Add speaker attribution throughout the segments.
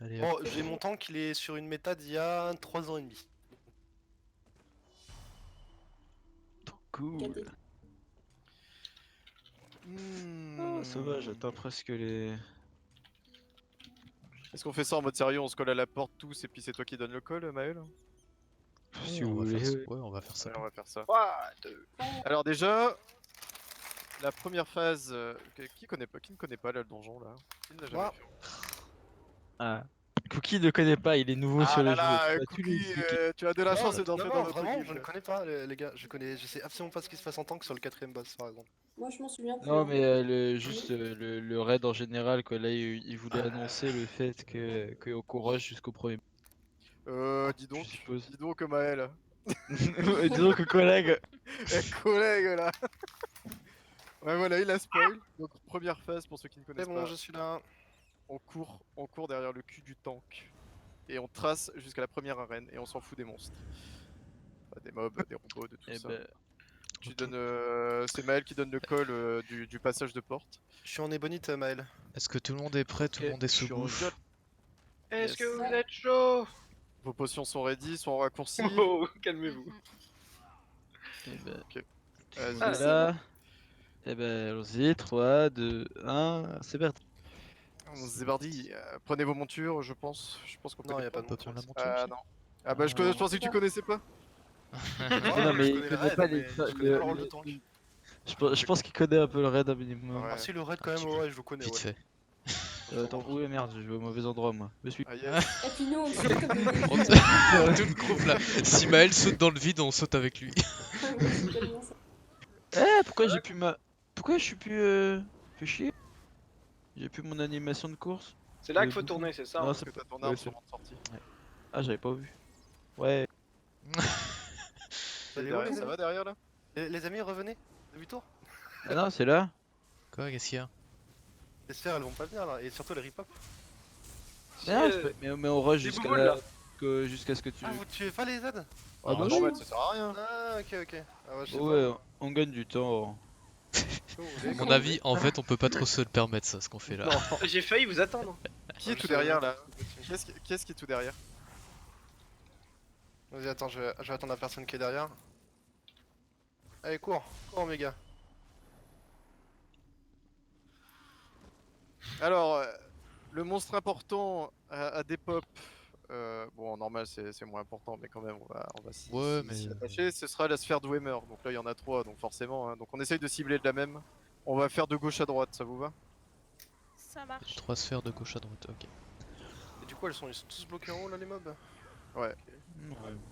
Speaker 1: Allez,
Speaker 2: Bon,
Speaker 1: hop.
Speaker 2: j'ai mon tank, il est sur une méta d'il y a 3 ans et demi.
Speaker 1: Trop cool.
Speaker 3: Gâté.
Speaker 1: Oh, ça va, j'atteins presque les...
Speaker 4: Est-ce qu'on fait ça en mode sérieux, on se colle à la porte tous et puis c'est toi qui donne le call, Maël?
Speaker 1: Si
Speaker 5: on
Speaker 1: vous
Speaker 5: va
Speaker 1: voulez.
Speaker 5: faire ça. Ouais, on va faire ça.
Speaker 4: Allez, on va faire ça. 3, 2. Alors déjà, la première phase, qui ne connaît pas là, le donjon là? Qui ne l'a jamais
Speaker 2: Moi.
Speaker 4: fait?
Speaker 1: Ah. Cookie ne connaît pas, il est nouveau sur
Speaker 4: Ah
Speaker 1: le
Speaker 4: là
Speaker 1: jeu.
Speaker 4: là,
Speaker 1: Tu vas tout lui
Speaker 4: Cookie,
Speaker 1: expliquer.
Speaker 4: tu as de la
Speaker 2: Non,
Speaker 4: chance
Speaker 2: non,
Speaker 4: d'entrer
Speaker 2: non,
Speaker 4: dans notre
Speaker 2: vraiment,
Speaker 4: guilde.
Speaker 2: je ne connais pas les gars. Je sais absolument pas ce qui se passe en tank sur le 4ème boss par exemple.
Speaker 3: Moi, je m'en souviens plus.
Speaker 1: Non,
Speaker 3: hein.
Speaker 1: mais juste le raid en général, quoi. Là, il voulait annoncer le fait que au courage jusqu'au premier.
Speaker 4: Dis
Speaker 1: Je
Speaker 4: donc,
Speaker 1: suppose.
Speaker 4: Maël.
Speaker 1: Disons que collègue.
Speaker 4: Eh, collègue là. Ouais, voilà, il a spoil. Donc, première phase pour ceux qui ne
Speaker 2: C'est
Speaker 4: connaissent
Speaker 2: bon,
Speaker 4: pas.
Speaker 2: je suis là.
Speaker 4: On court derrière le cul du tank. Et on trace jusqu'à la première arène et on s'en fout des monstres. Enfin, des mobs, des robots, de tout
Speaker 1: Eh
Speaker 4: ça.
Speaker 1: ben,
Speaker 4: Tu donnes, c'est Maël qui donne le call du passage de porte.
Speaker 2: Je suis en ébonite, Maël.
Speaker 5: Est-ce que tout le monde est prêt? Tout le
Speaker 1: Ok,
Speaker 5: monde est
Speaker 1: je
Speaker 5: sous
Speaker 1: suis en
Speaker 5: bouffe?
Speaker 1: job.
Speaker 4: Est-ce
Speaker 6: Est-ce
Speaker 4: que
Speaker 6: que
Speaker 4: vous
Speaker 6: vous êtes chaud?
Speaker 4: Vos potions sont ready, sont raccourcies.
Speaker 6: Oh, calmez-vous.
Speaker 1: Eh ben,
Speaker 4: Ok.
Speaker 1: tout le monde
Speaker 4: Vas-y.
Speaker 1: est
Speaker 3: c'est
Speaker 1: là. Eh ben, allons-y. 3, 2, 1. C'est parti.
Speaker 4: Zébardi, prenez vos montures, je pense. Je pense qu'on
Speaker 2: Non,
Speaker 4: connaît
Speaker 2: y a pas
Speaker 5: On
Speaker 2: de
Speaker 5: peut
Speaker 2: monture.
Speaker 5: prendre la monture
Speaker 4: Ah
Speaker 5: aussi?
Speaker 4: non. Ah bah je pensais que tu connaissais pas.
Speaker 1: Mais non, mais
Speaker 2: je
Speaker 1: il
Speaker 2: connais le
Speaker 1: connaît pas
Speaker 2: raid, mais je connais pas le rôle de tank.
Speaker 1: Je pense qu'il connaît un peu le raid un minimum.
Speaker 4: Ouais.
Speaker 2: Ah si, le raid quand
Speaker 5: Un
Speaker 2: même,
Speaker 5: petit peu.
Speaker 2: ouais, je le connais,
Speaker 5: Vite
Speaker 2: ouais.
Speaker 5: fait.
Speaker 1: Attends, oui, merde, je vais au mauvais endroit, moi. Me suis.
Speaker 4: Ah, yes.
Speaker 3: Et puis nous, on se fait comme des
Speaker 5: On
Speaker 3: débiles.
Speaker 5: tout le groupe là. Si Maël saute dans le vide, on saute avec lui.
Speaker 3: Ouais, c'est tellement ça.
Speaker 1: Pourquoi j'ai plus ma. Pourquoi je suis plus. Fais chier. J'ai plus mon animation de course.
Speaker 6: C'est là
Speaker 1: Le
Speaker 6: qu'il faut
Speaker 1: bouton.
Speaker 6: tourner, c'est ça?
Speaker 1: Non,
Speaker 6: Hein.
Speaker 4: Parce que t'as ton arme sur de sortie.
Speaker 1: Ah, j'avais pas vu. Ouais.
Speaker 2: Vous allez où, les
Speaker 4: Ça
Speaker 2: amis
Speaker 4: va derrière là?
Speaker 2: Les amis, revenez. Demi-tour.
Speaker 1: Ah non, c'est là.
Speaker 5: Quoi, qu'est-ce qu'il y a?
Speaker 2: Les sphères, elles vont pas venir là. Et surtout les rip-up.
Speaker 6: Si,
Speaker 1: Ah, mais on rush
Speaker 6: des
Speaker 1: jusqu'à
Speaker 6: bouboules, là.
Speaker 1: jusqu'à ce que tu.
Speaker 2: Ah, vous tuez pas les Z?
Speaker 1: Ah,
Speaker 4: Ah
Speaker 1: bah
Speaker 4: bah
Speaker 1: oui.
Speaker 4: normal, ça sert à rien.
Speaker 2: Ah, ok. Ah ouais, je sais
Speaker 1: Ouais, on gagne du temps.
Speaker 5: À mon avis, en fait, on peut pas trop se le permettre, ça, ce qu'on fait là.
Speaker 4: Non.
Speaker 6: J'ai failli vous attendre.
Speaker 4: Qui est
Speaker 2: Je
Speaker 4: tout
Speaker 2: sais
Speaker 4: derrière
Speaker 2: pas.
Speaker 4: là? Qui est-ce qui est tout derrière?
Speaker 2: Vas-y, attends, je vais attendre la personne qui est derrière. Allez, cours, mes gars.
Speaker 4: Alors, le monstre important à Depop, bon, en normal c'est moins important, mais quand même, on va
Speaker 5: Ouais, mais-
Speaker 4: s'y attacher. Ce sera la sphère Dwemer. Donc là, il y en a 3, donc forcément. Hein. Donc on essaye de cibler de la même. On va faire de gauche à droite, ça vous va?
Speaker 7: Ça marche.
Speaker 5: 3 sphères de gauche à droite, ok.
Speaker 2: Et du coup, ils sont tous bloqués en haut là, les mobs.
Speaker 4: Ouais.
Speaker 1: Ouais.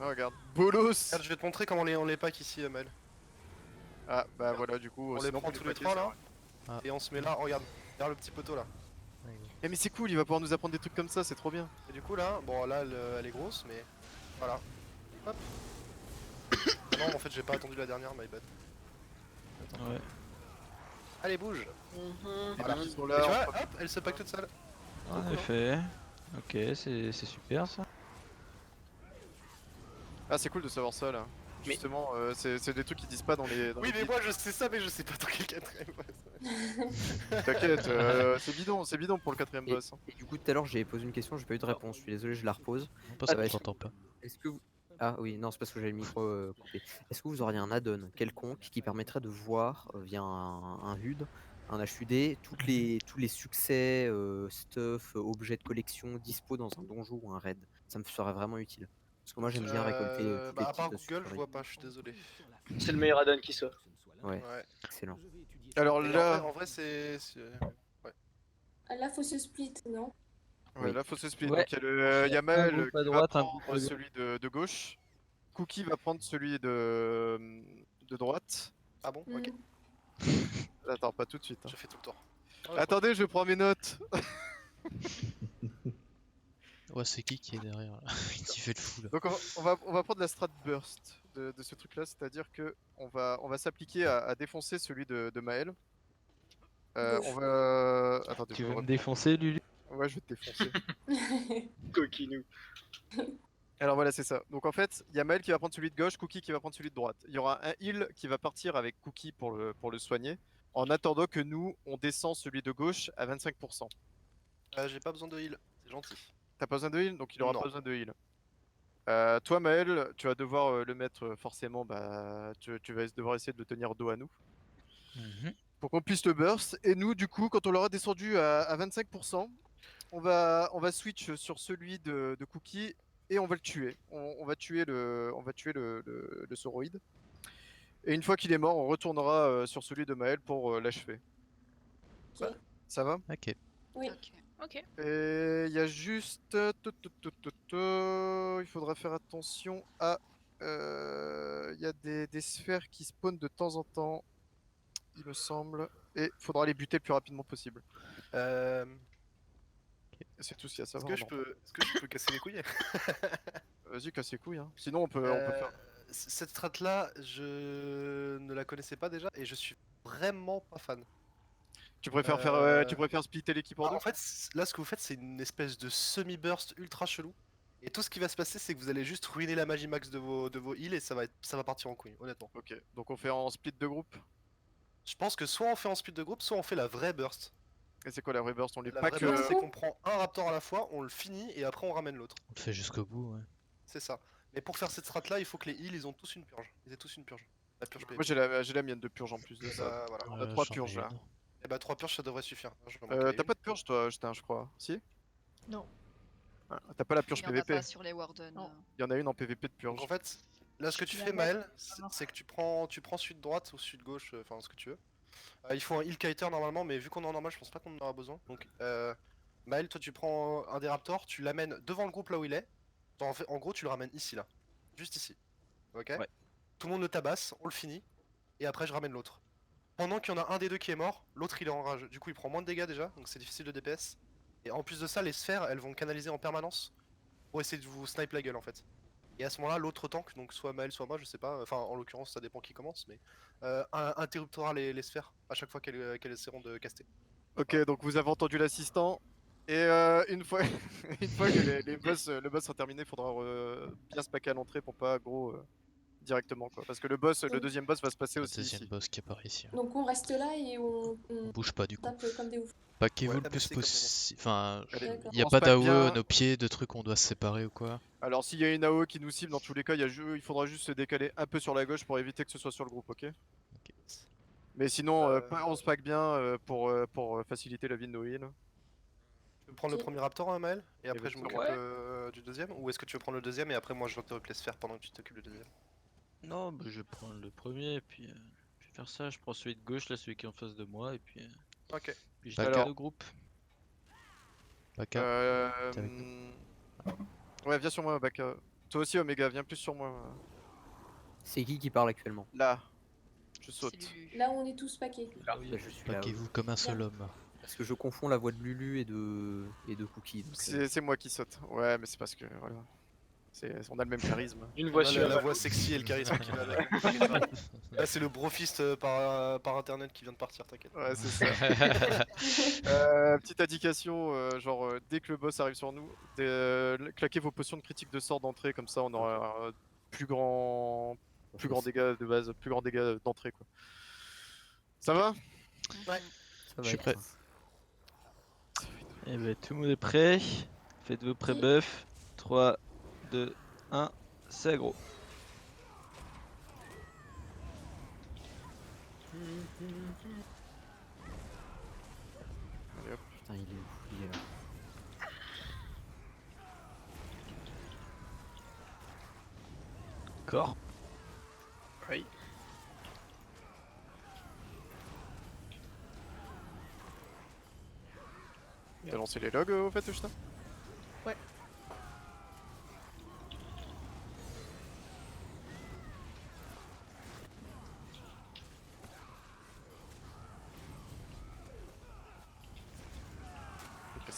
Speaker 4: Ah, regarde. Bolos.
Speaker 2: Regarde, je vais te montrer comment on les pack ici, Mel.
Speaker 4: Ah, bah voilà, du coup,
Speaker 2: On les
Speaker 4: sinon,
Speaker 2: prend
Speaker 4: pour
Speaker 2: tous les
Speaker 4: paquets,
Speaker 2: trois
Speaker 4: ça
Speaker 2: là.
Speaker 4: va.
Speaker 5: Ah.
Speaker 2: Et on se met là, regarde. Regarde le petit poteau là.
Speaker 4: Eh, mais c'est cool, il va pouvoir nous apprendre des trucs comme ça, c'est trop bien.
Speaker 2: Et du coup là, bon là elle est grosse, mais voilà. Hop. Ah non, en fait j'ai pas attendu la dernière, my bad.
Speaker 1: Ouais.
Speaker 2: Allez, bouge.
Speaker 4: Et
Speaker 2: Voilà.
Speaker 4: puis, ils sont
Speaker 2: Et
Speaker 4: là,
Speaker 2: tu
Speaker 4: on
Speaker 2: vois,
Speaker 4: fera-
Speaker 2: hop, elle se pack toute seule.
Speaker 1: En effet. Ok, c'est super ça.
Speaker 4: Ah, c'est cool de savoir ça là.
Speaker 6: Mais-
Speaker 4: Justement, c'est des trucs qu'ils disent pas dans les.
Speaker 2: Oui, mais moi je sais ça, mais je sais pas dans quel quatrième boss.
Speaker 4: T'inquiète, c'est bidon pour le 4ème
Speaker 8: Et-
Speaker 4: boss. Hein.
Speaker 8: Et du coup, tout à l'heure, j'ai posé une question, j'ai pas eu de réponse. Je suis désolé, je la repose.
Speaker 5: Non, parce
Speaker 8: Ah,
Speaker 5: qu'on
Speaker 8: bah,
Speaker 5: t'entend pas.
Speaker 8: Est-ce que vous... Ah oui, non, c'est parce que j'ai le micro coupé. Est-ce que vous auriez un add-on quelconque qui permettrait de voir via un HUD, un HUD, tous les succès, stuff, objets de collection dispo dans un donjon ou un raid? Ça me serait vraiment utile. Parce que moi, j'aime bien récolter toutes
Speaker 2: Bah,
Speaker 8: les
Speaker 2: à part
Speaker 8: petites
Speaker 2: Google, je
Speaker 8: sucreries.
Speaker 2: vois pas, je suis désolé.
Speaker 6: C'est le meilleur add-on qui soit.
Speaker 8: Ouais,
Speaker 2: Ouais.
Speaker 8: excellent.
Speaker 4: Alors
Speaker 2: Et
Speaker 4: là,
Speaker 2: en vrai c'est.
Speaker 3: Ah, là, faut se split, non?
Speaker 4: ouais,
Speaker 8: Oui.
Speaker 4: là faut se split.
Speaker 1: Ouais.
Speaker 4: Donc il y a Maël
Speaker 1: groupe à
Speaker 4: qui
Speaker 1: droite,
Speaker 4: va
Speaker 1: un groupe à
Speaker 4: prendre
Speaker 1: gauche.
Speaker 4: celui de gauche. Cookie va prendre celui de droite.
Speaker 2: Ah bon, ok.
Speaker 4: Attends, pas tout de suite. Hein.
Speaker 2: Je fais tout le tour.
Speaker 4: Attendez, je prends mes notes.
Speaker 5: Ouais, c'est qui est derrière là? Qui fait le fou là?
Speaker 4: Donc on va prendre la strat burst de ce truc là, c'est-à-dire que on va s'appliquer à défoncer celui de Maël. On va... Attendez,
Speaker 1: Tu
Speaker 4: je
Speaker 1: veux
Speaker 4: vais
Speaker 1: me défoncer, Lulu?
Speaker 4: Ouais, je vais te défoncer.
Speaker 6: Coquinou.
Speaker 4: Alors voilà, c'est ça. Donc en fait, il y a Maël qui va prendre celui de gauche, Cookie qui va prendre celui de droite. Il y aura un heal qui va partir avec Cookie pour le soigner, en attendant que nous, on descend celui de gauche à 25%.
Speaker 2: J'ai pas besoin de heal, c'est gentil.
Speaker 4: T'as pas besoin de heal, donc il aura
Speaker 2: Non.
Speaker 4: pas besoin de heal. Toi Maël, tu vas devoir le mettre forcément, bah tu vas devoir essayer de le tenir dos à nous.
Speaker 5: Mhm.
Speaker 4: Pour qu'on puisse le burst. Et nous du coup, quand on l'aura descendu à 25%, on va switch sur celui de Cookie et on va le tuer. On va tuer le sauroïde. Et une fois qu'il est mort, on retournera sur celui de Maël pour l'achever.
Speaker 3: Ok.
Speaker 4: Ça va?
Speaker 5: Ok.
Speaker 3: Oui.
Speaker 7: Ok. Ok.
Speaker 4: Et il y a juste... Il faudra faire attention à... Il y a des sphères qui spawnent de temps en temps, il me semble. Et il faudra les buter le plus rapidement possible.
Speaker 2: Euh,
Speaker 4: C'est tout ce qu'il y a à
Speaker 2: Est-ce
Speaker 4: savoir.
Speaker 2: que je peux casser les couilles?
Speaker 4: Vas-y, casse les couilles. Hein. Sinon, on peut faire...
Speaker 2: Cette strat là, je ne la connaissais pas déjà et je suis vraiment pas fan.
Speaker 4: Tu préfères tu préfères splitter l'équipe en deux?
Speaker 2: En fait, là ce que vous faites, c'est une espèce de semi-burst ultra chelou. Et tout ce qui va se passer, c'est que vous allez juste ruiner la magie max de vos heals et ça va partir en couille, honnêtement.
Speaker 4: Ok, donc on fait en split de groupe.
Speaker 2: Je pense que soit on fait en split de groupe, soit on fait la vraie burst.
Speaker 4: Et c'est quoi la vraie burst? On les
Speaker 2: La
Speaker 4: pack...
Speaker 2: vraie burst, c'est qu'on prend un raptor à la fois, on le finit et après on ramène l'autre.
Speaker 5: On le fait jusqu'au bout, ouais.
Speaker 2: C'est ça. Mais pour faire cette strat là, il faut que les heals, ils ont tous une purge. Ils aient tous une purge. La purge
Speaker 4: Moi j'ai la mienne de purge en plus de ça.
Speaker 2: Bah, voilà.
Speaker 4: On a 3
Speaker 5: j'en ai
Speaker 4: purges là.
Speaker 5: une.
Speaker 2: Et bah 3 purges, ça devrait suffire. Je vais manquer
Speaker 4: T'as
Speaker 2: une.
Speaker 4: pas de purge toi, Justin, je crois. Si?
Speaker 7: Non.
Speaker 4: Ah, t'as pas la purge
Speaker 9: Il y en a
Speaker 4: PVP?
Speaker 9: pas sur les Warden.
Speaker 7: Non.
Speaker 4: Il y en a une en PVP de
Speaker 2: Donc
Speaker 4: purge.
Speaker 2: en fait, là ce que tu
Speaker 7: La
Speaker 2: fais
Speaker 7: map,
Speaker 2: Maël,
Speaker 7: mort.
Speaker 2: c'est que tu prends sud droite ou sud gauche, enfin ce que tu veux. Il faut un heal kiter normalement, mais vu qu'on est en normal, je pense pas qu'on en aura besoin. Donc Maël, toi tu prends un des raptors, tu l'amènes devant le groupe là où il est. En gros, tu le ramènes ici là. Juste ici. Ok?
Speaker 1: Ouais.
Speaker 2: Tout le monde le tabasse, on le finit. Et après je ramène l'autre. Pendant qu'il y en a un des deux qui est mort, l'autre il est en rage. Du coup il prend moins de dégâts déjà, donc c'est difficile de DPS. Et en plus de ça, les sphères elles vont canaliser en permanence pour essayer de vous snipe la gueule en fait. Et à ce moment-là, l'autre tank, donc soit Maël, soit moi, je sais pas, enfin en l'occurrence ça dépend qui commence, mais interruptera les sphères à chaque fois qu'elles essaieront de caster.
Speaker 4: Ok, donc vous avez entendu l'assistant. Et une fois, une fois que le boss sera terminé, il faudra bien se packer à l'entrée pour pas gros directement quoi. Parce que le deuxième boss va se passer
Speaker 5: Le
Speaker 4: aussi
Speaker 5: deuxième
Speaker 4: ici.
Speaker 5: boss qui apparaît ici. Ouais.
Speaker 3: Donc on reste là et on
Speaker 5: On bouge pas du coup.
Speaker 3: tape comme des ouf.
Speaker 5: Paquez-vous
Speaker 2: Ouais,
Speaker 5: le plus
Speaker 2: tabassez comme des
Speaker 5: possible. Enfin,
Speaker 4: Allez,
Speaker 3: D'accord.
Speaker 5: y a
Speaker 4: on se
Speaker 5: pas
Speaker 4: pack
Speaker 5: d'AOE
Speaker 4: bien.
Speaker 5: à nos pieds, de trucs où on doit se séparer ou quoi.
Speaker 4: Alors s'il y a une AOE qui nous cible, dans tous les cas, il faudra juste se décaler un peu sur la gauche pour éviter que ce soit sur le groupe, ok? Mais sinon, on se pack bien pour faciliter la vie de nos heals.
Speaker 2: Tu veux prendre le
Speaker 3: Ok.
Speaker 2: premier raptor Maël et après je m'occupe
Speaker 1: Ouais.
Speaker 2: du deuxième? Ou est-ce que tu veux prendre le deuxième et après moi je interromps les sphères pendant que tu t'occupes du deuxième?
Speaker 1: Non, bah, je vais prendre le premier et puis je vais faire ça. Je prends celui de gauche, là, celui qui est en face de moi, et puis
Speaker 2: Ok.
Speaker 1: je
Speaker 5: Baka.
Speaker 1: décale le groupe.
Speaker 5: Baka.
Speaker 4: Euh,
Speaker 5: T'es avec
Speaker 4: Ouais, viens sur moi, Baka. Toi aussi, Omega, viens plus sur moi.
Speaker 8: C'est qui parle actuellement?
Speaker 4: Là, je saute.
Speaker 9: C'est Lulu.
Speaker 3: Là, on est tous paqués.
Speaker 8: Bah, je suis là,
Speaker 5: Paquez-vous comme un seul homme.
Speaker 8: parce que je confonds la voix de Lulu et de Cookie. donc,
Speaker 4: C'est moi qui saute. Ouais, mais c'est parce que voilà. On a le même charisme.
Speaker 6: Une
Speaker 2: On
Speaker 6: voix
Speaker 2: a
Speaker 6: sûre.
Speaker 2: la voix sexy et le charisme qui va avec. Là c'est le brofist par internet qui vient de partir, t'inquiète.
Speaker 4: Ouais, c'est ça. Petite indication, dès que le boss arrive sur nous, claquez vos potions de critique de sort d'entrée, comme ça on aura un plus grand dégâts de base, plus grand dégâts d'entrée quoi. Ça va?
Speaker 2: Ouais.
Speaker 8: ça va
Speaker 5: Je suis
Speaker 8: être-
Speaker 5: prêt.
Speaker 1: Et ben tout le monde est prêt. Faites vos pré-buffs. 3, 2, 1, c'est aggro.
Speaker 8: Putain, il est où? Il est là.
Speaker 1: Corps.
Speaker 6: Oui.
Speaker 4: T'as lancé les logs au fait, Justin?
Speaker 7: Ouais.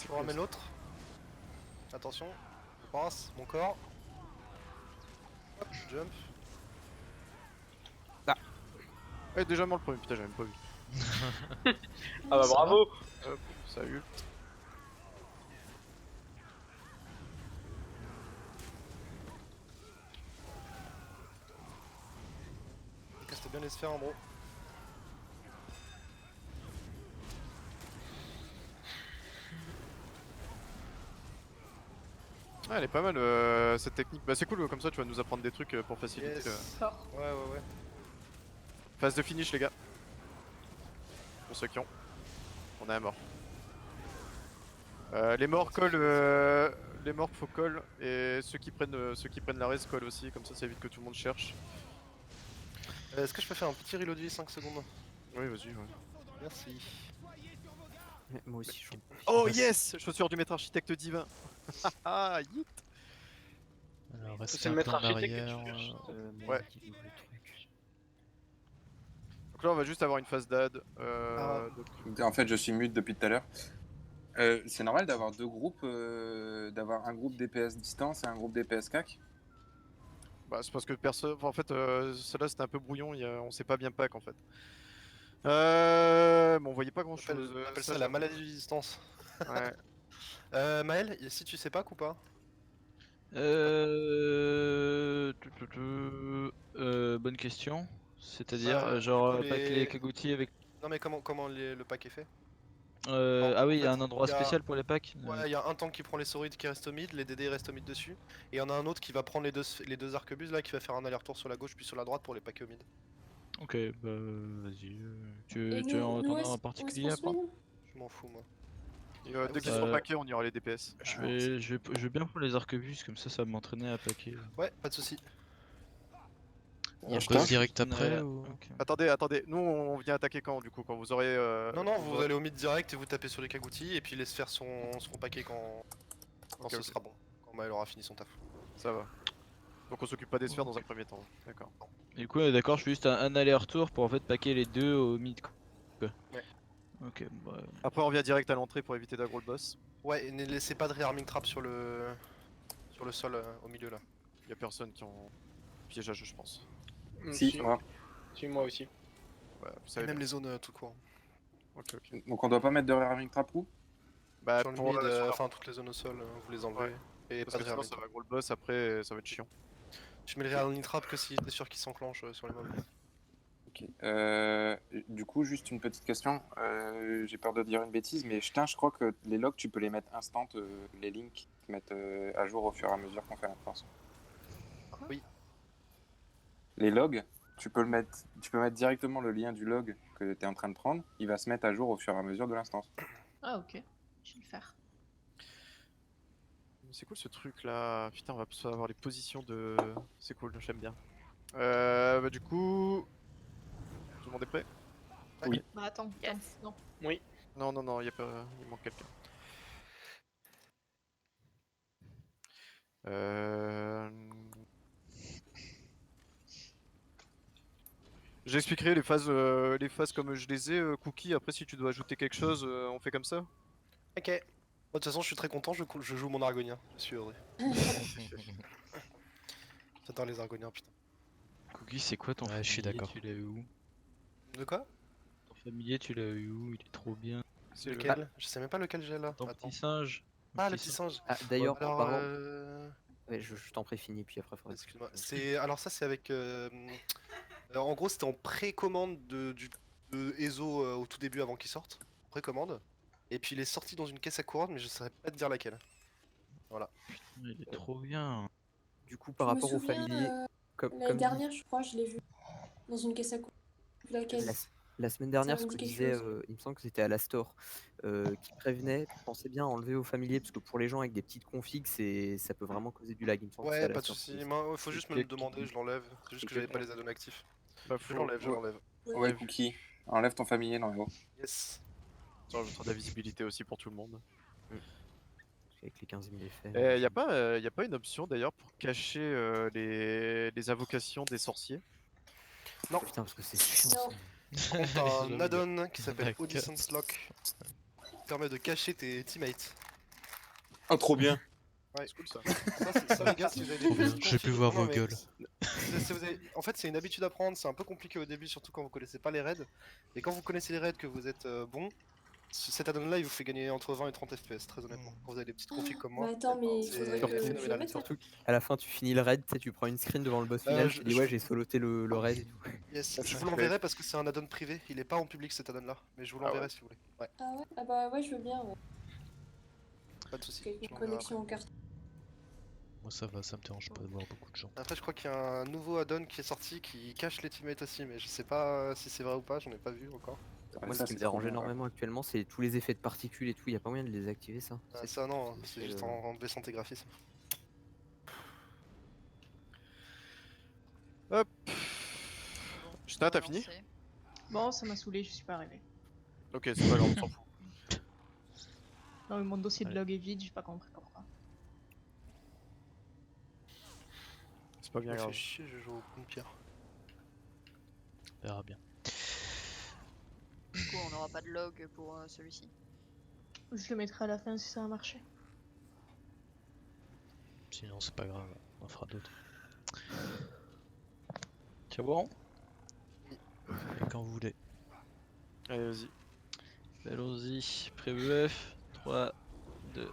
Speaker 2: Je ramène l'autre. Attention, je passe, mon corps. Hop, jump.
Speaker 4: Ouais, déjà moi le premier, putain, j'avais même pas vu.
Speaker 6: Ah bah bravo.
Speaker 4: Hop, ça ult.
Speaker 2: Casse bien les sphères en gros.
Speaker 4: Ouais, elle est pas mal cette technique. Bah c'est cool, comme ça tu vas nous apprendre des trucs pour faciliter
Speaker 2: Yes.
Speaker 7: Fort.
Speaker 2: Ouais.
Speaker 4: phase de finish les gars. Pour ceux qui ont. On est à mort. Les morts collent, les morts faut call et ceux qui prennent la res call aussi, comme ça évite que tout le monde cherche.
Speaker 2: Est-ce que je peux faire un petit reload de vie 5 secondes?
Speaker 4: Oui vas-y. Ouais.
Speaker 2: Merci.
Speaker 8: Ouais, moi aussi, j'en
Speaker 4: Oh yes, chaussure du maître architecte divin. Ah yeet.
Speaker 5: Alors, rester
Speaker 6: C'est
Speaker 5: un
Speaker 6: le
Speaker 5: peu
Speaker 6: maître
Speaker 5: en
Speaker 6: architecte que
Speaker 5: arrière.
Speaker 6: tu cherches.
Speaker 4: Ouais. Donc là on va juste avoir une phase d'ad. Donc...
Speaker 9: En fait, je suis mute depuis tout à l'heure. C'est normal d'avoir deux groupes, d'avoir un groupe DPS distance et un groupe DPS CAC.
Speaker 4: Bah c'est parce que personne. En fait celle-là c'était un peu brouillon, on sait pas bien pack en fait. Bon on voyait pas grand chose.
Speaker 2: On appelle ça la maladie de distance.
Speaker 4: Ouais.
Speaker 2: Maël, si tu sais pas ou pas?
Speaker 1: Bonne question. C'est-à-dire,
Speaker 2: Bah,
Speaker 1: genre,
Speaker 2: du coup,
Speaker 1: pack les Kagouti avec.
Speaker 2: Non mais comment le pack est fait?
Speaker 1: Ah oui, il y a
Speaker 2: fait,
Speaker 1: un endroit
Speaker 2: il y a-
Speaker 1: spécial pour les packs.
Speaker 2: Ouais, il y a un tank qui prend les saurides qui restent au mid, les DD restent au mid dessus, et il y en a un autre qui va prendre les deux arquebuses là, qui va faire un aller-retour sur la gauche puis sur la droite pour les packer au mid.
Speaker 1: Ok, bah vas-y.
Speaker 3: Et
Speaker 1: Tu en
Speaker 3: nous,
Speaker 1: as un
Speaker 3: où est-ce
Speaker 1: particulier
Speaker 3: qu'on
Speaker 1: à
Speaker 3: se
Speaker 1: part?
Speaker 3: met, nous
Speaker 2: Je m'en fous moi.
Speaker 4: Et dès qu'ils
Speaker 1: bah,
Speaker 4: seront packés on y aura les DPS.
Speaker 1: Je veux bien pour les arquebuses, comme ça va m'entraîner à packer.
Speaker 2: Ouais, pas de soucis.
Speaker 5: Il y a
Speaker 9: je
Speaker 5: boss
Speaker 9: tape.
Speaker 5: direct après ou...
Speaker 1: Ok.
Speaker 4: Attendez, nous on vient attaquer quand du coup, quand vous aurez...
Speaker 2: Non, vous
Speaker 4: aurez-
Speaker 2: allez au mid direct et vous tapez sur les Kagouti, et puis les sphères seront packées quand
Speaker 4: Ok,
Speaker 2: ce
Speaker 4: ok.
Speaker 2: sera bon, quand Maël aura fini son taf.
Speaker 4: Ça va. Donc on s'occupe pas des sphères dans un premier temps, d'accord.
Speaker 1: Du coup, d'accord, je fais juste un aller-retour pour en fait packer les deux au mid. Quoi.
Speaker 2: Ouais.
Speaker 1: Ok, bah.
Speaker 4: Après on revient direct à l'entrée pour éviter d'aggro le boss.
Speaker 2: Ouais, et ne laissez pas de rearming trap sur le sol au milieu là.
Speaker 4: Y a personne qui en piégeage je pense.
Speaker 9: Si, moi.
Speaker 6: Si, moi aussi.
Speaker 4: Ouais, vous
Speaker 2: Et
Speaker 4: savez
Speaker 2: même
Speaker 4: bien.
Speaker 2: les zones tout court.
Speaker 4: Ok.
Speaker 9: Donc on doit pas mettre de rearming trap ou?
Speaker 4: Bah
Speaker 2: Sur le
Speaker 4: pour,
Speaker 2: mid,
Speaker 4: sur la-
Speaker 2: enfin toutes les zones au sol, vous les enlevez.
Speaker 4: Ouais.
Speaker 2: Et
Speaker 4: parce
Speaker 2: pas de
Speaker 4: que sinon
Speaker 2: rearming
Speaker 4: ça
Speaker 2: trap.
Speaker 4: va aggro le boss après ça va être chiant.
Speaker 2: Tu mets le rearming trap que si t'es sûr qu'il s'enclenche sur les mobs.
Speaker 9: Ok. Du coup, juste une petite question. J'ai peur de dire une bêtise, mais je crois que les logs, tu peux les mettre instant, les links, se mettre à jour au fur et à mesure qu'on fait l'instance.
Speaker 7: Quoi?
Speaker 2: Oui.
Speaker 9: Les logs, tu peux mettre directement le lien du log que tu es en train de prendre, il va se mettre à jour au fur et à mesure de l'instance.
Speaker 7: Ah, ok. Je vais le faire.
Speaker 4: C'est cool ce truc là. Putain, on va pouvoir avoir les positions de. C'est cool, j'aime bien. Bah du coup. Tout le monde est prêt?
Speaker 7: Bah attends, non.
Speaker 4: Non, y a pas. Il manque quelqu'un. J'expliquerai les phases comme je les ai, Cookie. Après, si tu dois ajouter quelque chose, on fait comme ça.
Speaker 2: Ok. Moi, de toute façon, je suis très content, je joue mon argonien. Je suis heureux. J'adore les argoniens, putain.
Speaker 1: Cookie, c'est quoi ton
Speaker 5: Ouais, je suis
Speaker 1: familier,
Speaker 5: d'accord.
Speaker 1: Tu l'as eu où?
Speaker 2: De quoi?
Speaker 1: Ton familier, tu l'as eu où? Il est trop bien.
Speaker 4: C'est
Speaker 2: Lequel? Je sais même pas lequel j'ai là.
Speaker 1: Ton
Speaker 2: Attends.
Speaker 1: petit singe.
Speaker 2: Ah, le petit singe.
Speaker 8: Ah, d'ailleurs, en
Speaker 2: Alors,
Speaker 8: parlant. Ouais, je t'en prie, fini, puis après, faudrait.
Speaker 2: excuse-moi. Alors ça, c'est avec. En gros, c'était en précommande de Ezo au tout début avant qu'il sorte. Précommande. Et puis il est sorti dans une caisse à couronne, mais je saurais pas te dire laquelle. Voilà.
Speaker 1: Il est trop bien.
Speaker 8: Du coup, par
Speaker 3: Je me
Speaker 8: rapport aux
Speaker 3: souviens,
Speaker 8: familiers,
Speaker 3: L'année
Speaker 8: comme dit,
Speaker 3: dernière, je crois, je l'ai vu. Dans une caisse à coups. Laquelle?
Speaker 8: la semaine dernière,
Speaker 3: Ça
Speaker 8: ce
Speaker 3: me
Speaker 8: que
Speaker 3: dit quelque
Speaker 8: disait,
Speaker 3: chose.
Speaker 8: il me semble que c'était à la store, qui prévenait, pensez bien à enlever aux familiers, parce que pour les gens avec des petites configs, ça peut vraiment causer du lag. Il me semble que c'est
Speaker 2: Ouais,
Speaker 8: à la
Speaker 2: pas de
Speaker 8: store
Speaker 2: soucis.
Speaker 8: qui-
Speaker 2: Moi, faut juste me le demander, je l'enlève. C'est juste que j'avais pas les add-ons actifs.
Speaker 4: Bah,
Speaker 2: Je l'enlève, je l'enlève.
Speaker 9: Ouais, Cookie, enlève ton familier dans le haut.
Speaker 2: Yes.
Speaker 4: Ça rajoutera de la visibilité aussi pour tout le monde.
Speaker 8: avec les 15 000 effets.
Speaker 4: Y a pas une option d'ailleurs pour cacher les invocations des sorciers?
Speaker 8: Putain, parce que c'est chiant.
Speaker 3: Non.
Speaker 8: ça.
Speaker 2: T'as un add-on qui s'appelle
Speaker 5: D'accord.
Speaker 2: Audience Lock. Qui permet de cacher tes teammates.
Speaker 9: Oh, trop bien.
Speaker 2: Ouais.
Speaker 4: C'est cool ça.
Speaker 2: Ça, les gars, si vous avez des
Speaker 5: Trop bien,
Speaker 2: petites
Speaker 5: j'ai pu
Speaker 2: configs-
Speaker 5: voir
Speaker 2: non,
Speaker 5: vos
Speaker 2: mais
Speaker 5: gueules.
Speaker 2: En fait, c'est une habitude à prendre, c'est un peu compliqué au début, surtout quand vous connaissez pas les raids. Et quand vous connaissez les raids, que vous êtes bon, cet add-on là il vous fait gagner entre 20 et 30 FPS, très honnêtement. Quand vous avez des petites configs comme moi.
Speaker 3: Mais attends, mais il
Speaker 2: c'est
Speaker 3: faudrait que je le
Speaker 2: phénoménal.
Speaker 3: mette.
Speaker 8: Surtout qu'à la fin, tu finis le raid, tu sais, tu prends une screen devant le boss final, tu dis ouais, j'ai soloté le raid et tout.
Speaker 2: Yes, je vous l'enverrai parce que c'est un add-on privé, il est pas en public cet add-on là, mais je vous l'enverrai
Speaker 4: ouais.
Speaker 2: si vous voulez. Ouais,
Speaker 3: Ah ouais? Ah bah ouais, je veux bien, ouais.
Speaker 2: pas de soucis.
Speaker 3: Avec
Speaker 2: je
Speaker 3: une
Speaker 2: l'enverrai
Speaker 3: connexion en carte.
Speaker 5: Moi ça va, ça me dérange pas de voir beaucoup de gens.
Speaker 2: Après, je crois qu'il y a un nouveau add-on qui est sorti qui cache les teammates aussi, mais je sais pas si c'est vrai ou pas, j'en ai pas vu encore.
Speaker 8: Moi,
Speaker 9: ça,
Speaker 8: ce qui me
Speaker 9: c'est
Speaker 8: dérange
Speaker 9: trop bien, ouais.
Speaker 8: énormément actuellement, c'est tous les effets de particules et tout. Il y a pas moyen de les activer, ça.
Speaker 2: Ah, ça non, c'est
Speaker 8: c'est
Speaker 2: juste en baissant tes graphismes.
Speaker 4: Hop.
Speaker 7: Bon,
Speaker 4: Justin, t'as
Speaker 7: on va
Speaker 4: fini?
Speaker 7: lancer. Bon, ça m'a saoulé, je suis pas arrivé.
Speaker 4: Ok, c'est pas grave, on s'en fout.
Speaker 7: Non, mais mon dossier de
Speaker 5: Allez.
Speaker 7: log est vide, j'ai pas compris pourquoi.
Speaker 4: C'est pas
Speaker 2: Ça
Speaker 4: bien
Speaker 2: me fait
Speaker 4: grave.
Speaker 2: chier, je joue au pompier.
Speaker 5: On verra bien.
Speaker 10: Du coup, on n'aura pas de log pour celui-ci.
Speaker 7: Je le mettrai à la fin si ça a marché.
Speaker 5: Sinon c'est pas grave, on en fera d'autres.
Speaker 1: C'est bon?
Speaker 5: Et quand vous voulez.
Speaker 4: Allez, vas-y.
Speaker 1: Allons-y. Pré-EF. 3, 2,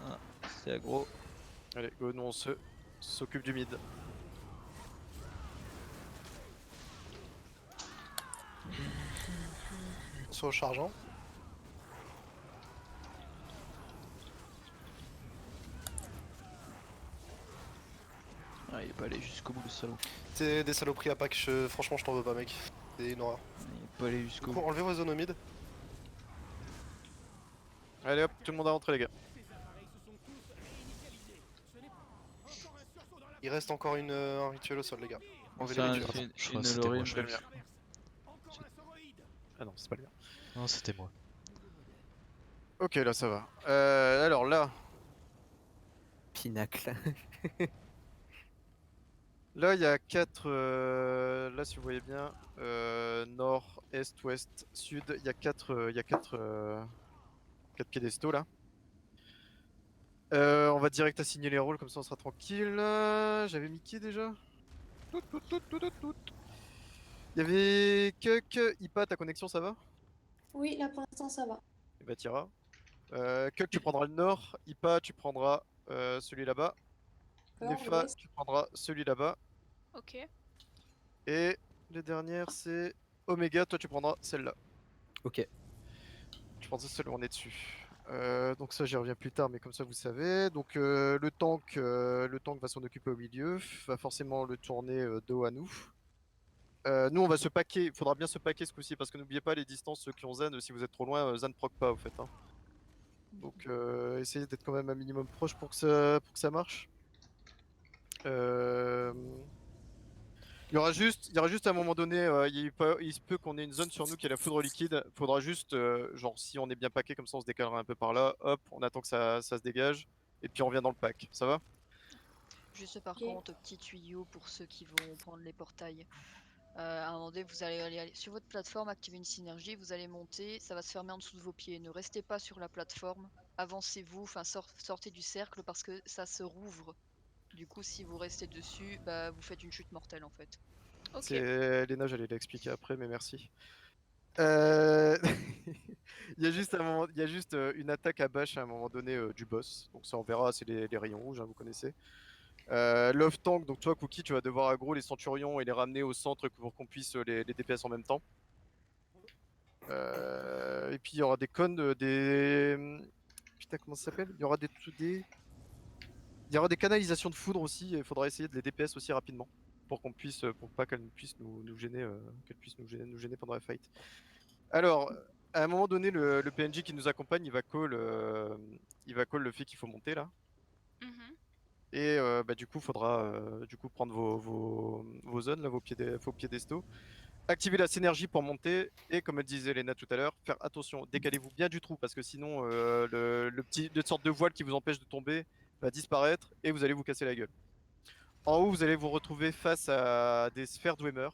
Speaker 1: 1. C'est aggro.
Speaker 4: Allez, go, nous on s'occupe du mid.
Speaker 2: Soit au chargeant.
Speaker 1: Ah, il est pas allé jusqu'au bout, le salaud.
Speaker 2: C'est des saloperies à pack, franchement je t'en veux pas mec. C'est une horreur.
Speaker 1: Il est pas allé
Speaker 2: Du
Speaker 1: jusqu'au
Speaker 2: coup,
Speaker 1: bout.
Speaker 2: enlevez vos zones au mid.
Speaker 4: Allez hop, tout le monde à rentrer les gars.
Speaker 2: Il reste encore un rituel au sol les gars. Enlevez
Speaker 1: C'est
Speaker 2: les
Speaker 1: un-
Speaker 2: rituels.
Speaker 5: Je
Speaker 1: c'est
Speaker 5: crois
Speaker 1: une
Speaker 5: que c'était moi,
Speaker 1: Lorraine.
Speaker 5: je
Speaker 4: Je vais
Speaker 5: crois.
Speaker 4: le mien. Ah non, c'est pas le mien.
Speaker 5: Non, c'était moi.
Speaker 4: Ok, là ça va. Alors là,
Speaker 8: Pinacle.
Speaker 4: là il y a 4. Là, si vous voyez bien, nord, est, ouest, sud, il y a 4 piédestaux là. On va direct assigner les rôles, comme ça on sera tranquille. J'avais mis qui déjà? Il y avait Kuk, Ipa, ta connexion ça va?
Speaker 3: Oui, là pour l'instant ça va.
Speaker 4: Et bah t'iras. Kuk, tu prendras le nord, Ipa, tu prendras celui là-bas.
Speaker 3: D'accord,
Speaker 4: Nefa,
Speaker 3: l'ouest.
Speaker 4: tu prendras celui là-bas.
Speaker 10: Ok.
Speaker 4: Et les dernières, c'est Omega, toi tu prendras celle-là.
Speaker 8: Ok.
Speaker 4: Je pensais celle où on est dessus. Donc ça j'y reviens plus tard, mais comme ça vous savez. Donc le tank va s'en occuper au milieu, va forcément le tourner dos à nous. Nous on va se paquer, il faudra bien se paquer ce coup-ci parce que n'oubliez pas les distances, ceux qui ont Zen, si vous êtes trop loin, Zen proc pas au fait. Hein. Donc essayez d'être quand même un minimum proche pour que ça marche. Euh, Il y aura juste à un moment donné, il se peut qu'on ait une zone sur nous qui est la foudre liquide. Faudra juste, genre, si on est bien paqué, comme ça on se décalera un peu par là. Hop, on attend que ça se dégage. Et puis on revient dans le pack. Ça va?
Speaker 10: Juste par
Speaker 3: Ok.
Speaker 10: contre, petit tuyau pour ceux qui vont prendre les portails. À un moment donné, vous allez aller sur votre plateforme, activer une synergie, vous allez monter, ça va se fermer en dessous de vos pieds. Ne restez pas sur la plateforme, avancez-vous, enfin sortez du cercle parce que ça se rouvre. Du coup, si vous restez dessus, bah, vous faites une chute mortelle en fait. Ok.
Speaker 4: C'est Léna, j'allais l'expliquer après, mais merci. Euh, il y a juste une attaque à bâche à un moment donné du boss. Donc ça on verra, c'est les rayons rouges, hein, vous connaissez. Love Tank, donc toi Cookie, tu vas devoir aggro les centurions et les ramener au centre pour qu'on puisse les DPS en même temps. Et puis il y aura des connes, putain comment ça s'appelle? Il y aura il y aura des canalisations de foudre aussi, et il faudra essayer de les DPS aussi rapidement. Pour qu'on puisse, pour pas qu'elles puissent nous gêner, nous gêner pendant la fight. Alors, à un moment donné, le PNJ qui nous accompagne, il va call le fait qu'il faut monter là.
Speaker 10: Mhm.
Speaker 4: Et bah, du coup, faudra prendre vos zones, là, vos piédestaux. Activer la synergie pour monter. Et comme elle disait Elena tout à l'heure, faire attention, décalez-vous bien du trou parce que sinon, le sorte de voile qui vous empêche de tomber va disparaître et vous allez vous casser la gueule. En haut, vous allez vous retrouver face à des sphères Dwemer.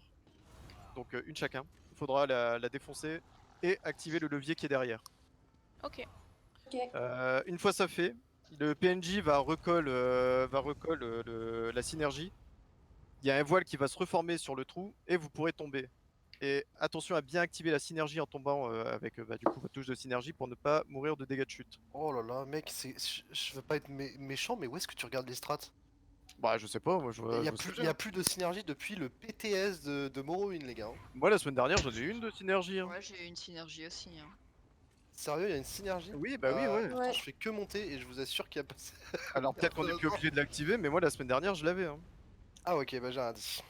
Speaker 4: Donc une chacun. Il faudra la défoncer et activer le levier qui est derrière.
Speaker 10: Ok.
Speaker 3: Ok.
Speaker 4: Une fois ça fait, le PNJ va recoll la synergie. Il y a un voile qui va se reformer sur le trou et vous pourrez tomber. Et attention à bien activer la synergie en tombant avec du coup votre touche de synergie pour ne pas mourir de dégâts de chute.
Speaker 2: Oh là là, mec, je veux pas être méchant, mais où est-ce que tu regardes les strats?
Speaker 4: Bah je sais pas, moi je vois.
Speaker 2: Il y a plus de synergie depuis le PTS de Morrowind, les gars. Hein.
Speaker 4: Moi la semaine dernière j'en ai eu une de synergie. Hein.
Speaker 10: Ouais, j'ai eu une synergie aussi. Hein.
Speaker 2: Sérieux, il y a une synergie?
Speaker 4: Oui, bah oui, ouais.
Speaker 2: Pourtant, je fais que monter et je vous assure qu'il y a pas.
Speaker 4: Alors peut-être qu'on est plus obligé de l'activer, mais moi la semaine dernière je l'avais. Hein.
Speaker 2: Ah, ok, bah j'ai rien dit.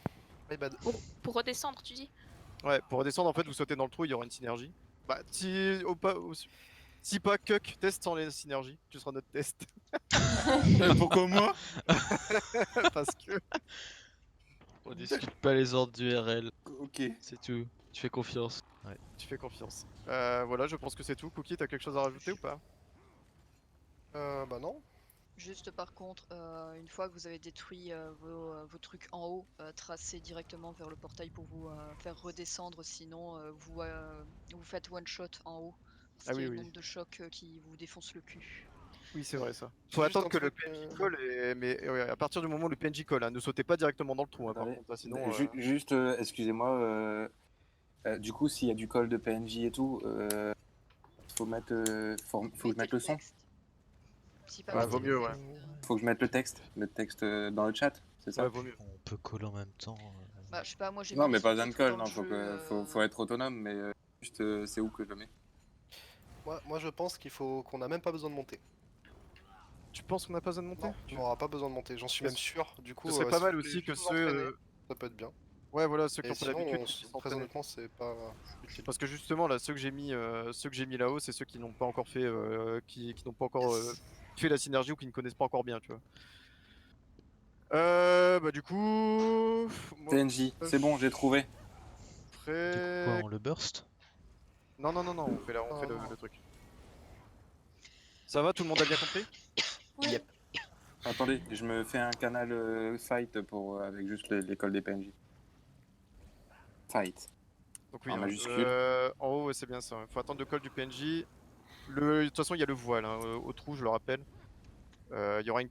Speaker 2: My bad.
Speaker 11: Pour redescendre, tu dis?
Speaker 4: Ouais, pour redescendre, en fait, vous sautez dans le trou, il y aura une synergie. Bah, si pas Cuck, teste sans les synergies, tu seras notre test.
Speaker 9: Pourquoi moi?
Speaker 4: Parce que.
Speaker 1: On discute pas les ordres du RL.
Speaker 9: Ok.
Speaker 1: C'est tout. Tu fais confiance.
Speaker 5: Ouais.
Speaker 4: Tu fais confiance. Voilà, je pense que c'est tout. Cookie, t'as quelque chose à rajouter ou pas?
Speaker 2: Bah non.
Speaker 10: Juste par contre, une fois que vous avez détruit vos trucs en haut, tracez directement vers le portail pour vous faire redescendre, sinon vous faites one shot en haut. Parce
Speaker 4: Ah
Speaker 10: qu'il y
Speaker 4: oui,
Speaker 10: a une
Speaker 4: oui.
Speaker 10: onde de choc qui vous défonce le cul.
Speaker 4: Oui, c'est vrai ça.
Speaker 2: J'ai
Speaker 4: Faut
Speaker 2: juste
Speaker 4: attendre
Speaker 2: un
Speaker 4: que le
Speaker 2: truc,
Speaker 4: PNJ colle, mais ouais, à partir du moment où le PNJ colle, hein, ne sautez pas directement dans le trou, hein, par
Speaker 9: Attendez.
Speaker 4: contre, hein, sinon.
Speaker 9: Juste, excusez-moi, du coup, s'il y a du call de PNJ et tout, faut mettre, faut que je mette le son.
Speaker 10: Si pas
Speaker 4: Ouais,
Speaker 10: mettez
Speaker 4: vaut
Speaker 10: le
Speaker 4: mieux, ouais.
Speaker 10: texte,
Speaker 9: Faut que je mette le texte dans le chat, c'est ça?
Speaker 4: Ouais, vaut mieux.
Speaker 5: On peut call en même temps.
Speaker 10: Bah, je sais pas, moi j'ai
Speaker 9: Non,
Speaker 10: mis
Speaker 9: mais
Speaker 10: le
Speaker 9: pas besoin de
Speaker 10: sous-titre
Speaker 9: call,
Speaker 10: dans
Speaker 9: non,
Speaker 10: le jeu,
Speaker 9: faut être autonome, mais juste, c'est où que je le mets?
Speaker 2: Moi, je pense qu'on a même pas besoin de monter.
Speaker 4: Tu penses qu'on a pas besoin de monter?
Speaker 2: Non, on aura pas besoin de monter, j'en suis même sûr. Du coup,
Speaker 4: Ce serait pas
Speaker 2: si
Speaker 4: mal
Speaker 2: vous
Speaker 4: aussi
Speaker 2: voulez
Speaker 4: que
Speaker 2: juste vous entraîner,
Speaker 4: ceux.
Speaker 2: ça peut être bien.
Speaker 4: Ouais, voilà, ceux qui
Speaker 2: Et
Speaker 4: ont pas
Speaker 2: sinon,
Speaker 4: l'habitude.
Speaker 2: très honnêtement, c'est pas utile.
Speaker 4: Parce que justement, là, ceux que j'ai mis là-haut, c'est ceux qui n'ont pas encore fait, qui n'ont pas encore fait la synergie ou qui ne connaissent pas encore bien, tu vois. Bah du coup. Moi,
Speaker 9: PNJ, c'est bon, j'ai trouvé.
Speaker 5: Du coup,
Speaker 4: Après.
Speaker 5: quoi, on le burst?
Speaker 4: Non, on fait le truc. Ça va, tout le monde a bien compris?
Speaker 8: Yep.
Speaker 9: Attendez, je me fais un canal fight avec juste l'école des PNJ. Fight.
Speaker 4: Donc oui,
Speaker 9: En
Speaker 4: hein,
Speaker 9: majuscule.
Speaker 4: en haut, ouais, c'est bien ça. Faut attendre le call du PNJ. De toute façon, il y a le voile hein, au trou, je le rappelle. Il y aura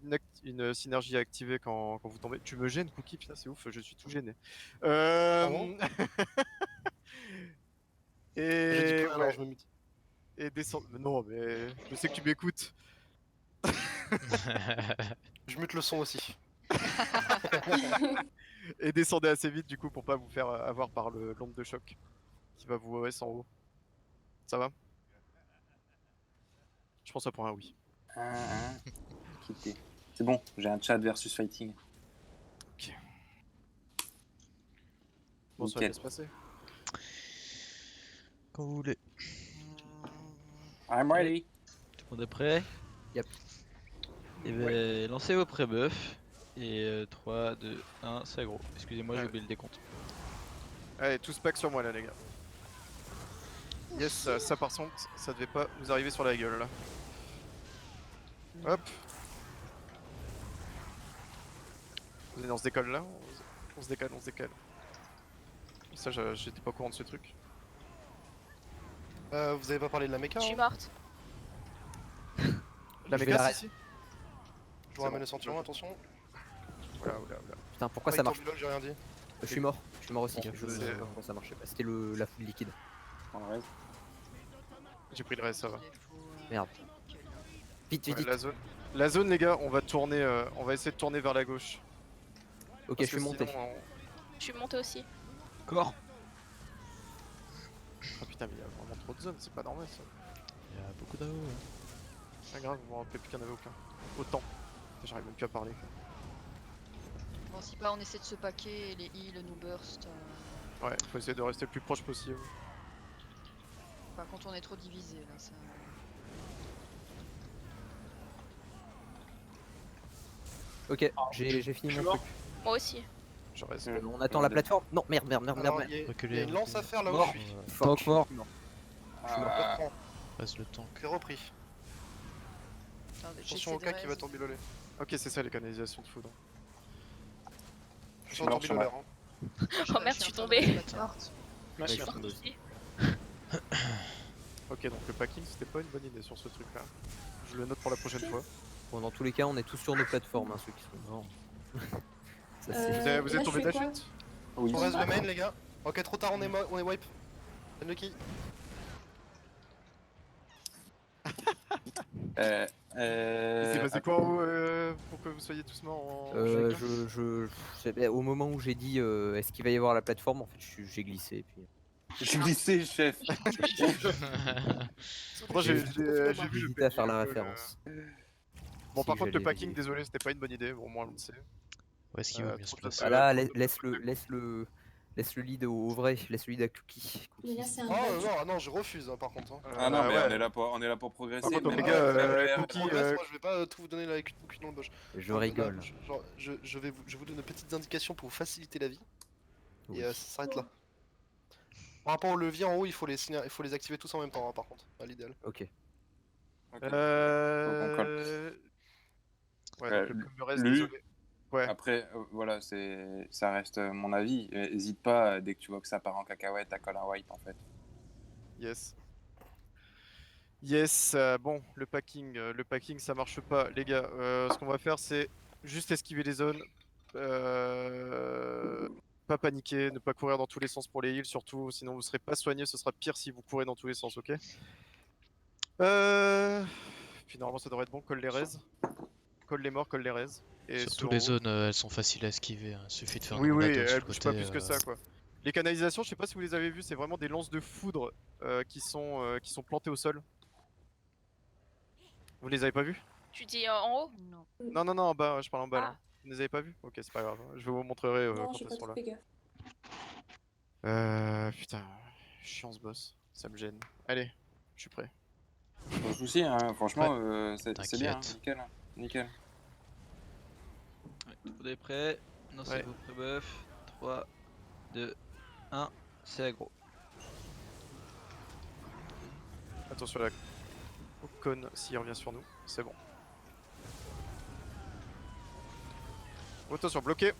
Speaker 4: une synergie à activer quand vous tombez. Tu me gênes, Cookie, putain, c'est ouf, je suis tout gêné.
Speaker 2: Pardon
Speaker 4: Et
Speaker 2: J'ai dit plus rien, alors
Speaker 4: ouais.
Speaker 2: je me mute.
Speaker 4: Et descendre. Non, mais je sais que tu m'écoutes.
Speaker 2: Je mute le son aussi.
Speaker 4: Et descendez assez vite du coup pour pas vous faire avoir par l'onde de choc qui va vous OS en haut. Ça va? Je pense que ça prend un oui.
Speaker 9: Quitter. C'est bon, j'ai un chat versus fighting.
Speaker 4: Ok. Bon, ça va bien se passer.
Speaker 5: Quand vous voulez.
Speaker 9: I'm ready.
Speaker 1: Tout le monde est prêt?
Speaker 8: Yep.
Speaker 1: Et ben, lancez vos pré-buffs. Et 3, 2, 1, c'est gros. Excusez-moi, j'ai
Speaker 4: Ouais.
Speaker 1: oublié le décompte.
Speaker 4: Allez, tous pack sur moi là, les gars. Yes, ça par contre, ça devait pas nous arriver sur la gueule là. Hop. On se décolle là, on se décale. Ça, j'étais pas au courant de ce truc.
Speaker 2: Vous avez pas parlé de la méca?
Speaker 11: Je suis
Speaker 2: Hein
Speaker 11: morte.
Speaker 4: La
Speaker 8: Je vais
Speaker 4: méga,
Speaker 8: la-
Speaker 4: si.
Speaker 2: Je vous ramène le ceinturon, attention.
Speaker 4: Oula.
Speaker 8: Putain, pourquoi
Speaker 2: Ah,
Speaker 8: ça
Speaker 2: il
Speaker 8: marche?
Speaker 2: tombe, j'ai rien dit.
Speaker 8: Je suis mort aussi.
Speaker 4: Bon,
Speaker 8: Je sais
Speaker 4: c'est-
Speaker 8: pas pourquoi ça marchait pas. C'était la foule liquide.
Speaker 4: J'ai pris le reste, ça va.
Speaker 8: Merde. Vite,
Speaker 4: Ouais,
Speaker 8: vite.
Speaker 4: la zone, les gars, on va tourner, on va essayer de tourner vers la gauche.
Speaker 8: Ok,
Speaker 4: Parce
Speaker 8: je suis
Speaker 4: que
Speaker 8: monté.
Speaker 4: sinon,
Speaker 11: Je suis montée aussi.
Speaker 1: Corps.
Speaker 4: Ah putain, mais il y a vraiment trop de zones, c'est pas normal ça.
Speaker 5: Il y a beaucoup d'AO.
Speaker 4: Ah grave, vous me rappelez plus qu'il y en avait aucun. Autant. J'arrive même plus à parler.
Speaker 10: Bon, si pas, on essaie de se paquer et les heals nous burst.
Speaker 4: Ouais, faut essayer de rester le plus proche possible.
Speaker 10: Par contre, on est trop divisé là. Ça...
Speaker 8: Ok, j'ai fini mon truc.
Speaker 11: Moi aussi.
Speaker 4: Je reste.
Speaker 8: On attend la plateforme. Non, merde.
Speaker 2: Alors, il y a une lance à faire là où je suis.
Speaker 8: Fuck, mort.
Speaker 2: Je me reprends.
Speaker 5: Passe le tank.
Speaker 2: C'est repris.
Speaker 10: Attendez,
Speaker 2: Attention au cas qui va tomber.
Speaker 4: Ok, c'est ça les canalisations de foudre.
Speaker 2: Attention au tourbillolaire. Hein.
Speaker 11: Oh merde, je suis tombée.
Speaker 10: Morte.
Speaker 11: Je suis
Speaker 8: Ouais,
Speaker 11: morte
Speaker 8: je
Speaker 11: aussi.
Speaker 4: Ok, donc le packing c'était pas une bonne idée sur ce truc là. Je le note pour la prochaine fois.
Speaker 8: Bon, dans tous les cas, on est tous sur nos plateformes, hein, ceux qui sont devant. Ça, c'est-
Speaker 4: Vous êtes
Speaker 3: là,
Speaker 4: tombé de
Speaker 3: je
Speaker 4: la
Speaker 3: fais quoi?
Speaker 4: chute?
Speaker 9: Oui.
Speaker 2: On reste le main, les gars. Ok, trop tard, on est wipe. C'est Lucky.
Speaker 4: Il s'est passé quoi en haut pour que vous soyez tous morts en chacun
Speaker 8: au moment où j'ai dit est-ce qu'il va y avoir la plateforme, en fait, j'ai glissé. Et puis...
Speaker 9: Je glissais, chef.
Speaker 4: Pourtant, j'ai vu le
Speaker 8: J'hésitais à faire la
Speaker 4: packing,
Speaker 8: référence.
Speaker 4: Bon,
Speaker 8: Si
Speaker 4: par contre, le
Speaker 8: j'allais
Speaker 4: packing,
Speaker 8: valider.
Speaker 4: désolé, c'était pas une bonne idée. Bon, moi, on le sait.
Speaker 5: Où est-ce qu'il vaut mieux se
Speaker 4: trop de
Speaker 5: placer?
Speaker 8: Ah là, laisse le lead au vrai, laisse le lead à Cookie.
Speaker 3: Les gars, c'est un
Speaker 2: Oh
Speaker 3: badge.
Speaker 2: non, je refuse hein, par contre. Hein.
Speaker 9: Ah non, mais
Speaker 4: ouais.
Speaker 9: on est là pour progresser.
Speaker 4: Par contre,
Speaker 9: même
Speaker 4: les
Speaker 9: pas-
Speaker 4: gars,
Speaker 9: même l'air-
Speaker 4: Cookie,
Speaker 2: Progresse, moi je vais pas tout vous donner la cookie dans le bush.
Speaker 8: Je rigole.
Speaker 2: Genre, je vous donne de petites indications pour vous faciliter la vie.
Speaker 8: Oui.
Speaker 2: Et ça s'arrête là. Par rapport au levier en haut, il faut les activer tous en même temps, hein, par contre, à l'idéal.
Speaker 8: Ok.
Speaker 9: Ok.
Speaker 4: Ouais, donc le reste,
Speaker 9: Lu.
Speaker 4: désolé. Ouais.
Speaker 9: Après, voilà, ça reste mon avis. Hésite pas, dès que tu vois que ça part en cacahuète, à call un wipe en fait.
Speaker 4: Yes. Yes, bon, le packing, ça marche pas. Les gars, ce qu'on va faire, c'est juste esquiver les zones. Pas paniquer, ne pas courir dans tous les sens pour les heals, surtout, sinon vous serez pas soigné, ce sera pire si vous courez dans tous les sens, ok? Puis normalement ça devrait être bon, colle les raises. Colle les morts, colle les raises. Et
Speaker 5: Surtout
Speaker 4: sur
Speaker 5: les
Speaker 4: haut.
Speaker 5: zones, elles sont faciles à esquiver. Il suffit de faire
Speaker 4: Oui,
Speaker 5: une
Speaker 4: oui,
Speaker 5: add-on sur
Speaker 4: elles
Speaker 5: le
Speaker 4: bougent
Speaker 5: côté.
Speaker 4: pas plus que ça, quoi. Les canalisations, je sais pas si vous les avez vues, c'est vraiment des lances de foudre qui sont plantées au sol. Vous les avez pas vues?
Speaker 11: Tu dis en haut?
Speaker 10: Non.
Speaker 4: Non, non, non, en bas, je parle en bas là.
Speaker 11: Ah.
Speaker 4: Vous les avez pas vues? Ok, c'est pas grave, je vous montrerai
Speaker 3: Non,
Speaker 4: quand
Speaker 3: j'ai
Speaker 4: elles
Speaker 3: pas
Speaker 4: sont
Speaker 3: trop
Speaker 4: là.
Speaker 3: fait gaffe.
Speaker 4: Putain, chiant ce boss, ça me gêne. Allez, je suis prêt.
Speaker 9: Pas de soucis, hein, franchement, c'est bien, hein,
Speaker 5: T'inquiète.
Speaker 9: nickel. Hein, nickel.
Speaker 1: Ouais, tout le monde est prêt. Non, c'est
Speaker 4: Ouais.
Speaker 1: vos pré-buff. 3, 2, 1, c'est aggro.
Speaker 4: Attention à la Ocon s'il revient sur nous, c'est bon. Attention, bloqué.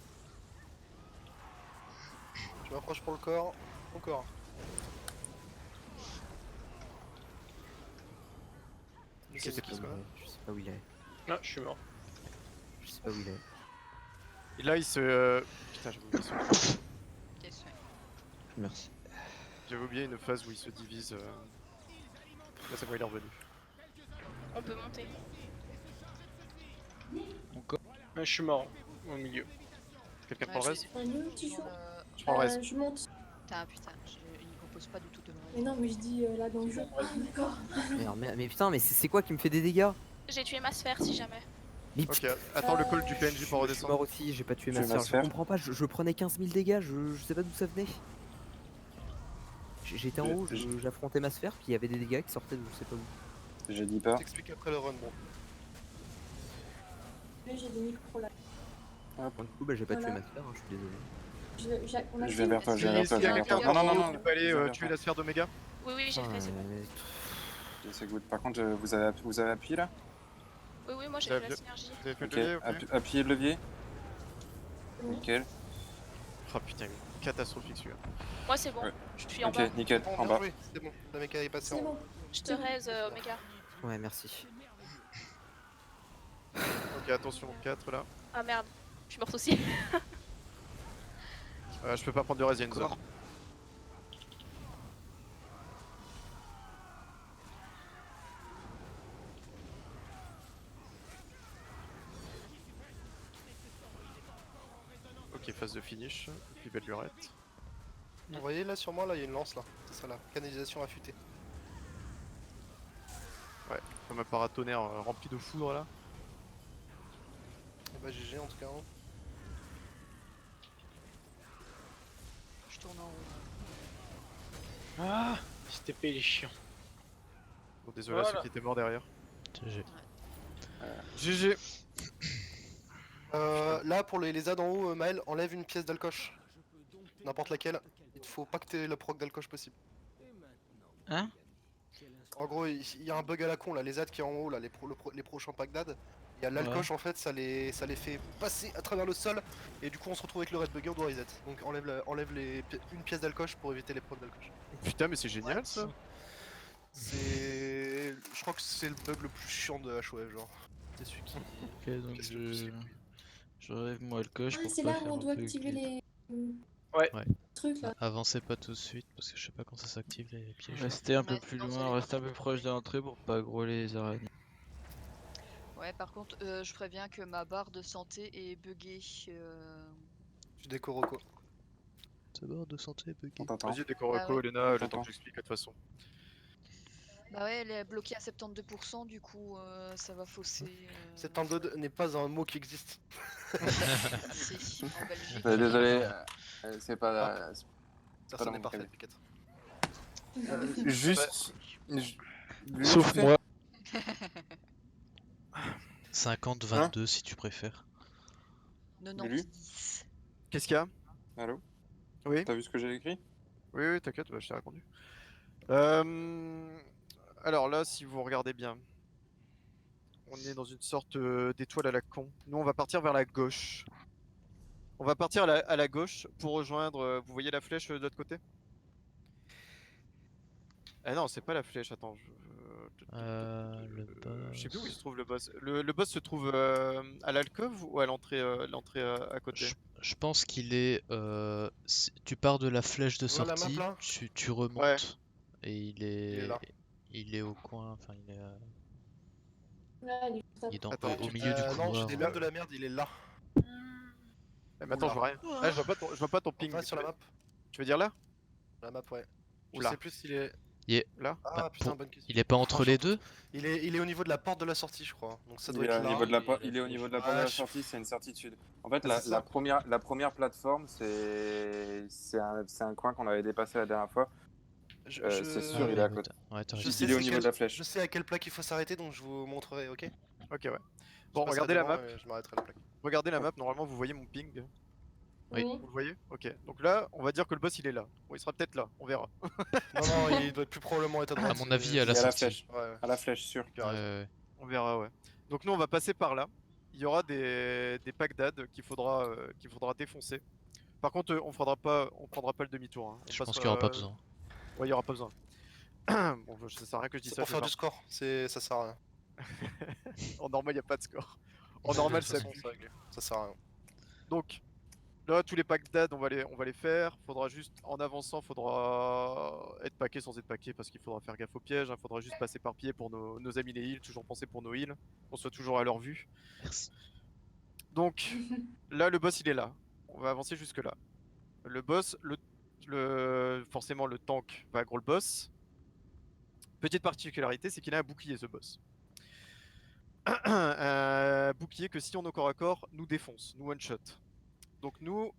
Speaker 2: Je m'approche pour le corps. Encore.
Speaker 8: Je sais pas où il est.
Speaker 6: Ah, je suis mort.
Speaker 8: Je sais pas où il est.
Speaker 4: Et là, il se. Putain, j'avais oublié,
Speaker 10: Yes, ouais.
Speaker 8: Merci.
Speaker 4: j'avais oublié une phase où il se divise. Là, c'est bon, il est revenu.
Speaker 11: On peut monter.
Speaker 6: Ah, je suis mort au milieu.
Speaker 4: Quelqu'un
Speaker 10: Ouais,
Speaker 4: prend le reste?
Speaker 3: Un nœud, petit jour.
Speaker 4: Je prends le reste.
Speaker 3: Je monte.
Speaker 10: Putain, il me propose pas du tout de me
Speaker 3: Mais non, mais je dis là dans le jeu. Ah, d'accord.
Speaker 8: Mais putain, mais c'est quoi qui me fait des dégâts?
Speaker 11: J'ai tué ma sphère si jamais.
Speaker 8: Mais
Speaker 4: Ok, attends le call du PNJ pour
Speaker 8: je suis
Speaker 4: redescendre.
Speaker 8: mort aussi, j'ai pas tué
Speaker 9: Tu
Speaker 8: ma
Speaker 9: veux ma
Speaker 8: sphère. Je
Speaker 9: sphère
Speaker 8: comprends pas, je prenais 15 000 dégâts, je sais pas d'où ça venait. J'étais en haut, j'affrontais ma sphère, puis il y avait des dégâts qui sortaient de je sais pas où.
Speaker 9: Je dis pas.
Speaker 2: Je t'explique après le run, bon.
Speaker 3: Là, j'ai des micros là.
Speaker 8: Du coup, bah j'ai pas tué
Speaker 3: Voilà.
Speaker 8: ma sphère, hein, je suis désolé.
Speaker 3: On a
Speaker 9: Je
Speaker 3: fait
Speaker 9: vais
Speaker 3: une-
Speaker 9: vers toi, je vais vers toi,
Speaker 4: Est-ce
Speaker 9: je
Speaker 4: qu'il y
Speaker 9: vais
Speaker 4: a
Speaker 9: vers toi.
Speaker 4: quelqu'un
Speaker 9: Non, non,
Speaker 4: en
Speaker 9: non,
Speaker 4: haut
Speaker 9: non.
Speaker 4: qui peut aller
Speaker 9: je vais vers
Speaker 4: tuer
Speaker 9: toi.
Speaker 4: la sphère d'Oméga?
Speaker 11: Oui, oui, j'ai fait, c'est bon.
Speaker 9: Ok, c'est good. Par contre, vous avez appuyé là?
Speaker 11: Oui, oui, moi j'ai
Speaker 4: Vous
Speaker 11: fait
Speaker 4: avez-
Speaker 11: la synergie.
Speaker 4: Vous avez fait
Speaker 9: Ok,
Speaker 4: le levier? Ok.
Speaker 9: appuyez le levier.
Speaker 3: Oui.
Speaker 9: Nickel.
Speaker 4: Oh putain, catastrophique celui-là.
Speaker 11: Moi c'est bon.
Speaker 9: Ouais.
Speaker 11: Je suis en
Speaker 9: Ok,
Speaker 11: bas.
Speaker 9: nickel,
Speaker 2: Bon,
Speaker 9: en
Speaker 2: bien
Speaker 9: bas.
Speaker 2: joué, c'est bon. La méca est passée
Speaker 3: C'est
Speaker 2: en haut.
Speaker 3: bon.
Speaker 11: Je te raise, Omega.
Speaker 8: Ouais, merci.
Speaker 4: Ok, attention, 4 là.
Speaker 11: Ah merde, je suis morte aussi.
Speaker 4: Je peux pas prendre de reste, il y a une zone. Ok, phase de finish, puis belle lurette.
Speaker 2: Vous voyez là sur moi, là il y a une lance là. C'est ça là, canalisation affûtée.
Speaker 4: Ouais, comme un paratonnerre rempli de foudre là.
Speaker 2: Et bah GG en tout cas. Hein.
Speaker 10: Je tourne en haut.
Speaker 6: Ah, c'était il est chiant.
Speaker 4: Bon, désolé à
Speaker 6: Voilà.
Speaker 4: ceux qui étaient morts derrière.
Speaker 5: GG.
Speaker 4: GG.
Speaker 2: Là pour les ZAD en haut, Maël, enlève une pièce d'alcoche. N'importe laquelle. Il faut pas que t'aies le proc d'alcoche possible.
Speaker 1: Hein?
Speaker 2: En gros, il y a un bug à la con là, les ZAD qui est en haut là, les prochains packs d'AD. Il y a l'alcoche en fait, ça les fait passer à travers le sol et du coup on se retrouve avec le red bugger, on doit reset. Donc enlève une pièce d'alcoche pour éviter les procs d'alcoche.
Speaker 4: Putain, mais c'est génial ça.
Speaker 2: C'est. Je crois que c'est le bug le plus chiant de HOF, genre. C'est celui qui.
Speaker 1: Ok, donc
Speaker 2: Qu'est-ce que possible.
Speaker 1: j'enlève moi le coche
Speaker 3: Ah,
Speaker 1: pour
Speaker 3: c'est
Speaker 1: pas
Speaker 3: là
Speaker 1: faire
Speaker 3: où on
Speaker 1: un
Speaker 3: doit
Speaker 1: bug
Speaker 3: activer
Speaker 1: vite.
Speaker 3: les
Speaker 6: Ouais.
Speaker 3: trucs là.
Speaker 5: Avancez pas tout de suite parce que je sais pas quand ça s'active les pièges.
Speaker 1: Restez un peu
Speaker 10: Ouais,
Speaker 1: plus
Speaker 10: non,
Speaker 1: loin,
Speaker 10: ça
Speaker 1: restez un peu proche de l'entrée pour pas grouler les araignées.
Speaker 10: Ouais, par contre, je préviens que ma barre de santé est buggée.
Speaker 2: Tu décores quoi.
Speaker 5: sa barre de santé est buggée.
Speaker 9: On t'entend.
Speaker 4: Vas-y, décore
Speaker 10: Bah
Speaker 4: Echo,
Speaker 10: ouais.
Speaker 4: Elena, le
Speaker 9: J'entends.
Speaker 4: temps que j'explique de toute façon.
Speaker 10: Bah ouais, elle est bloquée à 72%, du coup ça va fausser.
Speaker 2: Cet endode n'est pas un mot qui existe.
Speaker 10: Si, en Belgique.
Speaker 9: Désolé, c'est pas c'est pas
Speaker 2: Personne
Speaker 9: dans
Speaker 2: n'est
Speaker 9: mon
Speaker 2: parfait,
Speaker 9: cahier.
Speaker 2: t'inquiète.
Speaker 9: Juste.
Speaker 1: Sauf moi.
Speaker 5: 50-22 si tu préfères.
Speaker 10: 90-10.
Speaker 4: Qu'est-ce qu'il y a?
Speaker 9: Allô?
Speaker 4: Oui.
Speaker 9: T'as vu ce que j'ai écrit?
Speaker 4: Oui, oui, t'inquiète, bah, je t'ai répondu. Alors là, si vous regardez bien, on est dans une sorte d'étoile à la con. Nous, on va partir vers la gauche. On va partir à la gauche pour rejoindre. Vous voyez la flèche de l'autre côté? Ah non, c'est pas la flèche, attends.
Speaker 5: Le
Speaker 4: Je sais plus où il
Speaker 5: boss.
Speaker 4: se trouve le boss. Le boss se trouve à l'alcôve ou à l'entrée à côté?
Speaker 5: Je pense qu'il est. Tu pars de la flèche de
Speaker 2: Tu vois la map,
Speaker 5: sortie,
Speaker 2: là
Speaker 5: tu remontes et il
Speaker 2: est
Speaker 5: est.
Speaker 2: là.
Speaker 5: Il est au coin, enfin il est.
Speaker 3: Là, il est juste
Speaker 5: Il est dans,
Speaker 4: Attends,
Speaker 5: au milieu du
Speaker 2: Non,
Speaker 5: couloir.
Speaker 2: j'ai des lames de la merde, il est là.
Speaker 4: Mais attends, je vois rien. Ah, je vois pas ton ping.
Speaker 2: Va sur la map.
Speaker 4: Tu veux dire là?
Speaker 2: La map, ouais. Je
Speaker 4: Oula.
Speaker 2: sais plus s'il est.
Speaker 5: Il est,
Speaker 4: Là?
Speaker 2: Ah
Speaker 5: bah,
Speaker 2: putain,
Speaker 5: pour-
Speaker 2: bonne question.
Speaker 5: il est pas entre les deux?
Speaker 2: Il est au niveau de la porte de la sortie, je crois. Donc ça
Speaker 9: Il
Speaker 2: doit
Speaker 9: est
Speaker 2: être
Speaker 9: au
Speaker 2: là.
Speaker 9: niveau de la porte de la
Speaker 2: Ah, je-
Speaker 9: sortie, c'est une certitude. En fait,
Speaker 2: Ah, c'est ça.
Speaker 9: la première plateforme, c'est un coin qu'on avait dépassé la dernière fois. C'est sûr, il est à côté.
Speaker 5: Ouais, t'as
Speaker 2: Je
Speaker 5: raison.
Speaker 2: sais
Speaker 9: Il est au
Speaker 2: c'est
Speaker 9: niveau de
Speaker 2: quel-
Speaker 9: la flèche.
Speaker 2: Je sais à quelle plaque il faut s'arrêter, donc je vous montrerai, ok?
Speaker 4: Ok, ouais.
Speaker 2: Je
Speaker 4: Bon,
Speaker 2: passerai
Speaker 4: regardez la
Speaker 2: devant
Speaker 4: map.
Speaker 2: et je m'arrêterai à la plaque.
Speaker 4: Regardez la map, normalement vous voyez mon ping.
Speaker 5: Oui.
Speaker 4: Vous le voyez? Ok. Donc là, on va dire que le boss il est là. Bon, il sera peut-être là, on verra.
Speaker 2: Non, non, il doit plus probablement être à droite.
Speaker 5: À mon avis, à
Speaker 9: Il
Speaker 5: la
Speaker 9: est à la
Speaker 5: sortie.
Speaker 9: flèche.
Speaker 2: Ouais, ouais.
Speaker 9: À la flèche, sûr.
Speaker 2: Tu as raison.
Speaker 5: Ouais.
Speaker 4: On verra, ouais. Donc nous, on va passer par là. Il y aura des packs d'ad qu'il faudra défoncer. Par contre, on prendra pas le demi-tour. Hein.
Speaker 5: Je pense qu'il y aura pas besoin.
Speaker 4: Ouais, il y aura pas besoin. Bon, ça sert à rien que je dise
Speaker 2: C'est
Speaker 4: ça.
Speaker 2: pour
Speaker 4: je
Speaker 2: faire
Speaker 4: vais
Speaker 2: du score, ça sert à rien.
Speaker 4: En normal, il n'y a pas de score. En normal,
Speaker 2: De
Speaker 4: ça
Speaker 2: toute façon, c'est réglé. Ça sert à rien.
Speaker 4: Donc, là, tous les packs d'ad, on va les faire. Faudra juste, en avançant, faudra être paqué sans être paqué parce qu'il faudra faire gaffe aux pièges. Il faudra juste passer par pied pour nos amis les heals. Toujours penser pour nos heals. Qu'on soit toujours à leur vue.
Speaker 5: Merci.
Speaker 4: Donc, là, le boss, il est là. On va avancer jusque là. Le boss, forcément, le tank va aggro le boss. Petite particularité, c'est qu'il a un bouclier, ce boss. Un bouclier que si on est au corps à corps, nous défonce, nous one-shot. Donc nous,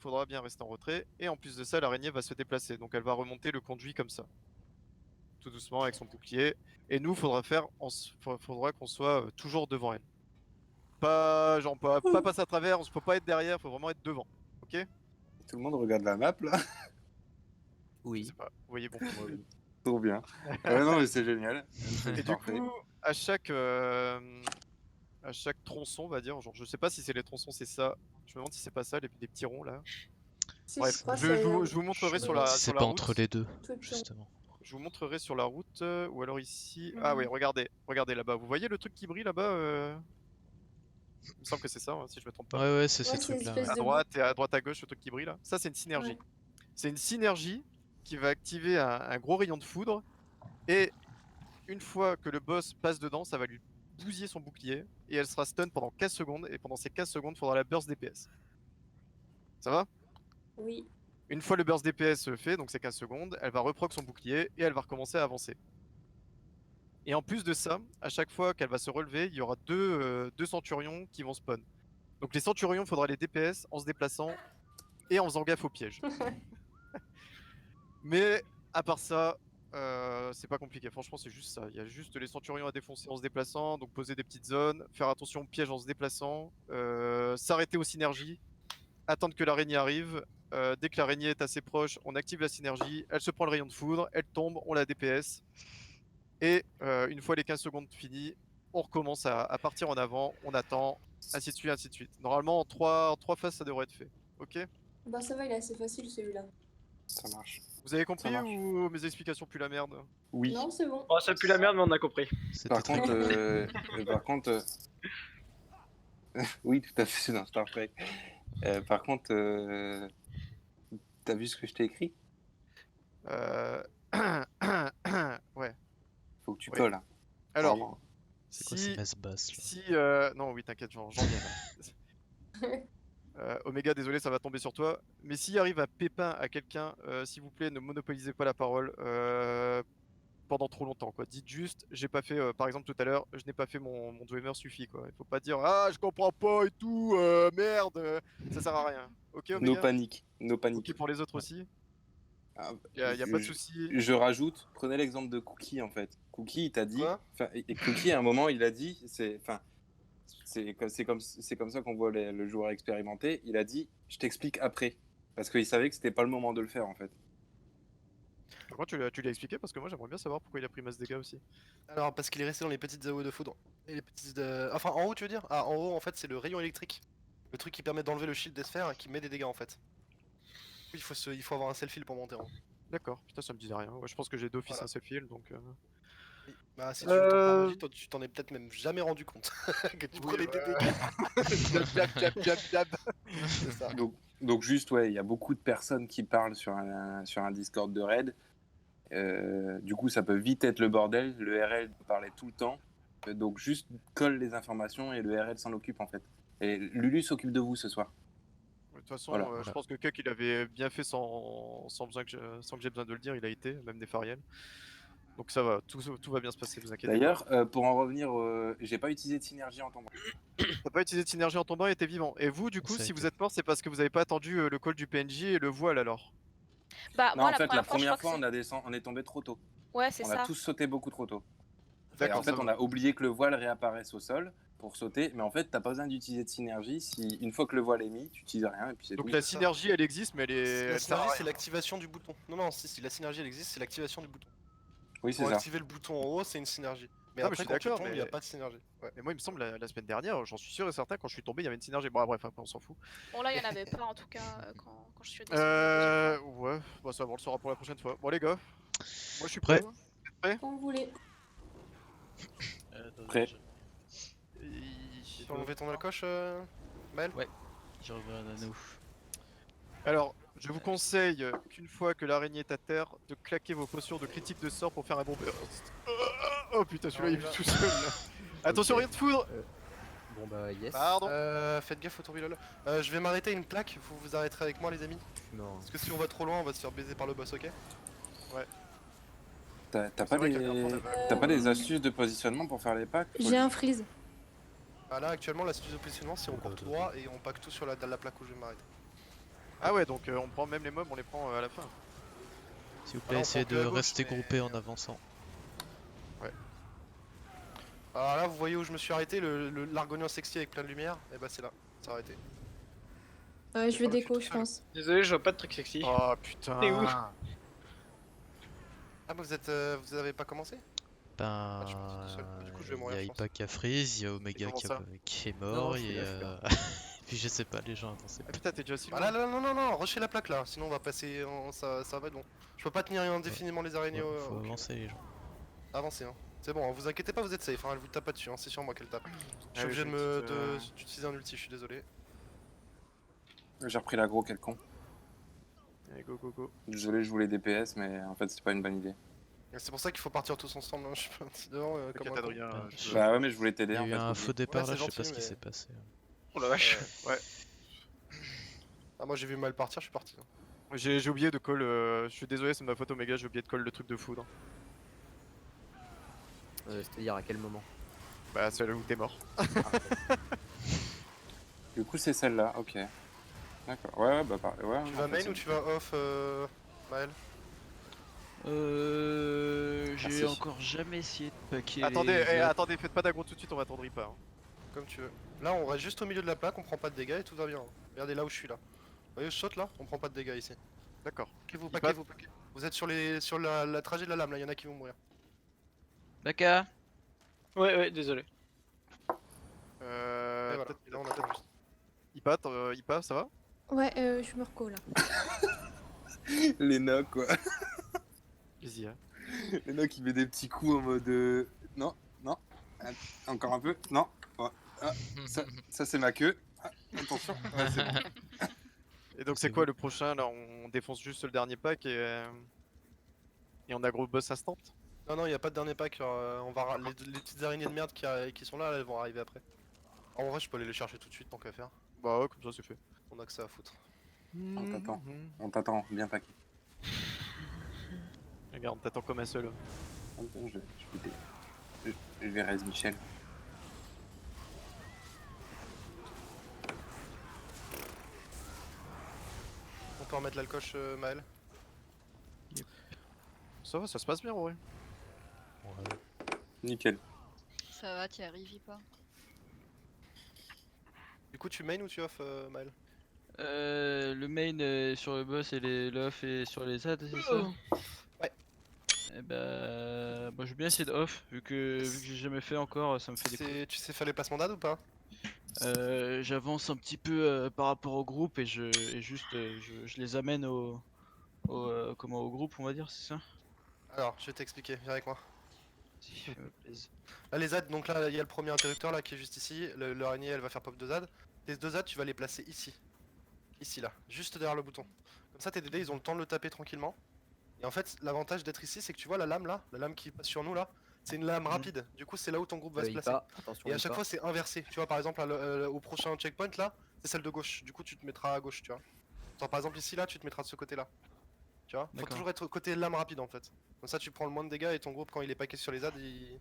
Speaker 4: faudra bien rester en retrait. Et en plus de ça, l'araignée va se déplacer. Donc elle va remonter le conduit comme ça. Tout doucement avec son bouclier. Et nous, faudra qu'on soit toujours devant elle. Pas passer à travers, on ne peut pas être derrière, faut vraiment être devant. Ok?
Speaker 9: Tout le monde regarde la map là.
Speaker 4: Je
Speaker 8: Oui.
Speaker 4: sais pas, vous voyez bon.
Speaker 9: Trop bien. Non, mais c'est génial.
Speaker 4: Et du coup, à chaque tronçon, on va dire, genre, je sais pas si c'est les tronçons, c'est ça. Je me demande si c'est pas ça, les petits ronds là.
Speaker 3: Si,
Speaker 4: Bref,
Speaker 3: je crois que
Speaker 4: je
Speaker 3: c'est-
Speaker 4: vous montrerai
Speaker 5: Je
Speaker 4: sur
Speaker 5: me
Speaker 4: la
Speaker 5: demande si c'est
Speaker 4: sur la
Speaker 5: pas
Speaker 4: route.
Speaker 5: entre les deux,
Speaker 3: Tout est pion.
Speaker 5: justement.
Speaker 4: Je vous montrerai sur la route, ou alors ici. Ah
Speaker 3: Mhm.
Speaker 4: oui, regardez là-bas. Vous voyez le truc qui brille là-bas Il me semble que c'est ça, hein, si je me trompe pas.
Speaker 5: Ouais, c'est ces
Speaker 3: Ouais, c'est une
Speaker 5: trucs-là.
Speaker 3: espèce
Speaker 5: Ouais.
Speaker 3: de-
Speaker 4: À droite, à gauche, le truc qui brille là. Ça, c'est une synergie.
Speaker 3: Ouais.
Speaker 4: C'est une synergie qui va activer un gros rayon de foudre. Et une fois que le boss passe dedans, ça va lui bousiller son bouclier. Et elle sera stun pendant 15 secondes. Et pendant ces 15 secondes, il faudra la burst DPS. Ça va?
Speaker 3: Oui.
Speaker 4: Une fois le burst DPS fait, donc c'est 15 secondes, elle va reproc son bouclier et elle va recommencer à avancer. Et en plus de ça, à chaque fois qu'elle va se relever, il y aura deux centurions qui vont spawn. Donc les centurions, il faudra les DPS en se déplaçant et en faisant gaffe aux pièges. Mais à part ça, c'est pas compliqué. Franchement, c'est juste ça. Il y a juste les centurions à défoncer en se déplaçant, donc poser des petites zones, faire attention aux pièges en se déplaçant, s'arrêter aux synergies, attendre que l'araignée arrive. Dès que l'araignée est assez proche, on active la synergie, elle se prend le rayon de foudre, elle tombe, on la DPS. Et une fois les 15 secondes finies, on recommence à partir en avant, on attend, ainsi de suite, ainsi de suite. Normalement, en 3 phases, ça devrait être fait. Ok?
Speaker 3: Bah ça va, il est assez facile celui-là.
Speaker 9: Ça marche.
Speaker 4: Vous avez compris
Speaker 9: Ça marche.
Speaker 4: ou mes explications puent la merde?
Speaker 9: Oui.
Speaker 3: Non, c'est bon.
Speaker 6: Oh, ça pue la merde, mais on a compris.
Speaker 5: C'était
Speaker 9: Par
Speaker 5: très
Speaker 9: contre, oui, tout à fait, c'est dans Star Trek. Par contre, t'as vu ce que je t'ai écrit?
Speaker 4: Ouais.
Speaker 9: Faut que tu
Speaker 4: Ouais.
Speaker 9: colles. Hein.
Speaker 4: Alors,
Speaker 9: Vraiment.
Speaker 5: C'est quoi ces
Speaker 4: si,
Speaker 5: messes basses là?
Speaker 4: si non, oui, t'inquiète, j'en viens là. Omega, désolé, ça va tomber sur toi. Mais s'il arrive un pépin à quelqu'un, s'il vous plaît, ne monopolisez pas la parole pendant trop longtemps, quoi. Dites juste, j'ai pas fait, par exemple tout à l'heure, je n'ai pas fait mon dreamer suffit, quoi. Il faut pas dire, ah, je comprends pas et tout, merde, ça sert à rien. Ok,
Speaker 9: No
Speaker 4: Omega?
Speaker 9: panique, no panique.
Speaker 4: Ok pour les autres aussi?
Speaker 9: Ah,
Speaker 4: Y a pas de souci.
Speaker 9: Je rajoute, prenez l'exemple de Cookie en fait. Cookie, il t'a dit,
Speaker 2: Quoi
Speaker 9: enfin, et Cookie à un moment, il a dit, c'est comme ça qu'on voit le joueur expérimenté. Il a dit, je t'explique après, parce qu'il savait que c'était pas le moment de le faire en fait.
Speaker 4: Pourquoi tu l'as expliqué? Parce que moi j'aimerais bien savoir pourquoi il a pris masse dégâts aussi.
Speaker 2: Alors, parce qu'il est resté dans les petites AOE de foudre. Et les petites. Enfin, en haut, tu veux dire? Ah, en haut, en fait, c'est le rayon électrique. Le truc qui permet d'enlever le shield des sphères et qui met des dégâts en fait. Il faut avoir un self-heal pour monter en haut.
Speaker 4: D'accord, putain, ça me disait rien. Ouais, je pense que j'ai d'office
Speaker 2: Voilà.
Speaker 4: un self-heal donc.
Speaker 2: Oui. Bah, si tu joues ton plan magie, toi, tu t'en es peut-être même jamais rendu compte que tu prenais des dégâts.
Speaker 4: Jab.
Speaker 2: C'est ça.
Speaker 9: Donc juste, ouais, il y a beaucoup de personnes qui parlent sur un Discord de raid. Du coup, ça peut vite être le bordel. Le RL parlait tout le temps. Donc juste colle les informations et le RL s'en occupe en fait. Et Lulu s'occupe de vous ce soir.
Speaker 4: De toute façon,
Speaker 9: Voilà.
Speaker 4: je pense que Kuk il avait bien fait sans que j'ai besoin de le dire, il a été, même Nefariel. Donc ça va, tout va bien se passer, vous inquiétez pas.
Speaker 9: D'ailleurs, pour en revenir, j'ai pas utilisé de synergie en tombant.
Speaker 4: T'as pas utilisé de synergie en tombant et t'es vivant. Et vous, du coup,
Speaker 5: Ça a
Speaker 4: si
Speaker 5: été.
Speaker 4: vous êtes mort, c'est parce que vous avez pas attendu le call du PNJ et le voile alors.
Speaker 11: Bah,
Speaker 9: Non,
Speaker 11: moi,
Speaker 9: en fait, la
Speaker 11: je
Speaker 9: première
Speaker 11: crois
Speaker 9: fois,
Speaker 11: que
Speaker 9: on est tombé trop tôt.
Speaker 11: Ouais, c'est
Speaker 9: On
Speaker 11: ça.
Speaker 9: a tous sauté beaucoup trop tôt. Et
Speaker 4: D'accord,
Speaker 9: en fait,
Speaker 4: ça
Speaker 9: on
Speaker 4: va.
Speaker 9: a oublié que le voile réapparaisse au sol pour sauter. Mais en fait, t'as pas besoin d'utiliser de synergie. Si une fois que le voile est mis, tu utilises rien et puis c'est
Speaker 4: Donc
Speaker 9: tout.
Speaker 4: la synergie elle existe, mais elle est.
Speaker 2: La
Speaker 4: elle sert à
Speaker 2: synergie,
Speaker 4: rien.
Speaker 2: c'est l'activation du bouton. Non, si, la synergie elle existe, c'est l'activation du bouton.
Speaker 9: Oui, c'est
Speaker 2: Pour
Speaker 9: ça.
Speaker 2: activer le bouton en haut, c'est une synergie. Mais
Speaker 4: Non, mais
Speaker 2: après,
Speaker 4: je suis
Speaker 2: quand tu
Speaker 4: d'accord,
Speaker 2: tombes, il
Speaker 4: mais-
Speaker 2: n'y a pas de synergie. Ouais.
Speaker 4: Et moi, il me semble, la semaine dernière, j'en suis sûr et certain, quand je suis tombé, il y avait une synergie. Bon, bref, après, on s'en fout.
Speaker 11: Bon, là, il y en avait pas en tout cas quand je suis descendu la deuxième fois.
Speaker 4: Ouais, bah ça va, on le saura pour la prochaine fois. Bon, les gars, moi je suis
Speaker 5: Prêt.
Speaker 4: prêt.
Speaker 3: Quand vous voulez.
Speaker 9: Prêt.
Speaker 2: Tu peux enlever ton alcoche, Maël?
Speaker 1: Ouais. J'ai ouvert un anneau.
Speaker 4: Alors, je vous conseille qu'une fois que l'araignée est à terre, de claquer vos potions de critique de sort pour faire un bon burst. Oh putain, celui-là il est tout seul là. Attention, rien de foudre.
Speaker 8: Bon bah yes.
Speaker 4: Pardon.
Speaker 2: Faites gaffe au tourbillon. Je vais m'arrêter une plaque, vous vous arrêterez avec moi, les amis.
Speaker 8: Non.
Speaker 2: Parce que si on va trop loin, on va se faire baiser par le boss, ok?
Speaker 9: T'as
Speaker 2: C'est
Speaker 9: pas,
Speaker 2: vrai qu'il y a un
Speaker 9: des...
Speaker 2: point
Speaker 9: t'as pas des astuces de positionnement pour faire les packs?
Speaker 3: J'ai un freeze.
Speaker 2: Ah là, actuellement, l'astuce de positionnement, c'est on court tout droit et on pack tout sur la plaque où je vais m'arrêter.
Speaker 4: Ah ouais, donc on prend même les mobs, on les prend à la fin.
Speaker 5: S'il vous
Speaker 2: Ah
Speaker 5: plaît,
Speaker 2: non,
Speaker 5: essayez
Speaker 2: on prend
Speaker 5: de
Speaker 2: que à gauche,
Speaker 5: rester
Speaker 2: mais-
Speaker 5: groupés en avançant.
Speaker 2: Alors là, vous voyez où je me suis arrêté, l'argonian sexy avec plein de lumière? Et bah c'est là, c'est arrêté.
Speaker 3: Je vais
Speaker 2: Voilà, je suis
Speaker 3: déco,
Speaker 2: tout
Speaker 3: je
Speaker 2: seul.
Speaker 3: pense.
Speaker 6: Désolé, je vois pas de truc sexy.
Speaker 4: Oh putain.
Speaker 6: T'es où?
Speaker 2: Ah bah vous avez pas commencé?
Speaker 5: Ben,
Speaker 2: je suis tout seul. Du coup, je vais
Speaker 5: il
Speaker 2: mourir,
Speaker 5: y a
Speaker 2: je pense.
Speaker 5: Ipa qui a freeze, il y a Omega
Speaker 4: comment ça
Speaker 5: qui est
Speaker 8: Non,
Speaker 5: mort,
Speaker 8: je suis
Speaker 5: et
Speaker 8: là, je suis là.
Speaker 5: puis je sais pas, les gens avançaient
Speaker 4: Ah
Speaker 5: pas.
Speaker 4: putain, t'es déjà si
Speaker 2: Ah
Speaker 4: loin.
Speaker 2: là, non, rushez la plaque là, sinon on va passer, ça va être long. Je peux pas tenir indéfiniment les araignées
Speaker 5: Faut
Speaker 2: au cul.
Speaker 5: avancer les gens.
Speaker 2: Avancez hein. C'est bon, vous inquiétez pas, vous êtes safe, hein, elle vous tape pas dessus, hein, c'est sur moi qu'elle tape. Je suis
Speaker 4: Ah oui,
Speaker 2: obligé
Speaker 4: j'ai une petite,
Speaker 2: d'utiliser un ulti, je suis désolé.
Speaker 9: J'ai repris l'agro, quel con.
Speaker 4: Allez, go go go.
Speaker 9: Désolé, je voulais DPS, mais en fait, c'est pas une bonne idée.
Speaker 2: Et c'est pour ça qu'il faut partir tous ensemble, hein. Je suis parti devant comme
Speaker 4: T'inquiète,
Speaker 2: un con.
Speaker 4: Adrien, je-
Speaker 9: Bah ouais, mais je voulais
Speaker 5: Il
Speaker 9: t'aider
Speaker 5: y a
Speaker 9: en
Speaker 5: eu
Speaker 9: fait.
Speaker 5: un
Speaker 9: oublie.
Speaker 5: faux départ
Speaker 2: Ouais,
Speaker 5: là,
Speaker 2: c'est
Speaker 5: je sais pas ce
Speaker 2: gentil,
Speaker 5: qui
Speaker 2: mais-
Speaker 5: s'est passé.
Speaker 6: Oh la vache.
Speaker 4: Ouais.
Speaker 2: Ah moi j'ai vu mal partir, je suis parti. hein.
Speaker 4: J'ai oublié de call, je suis désolé, c'est de ma faute Omega, j'ai oublié de call le truc de foudre.
Speaker 8: C'est-à-dire à quel moment?
Speaker 4: Bah, c'est là où t'es mort.
Speaker 9: Du coup, c'est celle-là, ok. D'accord, ouais, bah ouais.
Speaker 2: Tu
Speaker 9: en
Speaker 2: vas
Speaker 9: fait,
Speaker 2: main
Speaker 9: c'est-
Speaker 2: ou tu vas off, Maël?
Speaker 1: J'ai
Speaker 9: Merci.
Speaker 1: encore jamais essayé de paquer
Speaker 4: Attendez,
Speaker 1: les...
Speaker 4: attendez, faites pas d'aggro tout de suite, on m'attendrit pas. Hein.
Speaker 2: Comme tu veux. Là on reste juste au milieu de la plaque, on prend pas de dégâts et tout va bien. hein. Regardez là où je suis là. Vous voyez je saute là? On prend pas de dégâts ici.
Speaker 4: D'accord.
Speaker 2: Paquez-vous,
Speaker 4: Il
Speaker 2: paquez,
Speaker 4: passe.
Speaker 2: vous paquez. Vous êtes sur la trajet de la lame là, y'en a qui vont mourir.
Speaker 1: Baka.
Speaker 6: Ouais, désolé.
Speaker 2: Et voilà,
Speaker 4: Peut-être-
Speaker 2: et là on attend juste.
Speaker 4: Ipa, ça va?
Speaker 3: Ouais, je me reco là.
Speaker 9: Les nocs, quoi.
Speaker 4: Vas-y, hein.
Speaker 9: Les nocs, il met des petits coups en mode. Non, non. Ah, encore un peu. Non. Oh, ah, ça c'est ma queue. Ah, attention. Ouais, c'est bon.
Speaker 4: Et donc c'est quoi le prochain là? On défonce juste le dernier pack et on aggro boss instant?
Speaker 2: Non, y a pas de dernier pack, on va les petites araignées de merde qui sont là, elles vont arriver après. En vrai, je peux aller les chercher tout de suite tant qu'à faire.
Speaker 4: Bah ouais, comme ça c'est fait.
Speaker 2: On a que ça à foutre.
Speaker 9: On t'attend, bien taqué.
Speaker 4: Regarde, t'attends comme un seul homme.
Speaker 9: Attends, je vais raise Michel.
Speaker 2: On peut remettre l'alcoche, Maël.
Speaker 4: Ça va, ça se passe bien, ouais.
Speaker 9: Nickel.
Speaker 10: Ça va, t'y arrives pas?
Speaker 2: Du coup, tu main ou tu off, Maël?
Speaker 1: Le main sur le boss et l'off et sur les ZAD, c'est ça?
Speaker 2: Ouais.
Speaker 1: Eh bah, moi je veux bien essayer de off, vu que j'ai jamais fait encore, ça me fait des coups.
Speaker 2: Tu sais faire les placements d'ad ou pas?
Speaker 1: J'avance un petit peu par rapport au groupe et je les amène au groupe, on va dire, c'est ça?
Speaker 2: Alors, je vais t'expliquer, viens avec moi.
Speaker 1: Si, fais-moi plaisir.
Speaker 2: Là, les ZAD, donc là, il y a le premier interrupteur là qui est juste ici. L'araignée, elle va faire pop 2 ZAD. Les 2 ZAD, tu vas les placer ici. Ici, là, juste derrière le bouton. Comme ça, tes DD, ils ont le temps de le taper tranquillement. Et en fait, l'avantage d'être ici, c'est que tu vois la lame là, la lame qui passe sur nous là, c'est une lame rapide. Du coup, c'est là où ton groupe va se placer.
Speaker 8: Attention,
Speaker 2: Et à chaque fois, c'est inversé. Tu vois, par exemple, au prochain checkpoint là, c'est celle de gauche. Du coup, tu te mettras à gauche, tu vois. Genre, par exemple, ici là, tu te mettras de ce côté là. Tu vois, faut
Speaker 1: D'accord.
Speaker 2: toujours être côté lame rapide en fait. Comme ça, tu prends le moins de dégâts et ton groupe, quand il est paqué sur les ZAD, il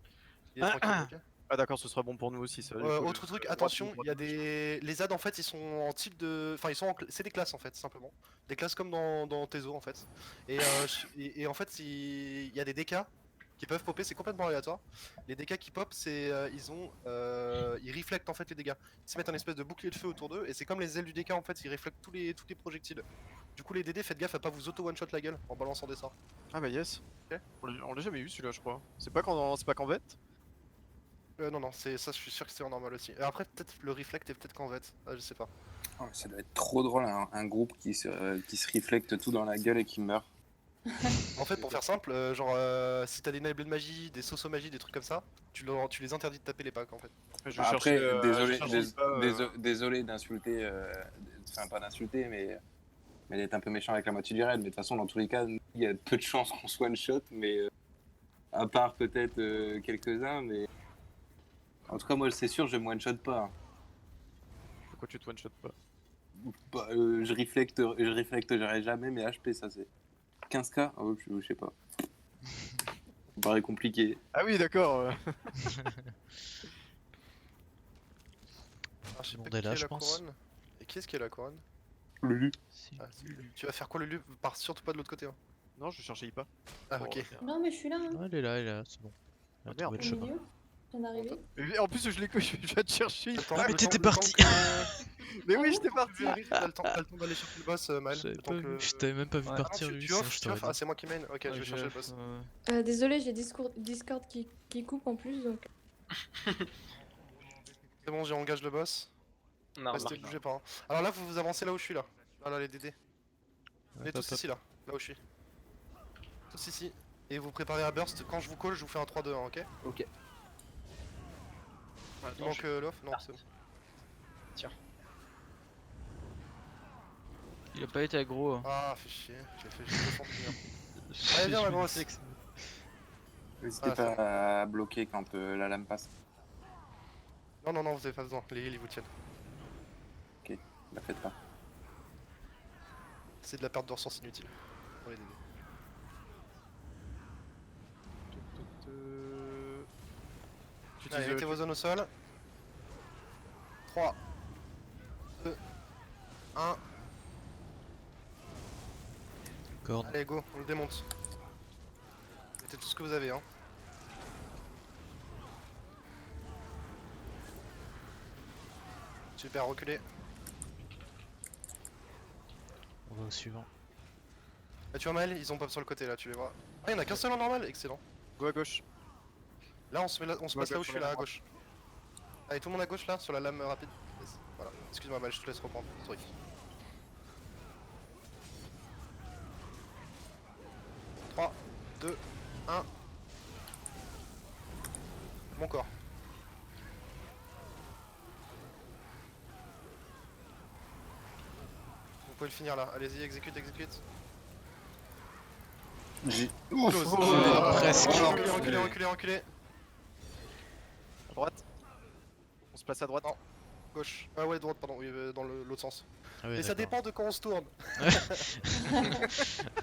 Speaker 2: est tranquille. Ok.
Speaker 4: Ah d'accord, ce sera bon pour nous aussi ça. Du coup,
Speaker 2: Autre truc, attention, il y a des... Les ZAD en fait, ils sont en type de... Enfin, c'est des classes en fait, simplement. Des classes comme dans Tezo en fait. Et en fait, il y a des DK qui peuvent popper, c'est complètement aléatoire. Les DK qui pop, c'est... ils reflectent en fait les dégâts. Ils se mettent un espèce de bouclier de feu autour d'eux, et c'est comme les ailes du DK en fait, ils reflectent tous les projectiles. Du coup, les DD, faites gaffe à pas vous auto-one-shot la gueule en balançant des sorts.
Speaker 4: Ah bah yes.
Speaker 2: Ok.
Speaker 4: On l'a jamais eu celui-là, je crois. C'est pas qu'en vet.
Speaker 2: Non, c'est ça, je suis sûr que c'est en normal aussi. Et après, peut-être le reflect est peut-être qu'en vet, je sais pas.
Speaker 9: Oh, ça doit être trop drôle, un groupe qui se reflecte tout dans la gueule et qui meurt.
Speaker 2: En fait, pour faire simple, si t'as des nablés de magie, des sauces magie, des trucs comme ça, tu les interdis de taper les packs en fait.
Speaker 9: Après, désolé d'insulter, enfin pas d'insulter, mais d'être un peu méchant avec la moitié du raid. Mais de toute façon, dans tous les cas, il y a peu de chances qu'on soit one shot, mais à part peut-être quelques-uns, mais en tout cas, moi c'est sûr, je me one shot pas.
Speaker 4: Pourquoi tu te one shot pas?
Speaker 9: Bah, je reflecterai jamais mes HP, ça c'est 15k. Oh, je sais pas. Ça me paraît compliqué.
Speaker 4: Ah oui, d'accord.
Speaker 2: Je sais
Speaker 5: Tout le
Speaker 2: pas
Speaker 5: monde est
Speaker 2: qui
Speaker 5: là,
Speaker 2: est
Speaker 5: je
Speaker 2: la
Speaker 5: pense.
Speaker 2: couronne. Et qui est-ce qui est la couronne?
Speaker 9: Lulu.
Speaker 2: Ah, c'est Lulu. Tu vas faire quoi Lulu? Pars surtout pas de l'autre côté. Hein.
Speaker 4: Non, je cherchais pas.
Speaker 2: Ah
Speaker 4: Bon,
Speaker 2: ok.
Speaker 3: Non, mais je suis là, hein.
Speaker 5: Ouais, elle est là, c'est bon. Elle a
Speaker 4: Ah, merde.
Speaker 5: trouvé le
Speaker 3: Au
Speaker 5: chemin.
Speaker 3: milieu. Je viens d'arriver.
Speaker 4: Mais en plus, je viens de chercher.
Speaker 5: Ah, mais t'étais parti.
Speaker 4: Mais oui, j'étais parti.
Speaker 2: T'as le temps d'aller chercher le boss, Mal.
Speaker 5: Je t'avais même pas vu
Speaker 2: Ouais.
Speaker 5: partir,
Speaker 2: Tu
Speaker 5: lui.
Speaker 2: off,
Speaker 5: sinon je
Speaker 2: tu
Speaker 5: t'aurais
Speaker 2: off.
Speaker 5: dit.
Speaker 2: Ah, c'est moi qui main. Ok, je vais chercher le boss.
Speaker 3: Désolé, j'ai Discord qui coupe en plus, donc...
Speaker 2: C'est bon, j'ai engagé le boss.
Speaker 6: Non,
Speaker 2: Restez, bougez pas. Hein. Alors là, vous avancez là où je suis là. Là, les DD. On est tous ici là, là où je suis. Tous ici. Et vous préparez à burst. Quand je vous call, je vous fais un 3-2, hein, ok?
Speaker 8: Ok.
Speaker 2: Il manque l'off? Non, c'est bon.
Speaker 6: Tiens.
Speaker 1: Il a pas été aggro.
Speaker 2: Ah, fait chier. J'ai fait juste le finir. Allez, viens, la grosse.
Speaker 9: N'hésitez
Speaker 2: Ah,
Speaker 9: pas à bloquer quand la lame passe.
Speaker 2: Non, vous avez pas besoin. Les heals, ils vous tiennent.
Speaker 9: Ok, la faites pas.
Speaker 2: C'est de la perte de ressources inutile. Pour les DD. Allez, mettez vos zones au sol. 3, 2, 1.
Speaker 5: Corne.
Speaker 2: Allez, go, on le démonte. Mettez tout ce que vous avez, hein. Super, reculez.
Speaker 5: On va au suivant.
Speaker 2: Là, tu vois Maël, ils ont pop sur le côté là, tu les vois. Ah, il y en a qu'un seul en normal, excellent.
Speaker 4: Go à gauche.
Speaker 2: Là, on se passe là où je suis là à gauche. Allez, tout le monde à gauche là, sur la lame rapide. Yes. Voilà, excuse-moi Maël, je te laisse reprendre. Sorry. Trois, 2, 1. Mon corps. Vous pouvez le finir là, allez-y, exécute.
Speaker 9: J'ai.
Speaker 2: Close.
Speaker 5: Presque.
Speaker 2: Reculez.
Speaker 4: À droite. On se place à droite.
Speaker 2: Non. Gauche. Ah ouais, droite, pardon, oui, dans l'autre sens.
Speaker 5: Ah ouais,
Speaker 2: Mais ça
Speaker 5: d'accord.
Speaker 2: dépend de quand on se tourne.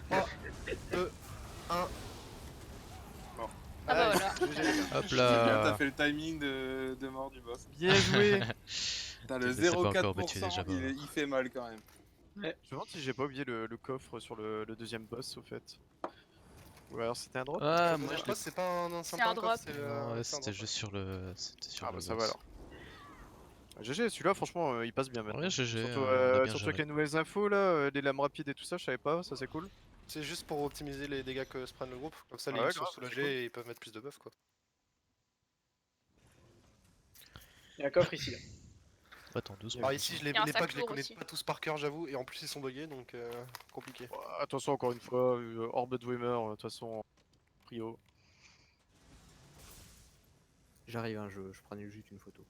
Speaker 2: 3, 2, 1.
Speaker 11: Ah bah voilà.
Speaker 9: GG, les gars.
Speaker 5: Hop
Speaker 9: C'est bien, t'as
Speaker 5: là.
Speaker 9: fait le timing de mort du boss.
Speaker 4: Bien joué.
Speaker 9: T'as le
Speaker 5: Mais c'est pas encore, mais tu es
Speaker 9: 0,4%,
Speaker 5: déjà mort.
Speaker 9: il fait mal quand même.
Speaker 4: Je me demande si j'ai pas oublié le coffre sur le deuxième boss au fait. Ou alors c'était un drop.
Speaker 1: Ah,
Speaker 2: Moi
Speaker 1: moi
Speaker 2: je pense que c'est pas un
Speaker 11: C'est un drop.
Speaker 2: c'est
Speaker 5: Non, ouais,
Speaker 2: c'est un
Speaker 5: c'était
Speaker 2: drop.
Speaker 5: juste sur le. C'était sur
Speaker 4: Ah
Speaker 5: le
Speaker 4: bah ça va
Speaker 5: boss.
Speaker 4: alors. GG, celui-là franchement il passe bien maintenant.
Speaker 5: Ouais, GG,
Speaker 4: Surtout,
Speaker 5: on a bien
Speaker 4: surtout
Speaker 5: géré.
Speaker 4: avec les nouvelles infos là, les lames rapides et tout ça, je savais pas, ça c'est cool.
Speaker 2: C'est juste pour optimiser les dégâts que se prennent le groupe. Comme ça, les
Speaker 4: Ouais,
Speaker 2: heals sont
Speaker 4: grave, c'est
Speaker 2: soulagés
Speaker 4: cool.
Speaker 2: et ils peuvent mettre plus de buff quoi.
Speaker 6: Il y a un coffre ici là.
Speaker 5: Attends, 2 secondes.
Speaker 2: Alors ici,
Speaker 11: Il y a un
Speaker 2: les
Speaker 11: sac
Speaker 2: packs, je les
Speaker 11: lourd
Speaker 2: connais
Speaker 11: aussi.
Speaker 2: pas tous par cœur, j'avoue, et en plus ils sont buggés donc compliqué.
Speaker 4: Attention encore une fois, Orb Dwemer, de toute façon, prio.
Speaker 8: J'arrive, hein, je prenais juste une photo.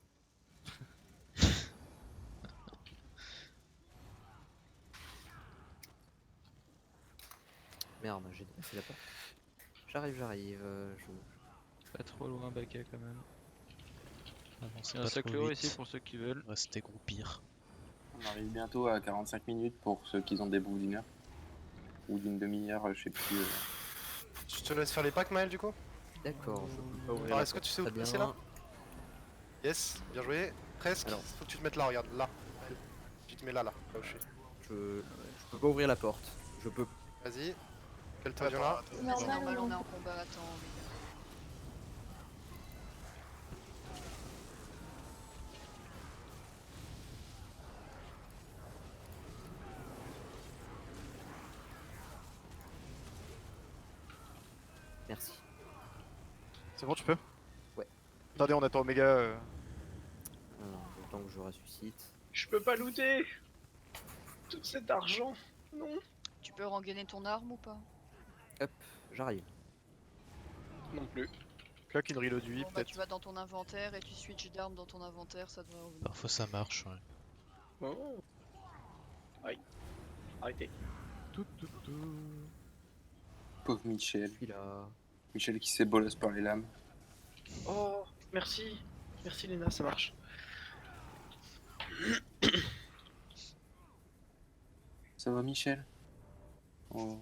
Speaker 8: Merde, j'ai dépassé la porte. J'arrive,
Speaker 1: Pas trop loin, Baka quand même.
Speaker 5: Avancez
Speaker 1: Il y a un
Speaker 5: pas
Speaker 1: sac
Speaker 5: trop
Speaker 1: lourd
Speaker 5: vite.
Speaker 1: ici pour ceux qui veulent.
Speaker 5: Restez groupir.
Speaker 9: On arrive bientôt à 45 minutes pour ceux qui ont des bouts d'une heure. Ou d'une demi-heure, je sais plus.
Speaker 2: Je te laisse faire les packs, Maël, du coup.
Speaker 8: D'accord, je peux pas ouvrir
Speaker 2: Alors
Speaker 8: la
Speaker 2: est-ce que
Speaker 8: porte.
Speaker 2: tu sais où
Speaker 8: Très
Speaker 2: te placer
Speaker 8: bien.
Speaker 2: là? Yes, bien joué. Presque.
Speaker 8: Alors.
Speaker 2: Faut que tu te mettes là, regarde, là. Tu te mets là, là où je suis.
Speaker 8: Je peux pas ouvrir la porte. Je peux.
Speaker 2: Vas-y. Quel viens là.
Speaker 10: C'est
Speaker 3: Normal,
Speaker 10: normal, on est
Speaker 3: non.
Speaker 10: en combat, attends.
Speaker 8: Merci.
Speaker 4: C'est bon, tu peux?
Speaker 8: Ouais.
Speaker 4: Attendez, on attend Omega.
Speaker 8: Alors, le temps que je ressuscite.
Speaker 6: Je peux pas looter tout cet argent. Non.
Speaker 10: Tu peux rengainer ton arme ou pas?
Speaker 8: Hop, j'arrive.
Speaker 6: Non plus.
Speaker 4: Claque une reload lui,
Speaker 10: Bon, bah,
Speaker 4: peut-être.
Speaker 10: tu vas dans ton inventaire et tu switches d'armes dans ton inventaire, ça devrait revenir.
Speaker 5: Parfois ça marche, ouais.
Speaker 6: Oh. Aïe. Arrêtez.
Speaker 4: Tout, tout, tout.
Speaker 9: Pauvre Michel.
Speaker 8: Je suis là.
Speaker 9: Michel qui s'est bolosse par les lames.
Speaker 6: Oh, merci. Merci Léna, ça marche.
Speaker 9: Ça va Michel? Oh,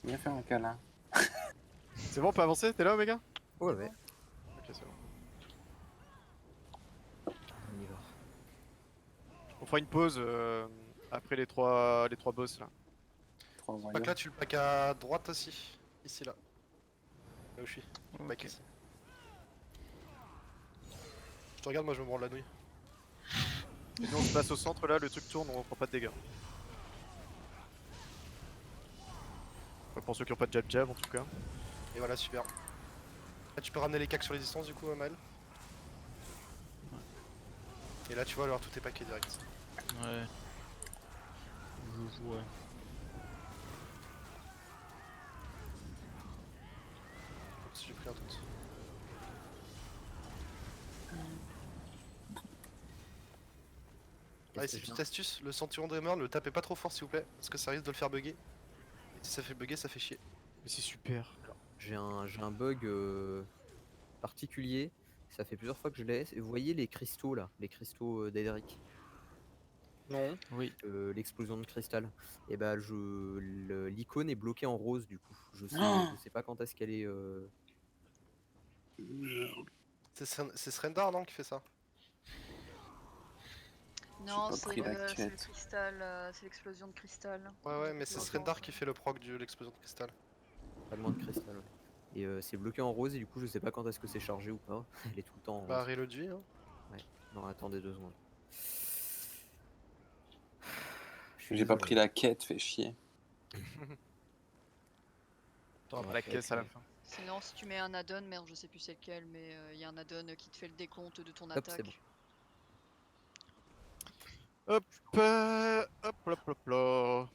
Speaker 9: viens faire un câlin.
Speaker 4: C'est bon, on peut avancer? T'es là, Omega?
Speaker 8: Ouais, ouais.
Speaker 4: Ok, c'est bon.
Speaker 8: On y va.
Speaker 4: On fera une pause après les trois boss là.
Speaker 9: Trois
Speaker 2: Pack
Speaker 9: royaumes.
Speaker 2: là, tu le pack à droite aussi. Ici, là. Là où je suis. Pack ici. Je te regarde, moi je me branle la nouille.
Speaker 4: Et nous on se passe au centre là, le truc tourne, on prend pas de dégâts. Enfin, pour ceux qui ont pas de jab en tout cas.
Speaker 2: Et voilà, super. Là, tu peux ramener les cacks sur les distances du coup, Maël. Et là, tu vois, alors tout est packé direct.
Speaker 1: Ouais. Je vois.
Speaker 2: Si j'ai pris un doute. Ah, et c'est une petite astuce, le Centurion Dreamer, ne le tapez pas trop fort s'il vous plaît, parce que ça risque de le faire bugger. Et si ça fait bugger, ça fait chier.
Speaker 4: Mais c'est super.
Speaker 8: J'ai un bug particulier. Ça fait plusieurs fois que je l'ai. Vous voyez les cristaux là, les cristaux d'Edric,
Speaker 6: Non.
Speaker 1: Oui.
Speaker 8: l'explosion de cristal. Et bah l'icône est bloquée en rose du coup. Je sais pas quand est-ce qu'elle est.
Speaker 2: C'est Srendar, non, qui fait ça?
Speaker 10: Non,
Speaker 9: pas
Speaker 10: c'est
Speaker 9: pris la
Speaker 10: le
Speaker 9: quête.
Speaker 10: cristal, c'est l'explosion de cristal.
Speaker 2: Ouais, mais c'est Srendar qui fait le proc de l'explosion de cristal.
Speaker 8: Fragment de cristal. Ouais. Et c'est bloqué en rose et du coup je sais pas quand est-ce que c'est chargé ou pas. Elle est tout le temps en
Speaker 2: Bah,
Speaker 8: rose.
Speaker 2: reload lui, hein.
Speaker 8: Non, attendez 2 secondes. Je suis
Speaker 9: J'ai pas
Speaker 8: désolé.
Speaker 9: pris la quête, fait chier.
Speaker 4: T'auras
Speaker 8: Ouais,
Speaker 4: la
Speaker 8: ok,
Speaker 4: caisse à la
Speaker 8: ok.
Speaker 4: fin.
Speaker 10: Sinon, si tu mets un add-on, merde, je sais plus c'est lequel, mais il y a un add-on qui te fait le décompte de ton
Speaker 8: Hop, c'est
Speaker 10: attaque.
Speaker 8: bon.
Speaker 4: Hop, hop, hop, hop, hop.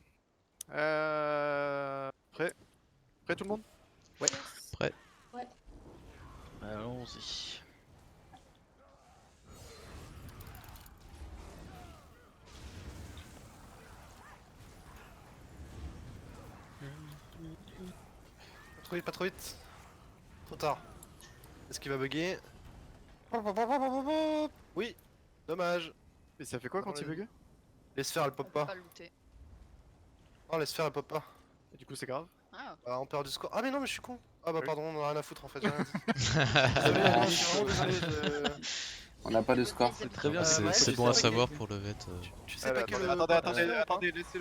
Speaker 4: Prêt? Prêt tout le monde?
Speaker 8: Ouais.
Speaker 5: Prêt.
Speaker 3: Ouais.
Speaker 1: Allons-y.
Speaker 2: Pas trop vite, pas trop vite. Trop tard. Est-ce qu'il va bugger? Oui, dommage.
Speaker 4: Et ça fait quoi quand il bug?
Speaker 2: Les sphères elles
Speaker 10: On
Speaker 2: pop
Speaker 10: peut
Speaker 2: pas.
Speaker 10: pas le looter.
Speaker 2: Non, les sphères elles pop pas.
Speaker 4: Et du coup c'est grave.
Speaker 10: Ah,
Speaker 2: Bah, on perd du score. Ah, mais non, mais je suis con. Ah, bah,
Speaker 4: Oui.
Speaker 2: pardon, on a rien à foutre en fait, j'ai rien dit. Désolé, non, je suis vraiment désolé.
Speaker 9: On n'a pas de score.
Speaker 1: C'est très bien.
Speaker 2: Maël,
Speaker 5: C'est
Speaker 2: tu
Speaker 5: bon à
Speaker 2: sais
Speaker 5: savoir
Speaker 2: pas
Speaker 5: pour le vet.
Speaker 2: Tu sais pas quel.
Speaker 4: Attendez, laissez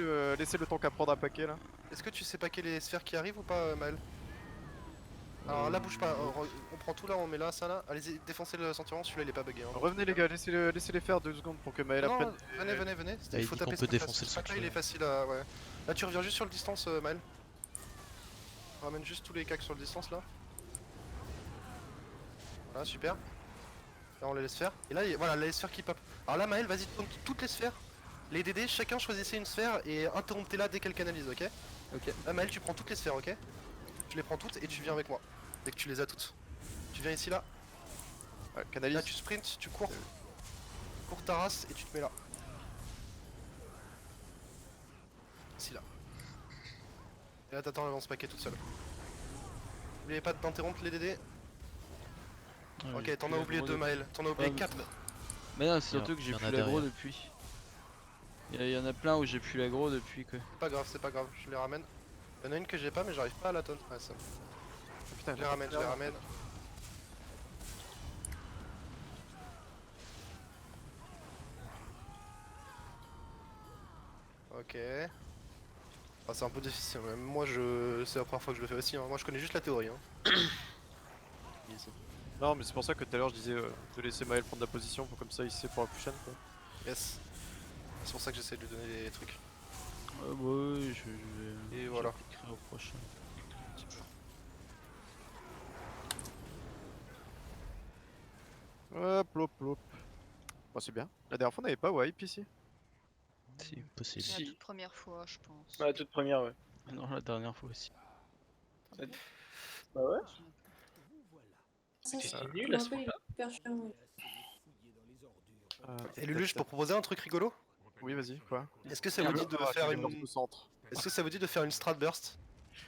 Speaker 4: le temps qu'à prendre un paquet là.
Speaker 2: Est-ce que tu sais pas quelles les sphères qui arrivent ou pas, Maël? Alors là, bouge pas, on prend tout là, on met là, ça là. Allez-y, défoncez le ceinturon, celui-là il est pas bugué. Hein.
Speaker 4: Revenez les gars, laissez-les faire 2 secondes pour que Maël
Speaker 2: Non,
Speaker 4: apprenne.
Speaker 2: venez.
Speaker 5: Ah, il
Speaker 2: faut
Speaker 5: dit qu'on
Speaker 2: taper
Speaker 5: peut
Speaker 2: ce
Speaker 5: défoncer le
Speaker 2: ce pack là, il
Speaker 5: sanctuaire.
Speaker 2: est facile à. Ouais. Là, tu reviens juste sur le distance, Maël. On ramène juste tous les cacs sur le distance là. Voilà, super. Là, on les laisse faire. Et là, voilà, les sphères qui pop. Alors là, Maël, vas-y, tourne toutes les sphères. Les DD, chacun choisissez une sphère et interrompez-la dès qu'elle canalise, ok?
Speaker 8: Ok.
Speaker 2: Là, Maël, tu prends toutes les sphères, ok? Tu les prends toutes et tu viens avec moi. Dès que tu les as toutes. Tu viens ici là.
Speaker 4: Ouais, canalise.
Speaker 2: Là, tu sprints, tu cours. Cours ta race et tu te mets là. Ici là. Et là, t'attends le lance-paquet toute seule. N'oubliez pas d'interrompre les DD. Ok, t'en as oublié 2, Maël. T'en as oublié 4.
Speaker 1: Mais non, c'est surtout que
Speaker 5: Il y
Speaker 1: j'ai
Speaker 5: en
Speaker 1: plus
Speaker 5: a
Speaker 1: l'aggro
Speaker 5: derrière.
Speaker 1: depuis. Il y en a plein où j'ai plus l'aggro depuis que.
Speaker 2: C'est pas grave, je les ramène. Il y en a une que j'ai pas, mais j'arrive pas à la tonne. Ouais, ça.
Speaker 4: Putain,
Speaker 2: Je les ramène. Ok. Ah, c'est un peu difficile, même moi c'est la première fois que je le fais aussi, hein. Moi je connais juste la théorie. Hein.
Speaker 4: Non, mais c'est pour ça que tout à l'heure je disais de laisser Maël prendre la position pour comme ça il sait pour la prochaine quoi.
Speaker 2: Yes. C'est pour ça que j'essaie de lui donner des trucs.
Speaker 1: Ouais, je vais.
Speaker 2: Et voilà.
Speaker 1: J'appliquerai au prochain.
Speaker 4: Hop, hop, hop. Bon, c'est bien. La dernière fois on n'avait pas wipe ici.
Speaker 5: Si, possible.
Speaker 10: c'est la
Speaker 6: Si.
Speaker 10: toute première fois, je pense.
Speaker 6: Bah, la toute première, ouais.
Speaker 1: Ah non, la dernière fois aussi.
Speaker 6: Bah ouais.
Speaker 3: Ça,
Speaker 6: C'est
Speaker 3: c'est
Speaker 6: nul à ce
Speaker 3: un peu
Speaker 6: moment-là.
Speaker 3: hyper cher, ouais.
Speaker 2: Et Lulu, je peux proposer un truc rigolo?
Speaker 4: Oui, vas-y, quoi.
Speaker 2: Est-ce que ça vous dit de faire une.
Speaker 4: burst au centre.
Speaker 2: Est-ce que ça vous dit de faire une strat burst?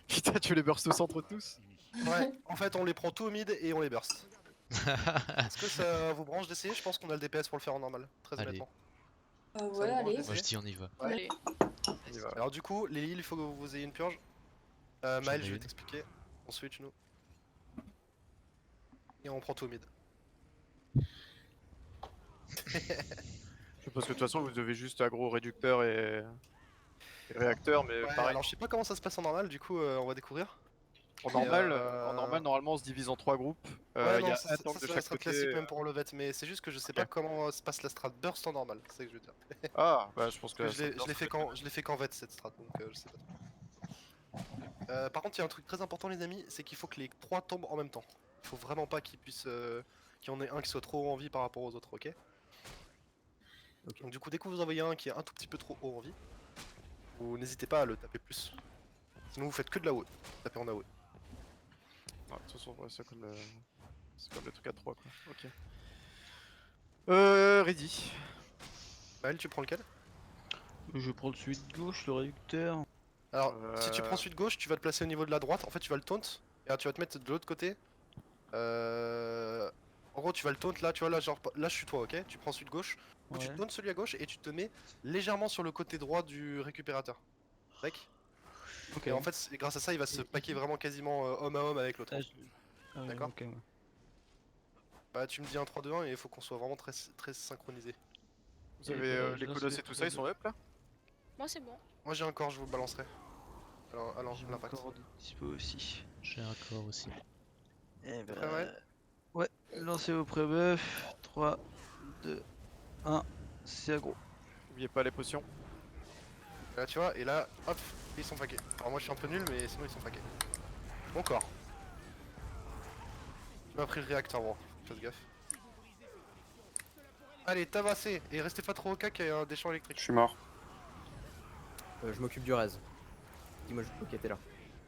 Speaker 4: Putain, tu les burst au centre tous.
Speaker 2: Ouais, en fait on les prend tout au mid et on les burst. Est-ce que ça vous branche d'essayer? Je pense qu'on a le DPS pour le faire en normal, très
Speaker 5: Allez.
Speaker 2: honnêtement.
Speaker 3: Ouais,
Speaker 2: me
Speaker 3: allez.
Speaker 2: branche
Speaker 5: Moi je dis on y va.
Speaker 2: Ouais.
Speaker 10: Allez.
Speaker 4: On y va.
Speaker 2: Alors du coup, les heals, il faut que vous ayez une purge.
Speaker 5: J'en
Speaker 2: Maël,
Speaker 5: ai
Speaker 2: je vais
Speaker 5: une.
Speaker 2: t'expliquer. On switch nous. Et on prend tout au mid.
Speaker 4: Je pense que de toute façon vous devez juste aggro réducteur et réacteur, mais
Speaker 2: Ouais,
Speaker 4: pareil.
Speaker 2: alors je sais pas comment ça se passe en normal, du coup on va découvrir.
Speaker 4: En
Speaker 2: Et,
Speaker 4: normal, normalement on se divise en 3 groupes.
Speaker 2: Ouais,
Speaker 4: Il y
Speaker 2: non,
Speaker 4: a
Speaker 2: ça,
Speaker 4: un tank de
Speaker 2: c'est la
Speaker 4: chaque
Speaker 2: strat
Speaker 4: côté.
Speaker 2: classique même pour le vet, mais c'est juste que je sais pas comment se passe la strat burst en normal, c'est ça que je veux dire.
Speaker 4: Ah, bah je pense que.
Speaker 2: Parce que je l'ai fait qu'en vet cette strat, donc je sais pas trop. Par contre, il y a un truc très important, les amis, c'est qu'il faut que les 3 tombent en même temps. Il faut vraiment pas qu'ils puissent. Qu'il y en ait un qui soit trop haut en vie par rapport aux autres, ok? Donc, du coup, dès que vous en voyez un qui est un tout petit peu trop haut en vie, vous n'hésitez pas à le taper plus. Sinon, vous faites que de la haut. Tapez en AOE.
Speaker 4: Ah, de toute façon, ouais, c'est comme le truc à 3 quoi. Ok. Ready.
Speaker 2: Maël, tu prends lequel?
Speaker 1: Je prends le celui de gauche, le réducteur.
Speaker 2: Alors, si tu prends celui de gauche, tu vas te placer au niveau de la droite. En fait, tu vas le taunt. Et là, tu vas te mettre de l'autre côté. En gros, tu vas le taunt là, tu vois, là, genre, là, je suis toi, ok? Tu prends celui de gauche. Ou tu
Speaker 1: Ouais.
Speaker 2: tauntes celui à gauche et tu te mets légèrement sur le côté droit du récupérateur. Tac.
Speaker 1: Ok.
Speaker 2: Et en fait, grâce à ça, il va se packer vraiment quasiment homme à homme avec l'autre.
Speaker 1: Ah, ah ouais,
Speaker 2: D'accord.
Speaker 1: ok, ouais.
Speaker 2: Bah, tu me dis un 3-2-1 et il faut qu'on soit vraiment très, très synchronisé.
Speaker 4: Vous avez les colosses et tout ça, ils sont up là?
Speaker 11: Moi, c'est bon.
Speaker 2: Moi, j'ai un corps, je vous le balancerai. Alors,
Speaker 1: J'ai
Speaker 2: l'impact.
Speaker 1: encore dispo aussi.
Speaker 5: J'ai un corps aussi.
Speaker 1: Eh
Speaker 2: T'es prêt, Maël?
Speaker 1: Ouais, lancez au pré-buff. 3, 2, 1, c'est aggro.
Speaker 4: N'oubliez pas les potions.
Speaker 2: Là, tu vois, et là, hop, ils sont faqués. Alors, moi, je suis un peu nul, mais sinon, ils sont faqués. Mon corps. Tu m'as pris le réacteur, bon, faites gaffe. Allez, tabassez, et restez pas trop au cac, il y a des champs électriques.
Speaker 9: Je suis mort.
Speaker 8: Je m'occupe du res. Dis-moi juste ok, t'es là.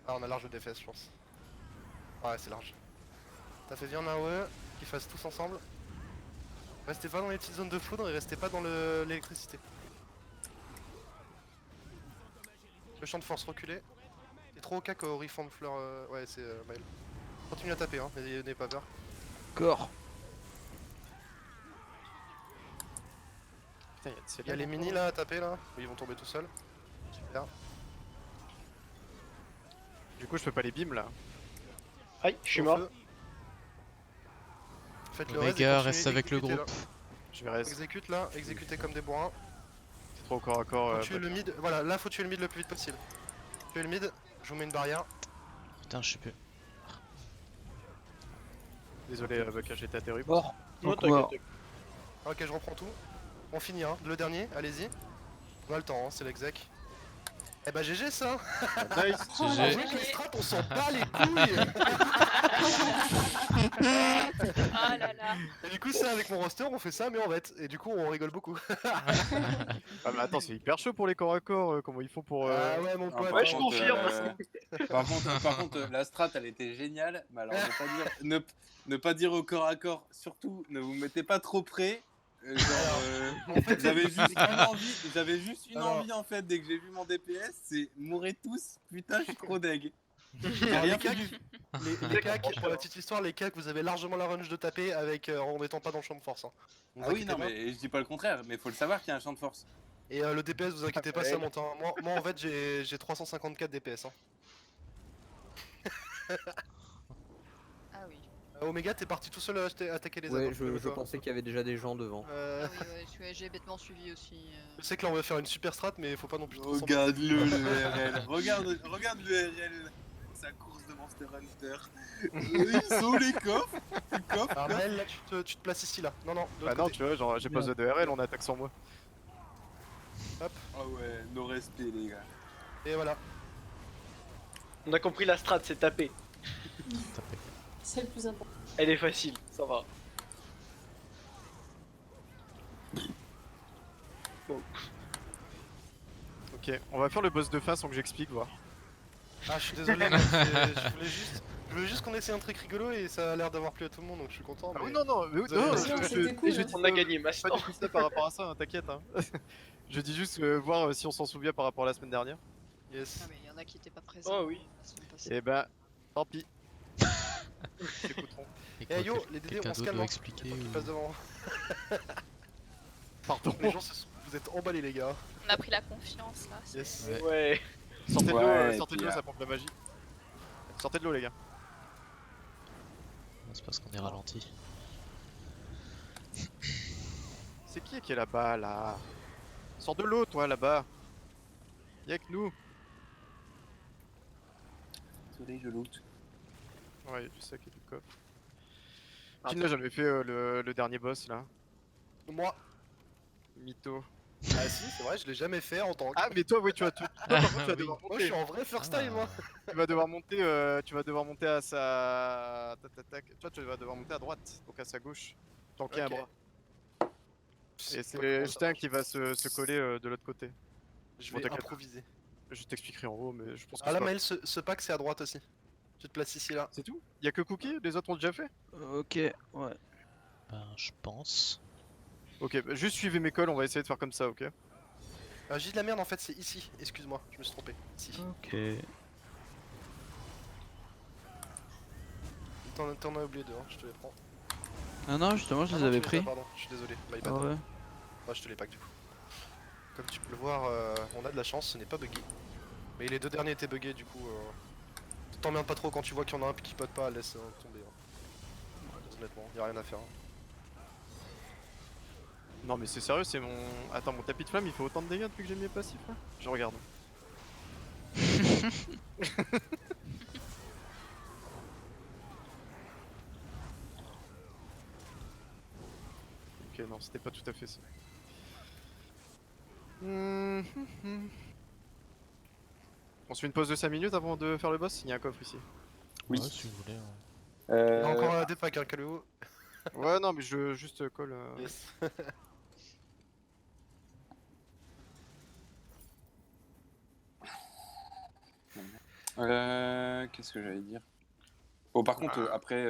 Speaker 2: Ah, on a large de DFS, je pense. Ouais, c'est large. T'as fait bien un AOE, qu'ils fassent tous ensemble. Restez pas dans les petites zones de foudre et restez pas dans l'électricité. Le champ de force reculé. T'es trop au cac au reform fleur. Ouais, c'est Maël. Continue à taper, hein, n'ayez pas peur.
Speaker 1: Corps.
Speaker 4: Putain, y a de ces
Speaker 2: Il y a les mini là à taper là, ils vont tomber tout seuls. Super.
Speaker 4: Du coup, je peux pas les beam là.
Speaker 6: Aïe, je suis
Speaker 2: Au
Speaker 6: mort.
Speaker 2: feu. Faites le reste et
Speaker 5: Omega
Speaker 2: continuez
Speaker 5: reste avec le
Speaker 2: d'exécuter,
Speaker 5: groupe.
Speaker 2: là.
Speaker 4: Je vais rester.
Speaker 2: Exécute là, exécutez comme des bourrins.
Speaker 4: C'est trop au corps à corps.
Speaker 2: Faut tuer le mid, voilà, là faut tuer le mid le plus vite possible. Tuer le mid, je vous mets une barrière.
Speaker 5: Putain, je sais plus.
Speaker 4: Désolé, Buck, j'ai été interrompu.
Speaker 6: Mort. Non,
Speaker 1: Donc, mort.
Speaker 6: t'inquiète.
Speaker 2: Ok, je reprends tout. On finit, hein. Le dernier, allez-y. On a le temps, hein, c'est l'exec. Eh bah GG ça.
Speaker 4: Nice.
Speaker 2: En
Speaker 5: GG.
Speaker 2: vrai, les strats, on s'en bat les couilles.
Speaker 11: Ah là là.
Speaker 2: Et du coup, ça avec mon roster, on fait ça, mais en fait. Et du coup, on rigole beaucoup.
Speaker 4: Ah, mais attends, c'est hyper chaud pour les corps à corps. Comment ils font pour.
Speaker 2: Ah ouais, mon
Speaker 9: Ah,
Speaker 2: pote.
Speaker 6: Ouais,
Speaker 9: par
Speaker 6: je
Speaker 9: contre,
Speaker 6: confirme.
Speaker 9: Par contre, la strat, elle était géniale. Mais alors, ne pas dire au corps à corps, surtout, ne vous mettez pas trop près. J'avais juste une
Speaker 2: Alors.
Speaker 9: envie en fait dès que j'ai vu mon DPS, c'est mourrez tous. Putain, je suis trop deg.
Speaker 2: Alors,
Speaker 9: rien
Speaker 2: les
Speaker 9: fait
Speaker 2: cacs,
Speaker 9: du-
Speaker 2: les cacs, pour la petite histoire, les cacs, vous avez largement la range de taper avec en n'étant pas dans le champ de force. Hein. Vous
Speaker 9: Ah oui,
Speaker 2: inquiétez
Speaker 9: non,
Speaker 2: pas.
Speaker 9: mais je dis pas le contraire, mais faut le savoir qu'il y a un champ de force.
Speaker 2: Et le DPS, vous inquiétez pas,
Speaker 6: Ouais.
Speaker 2: ça monte. Hein. Moi, en fait, j'ai 354 DPS. Hein.
Speaker 10: Ah oui.
Speaker 2: Omega, t'es parti tout seul attaquer les
Speaker 8: Ouais,
Speaker 2: ados,
Speaker 8: je
Speaker 2: calme-toi.
Speaker 8: pensais qu'il y avait déjà des gens devant.
Speaker 10: Ah oui, ouais, j'ai bêtement suivi aussi.
Speaker 2: Je sais que là, on va faire une super strat, mais faut pas non plus trop s'en
Speaker 9: Regarde-le, le RL. Regarde le RL. Sa course de Monster Hunter. Ils ont les coffres. Les coffres.
Speaker 2: Ah, Maël, là, tu te places ici, là. Non, non, de
Speaker 4: Bah
Speaker 2: l'autre
Speaker 4: non,
Speaker 2: côté.
Speaker 4: tu vois, genre, j'ai pas besoin de RL, on attaque sans moi.
Speaker 2: Hop,
Speaker 9: Ah ouais, nos respects, les gars.
Speaker 2: et voilà.
Speaker 6: On a compris la strat, c'est taper.
Speaker 3: C'est le plus important.
Speaker 6: Elle est facile, ça va.
Speaker 4: Ok, on va faire le boss de fin sans que j'explique, voir.
Speaker 2: Ah, je suis désolé, mais je voulais juste qu'on essaie un truc rigolo et ça a l'air d'avoir plu à tout le monde, donc je suis content.
Speaker 4: Ah
Speaker 2: mais-
Speaker 4: oui, non, non, mais oui,
Speaker 2: Désolé,
Speaker 4: non,
Speaker 2: parce que
Speaker 3: c'était cool,
Speaker 4: je
Speaker 3: hein.
Speaker 4: dis
Speaker 6: On a gagné,
Speaker 4: pas
Speaker 6: Maston.
Speaker 4: du tout ça par rapport à ça, hein, t'inquiète. Hein. Je dis juste voir si on s'en souvient par rapport à la semaine dernière.
Speaker 2: Yes.
Speaker 10: Ah mais il y en a qui étaient pas présents.
Speaker 6: Oh oui.
Speaker 10: La semaine passée.
Speaker 4: Et bah, tant pis. Écouteront.
Speaker 5: Et
Speaker 2: Eh yo,
Speaker 5: quoi,
Speaker 2: les DD,
Speaker 5: quelqu'un
Speaker 2: on se
Speaker 5: d'autre
Speaker 2: calme.
Speaker 5: doit
Speaker 2: hein.
Speaker 5: expliquer
Speaker 2: Faut qu'ils
Speaker 5: ou-
Speaker 2: passent devant.
Speaker 4: Pardon.
Speaker 2: Les gens, vous êtes emballés, les gars.
Speaker 11: On a pris la confiance là. c'est-
Speaker 2: Yes.
Speaker 5: Ouais.
Speaker 6: Ouais.
Speaker 4: Sortez de l'eau,
Speaker 9: Ouais,
Speaker 4: sortez de
Speaker 9: puis,
Speaker 4: l'eau, ça pompe la magie. Sortez de l'eau, les gars.
Speaker 5: Non, c'est parce qu'on est ralenti.
Speaker 4: C'est qui est là-bas, là? Sors de l'eau, toi, là-bas. Y'a que nous.
Speaker 9: Désolé, je loot.
Speaker 4: Ouais, y'a du sac et du coffre.
Speaker 6: Ah,
Speaker 4: Qui n'a jamais fait le dernier boss, là?
Speaker 2: Moi.
Speaker 4: Mytho.
Speaker 2: Ah si, c'est vrai, je l'ai jamais fait en tant que...
Speaker 4: Ah, mais toi, oui, tu vas, toi, par contre, tu vas
Speaker 5: Oui.
Speaker 4: devoir
Speaker 2: Moi, je suis
Speaker 4: monter.
Speaker 2: en vrai first time, moi.
Speaker 4: Tu vas devoir monter à sa... Tac, tac, tac. Toi, tu vas devoir monter à droite, donc à sa gauche. Tanker un
Speaker 2: Ok.
Speaker 4: bras. Et c'est
Speaker 2: Comment ça
Speaker 4: Justin qui va se coller de l'autre côté.
Speaker 2: Je
Speaker 4: Bon,
Speaker 2: vais
Speaker 4: t'inquiète.
Speaker 2: improviser.
Speaker 4: Je t'expliquerai en haut, mais je pense que
Speaker 2: Ah là,
Speaker 4: c'est pas-
Speaker 2: Maël, ce pack, c'est à droite aussi. Tu te places ici, là.
Speaker 4: C'est tout? Y'a que Cookie? Les autres ont déjà fait?
Speaker 1: Ok, ouais.
Speaker 5: Ben, je pense.
Speaker 4: Ok, bah, juste suivez mes calls, on va essayer de faire comme ça, ok?
Speaker 2: J'ai de la merde, en fait, c'est ici. Excuse-moi, je me suis trompé. Ici.
Speaker 1: Ok.
Speaker 2: T'en as oublié deux, hein, je te les prends.
Speaker 1: Ah non, justement, je
Speaker 2: Ah
Speaker 1: les
Speaker 2: non,
Speaker 1: avais
Speaker 2: tu
Speaker 1: pris.
Speaker 2: as, pardon, je suis désolé. My
Speaker 1: Ah
Speaker 2: bad.
Speaker 1: ouais.
Speaker 2: Ah, je te les pack du coup. Comme tu peux le voir, on a de la chance, ce n'est pas buggé. Mais les deux derniers étaient buggés, du coup. T'emmerdes pas trop quand tu vois qu'il y en a un qui pote pas, laisse tomber. Hein. Honnêtement, y'a rien à faire. Hein.
Speaker 4: Non mais c'est sérieux, c'est mon... Attends, mon tapis de flamme il fait autant de dégâts depuis que j'ai mis mes passifs là? Je regarde. Ok, non, c'était pas tout à fait ça. On se fait une pause de 5 minutes avant de faire le boss? Il y a un coffre ici.
Speaker 9: Oui.
Speaker 5: Ouais, si vous voulez. Ouais.
Speaker 2: Il y a encore des packs, hein, calmez-vous.
Speaker 4: Ouais, non, mais je juste colle.
Speaker 2: Yes.
Speaker 9: Qu'est-ce que j'allais dire? Bon, par contre, après,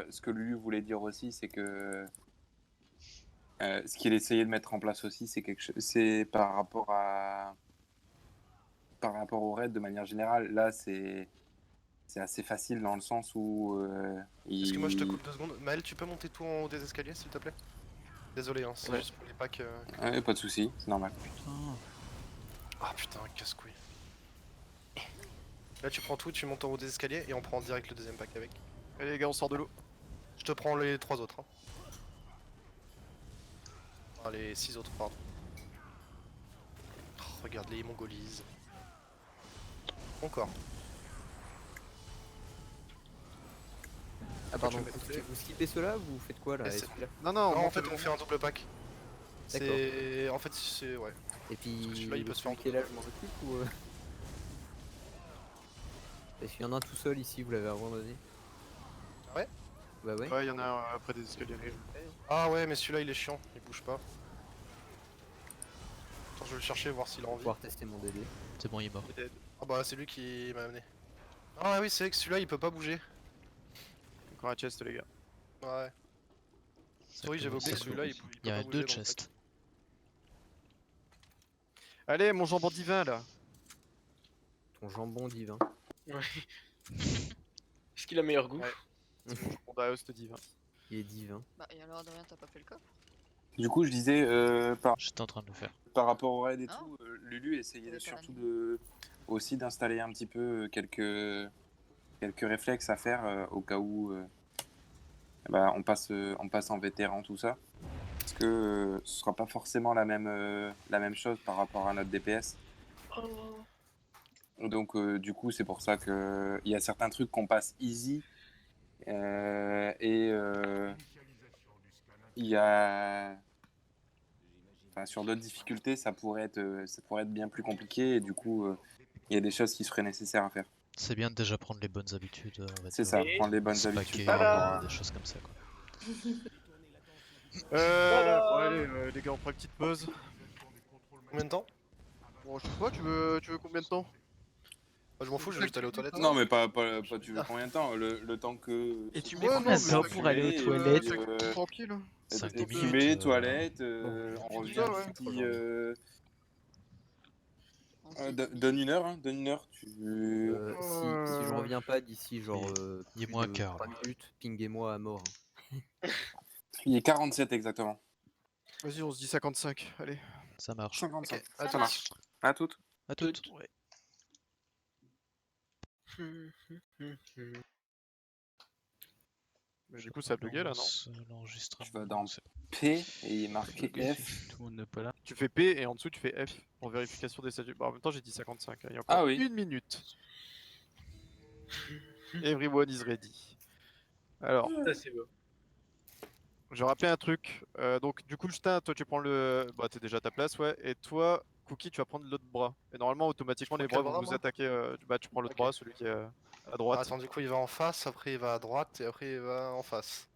Speaker 9: ce que Lulu voulait dire aussi, c'est que ce qu'il essayait de mettre en place aussi, c'est quelque chose, c'est par rapport au raid de manière générale. Là, c'est assez facile dans le sens où
Speaker 2: Excuse-moi, je te coupe 2 secondes. Maël, tu peux monter tout en haut des escaliers, s'il te plaît? Désolé, hein, c'est
Speaker 9: Ouais.
Speaker 2: juste pour les packs.
Speaker 9: Ouais, pas de soucis, c'est normal.
Speaker 1: Putain.
Speaker 2: Ah putain, casse-couille. Là, tu prends tout, tu montes en haut des escaliers et on prend direct le deuxième pack avec.
Speaker 4: Allez les gars, on sort de l'eau.
Speaker 2: Je te prends les 3 autres. Hein. Enfin, les 6 autres, pardon. Oh, regarde les mongolises. Encore.
Speaker 8: Ah pardon,
Speaker 2: tu veux mettre
Speaker 8: vous skippez ceux-là ou vous faites quoi là
Speaker 2: Et
Speaker 8: et
Speaker 2: c'est-
Speaker 8: celui-là
Speaker 4: Non,
Speaker 2: Non,
Speaker 4: non,
Speaker 2: en fait, on fait un double pack.
Speaker 8: D'accord.
Speaker 2: C'est. En fait, c'est. Ouais.
Speaker 8: Et puis,
Speaker 2: celui-là, il peut se faire en
Speaker 8: celui qui est là, je m'en occupe ou Est-ce qu'il y en a un tout seul ici, vous l'avez abandonné?
Speaker 2: Ah ouais?
Speaker 8: Bah ouais.
Speaker 4: Ouais, il y en a un après des escaliers.
Speaker 2: Ah ouais, mais celui-là, il est chiant. Il bouge pas. Attends, je vais le chercher, voir s'il a
Speaker 8: Je vais
Speaker 2: envie.
Speaker 8: pouvoir tester mon DD.
Speaker 5: C'est bon, il est mort.
Speaker 2: Ah bah, c'est lui qui m'a amené. Ah oui, c'est vrai que celui-là, il peut pas bouger.
Speaker 4: Encore un chest les gars.
Speaker 2: Ouais.
Speaker 5: Ça
Speaker 2: Oui, j'avais
Speaker 5: commence
Speaker 2: oublié
Speaker 5: à
Speaker 2: celui-là,
Speaker 5: couler.
Speaker 2: il peut
Speaker 5: Il y
Speaker 2: pas
Speaker 5: a
Speaker 2: bouger
Speaker 5: deux
Speaker 2: dans le pack.
Speaker 5: chests.
Speaker 4: Allez, mon jambon divin là.
Speaker 8: Ton jambon divin.
Speaker 6: Ouais. Est-ce qu'il a meilleur goût?
Speaker 4: Ouais. C'est mon jambon d'Aoste divin.
Speaker 8: Il est divin.
Speaker 10: Bah, et alors, Adrien, t'as pas fait le coffre?
Speaker 9: Du coup, je disais,
Speaker 5: J'étais en train de le faire.
Speaker 9: par rapport au raid et
Speaker 10: Ah.
Speaker 9: tout, Lulu essayait
Speaker 10: T'avais pas
Speaker 9: surtout
Speaker 10: la
Speaker 9: aussi d'installer un petit peu quelques réflexes à faire au cas où bah, on passe en vétéran, tout ça. Parce que ce sera pas forcément la même chose par rapport à notre DPS.
Speaker 6: Oh.
Speaker 9: Donc du coup, c'est pour ça que il y a certains trucs qu'on passe easy et il y a enfin, sur d'autres difficultés, ça pourrait être bien plus compliqué et du coup, il y a des choses qui seraient nécessaires à faire.
Speaker 5: C'est bien de déjà prendre les bonnes habitudes, on va
Speaker 9: C'est
Speaker 5: dire.
Speaker 9: ça,
Speaker 6: Et
Speaker 9: prendre les bonnes
Speaker 5: Se
Speaker 9: habitudes
Speaker 5: paquer,
Speaker 9: par rapport à...
Speaker 5: des choses comme ça, quoi.
Speaker 4: Bon, allez, les gars, on prend une petite pause.
Speaker 2: Combien de temps?
Speaker 4: Bon, je sais pas, tu veux combien de temps?
Speaker 2: Bah, je m'en fous, je vais juste aller aux toilettes.
Speaker 9: Non, mais pas tu veux combien de temps? Le temps que...
Speaker 1: Et tu
Speaker 4: Ouais,
Speaker 1: mets
Speaker 4: non,
Speaker 1: combien de
Speaker 4: mais
Speaker 1: temps
Speaker 4: c'est
Speaker 1: pour aller aux
Speaker 9: et
Speaker 1: toilettes?
Speaker 9: puis,
Speaker 4: Tranquille. Hein.
Speaker 5: 5-10
Speaker 9: fumer,
Speaker 5: minutes.
Speaker 9: toilette,
Speaker 8: bon,
Speaker 9: on
Speaker 4: c'est
Speaker 9: revient
Speaker 4: ça, ouais.
Speaker 9: petit...
Speaker 10: Ensuite,
Speaker 9: donne une heure, hein, donne une heure.
Speaker 8: Si je reviens pas d'ici genre
Speaker 5: Il est
Speaker 8: plus
Speaker 5: moins
Speaker 8: de
Speaker 5: quart,
Speaker 8: 3
Speaker 5: là.
Speaker 8: minutes, pinguez-moi à mort.
Speaker 9: Il est 47 exactement.
Speaker 4: Vas-y, on se dit 55, allez.
Speaker 5: Ça marche.
Speaker 9: 55,
Speaker 10: ça
Speaker 9: ça marche. À toutes.
Speaker 5: À toutes.
Speaker 1: Ouais.
Speaker 4: Mais du coup, ça a bugué là, non?
Speaker 5: L'enregistrement.
Speaker 9: Tu vas dans P et il est marqué F.
Speaker 1: Tout le monde n'est pas là.
Speaker 4: Tu fais P et en dessous tu fais F pour vérification des statuts. Bah, en même temps, j'ai dit 55, hein, il y a encore
Speaker 9: Ah oui.
Speaker 4: une minute. Everyone is ready. Alors,
Speaker 6: Ça, c'est beau.
Speaker 4: je vais rappeler un truc. Donc, du coup, Justin, toi tu prends le. Bah, t'es déjà à ta place, ouais. Et toi, Cookie, tu vas prendre l'autre bras. Et normalement, automatiquement,
Speaker 2: Je
Speaker 4: les
Speaker 2: prends
Speaker 4: bras
Speaker 2: quel
Speaker 4: vont
Speaker 2: bras,
Speaker 4: nous
Speaker 2: moi
Speaker 4: attaquer. Bah, tu prends l'autre
Speaker 2: Ok.
Speaker 4: bras, celui qui est à
Speaker 2: Ah,
Speaker 4: droite.
Speaker 2: attends, du coup, il va en face, après il va à droite et après il va en face.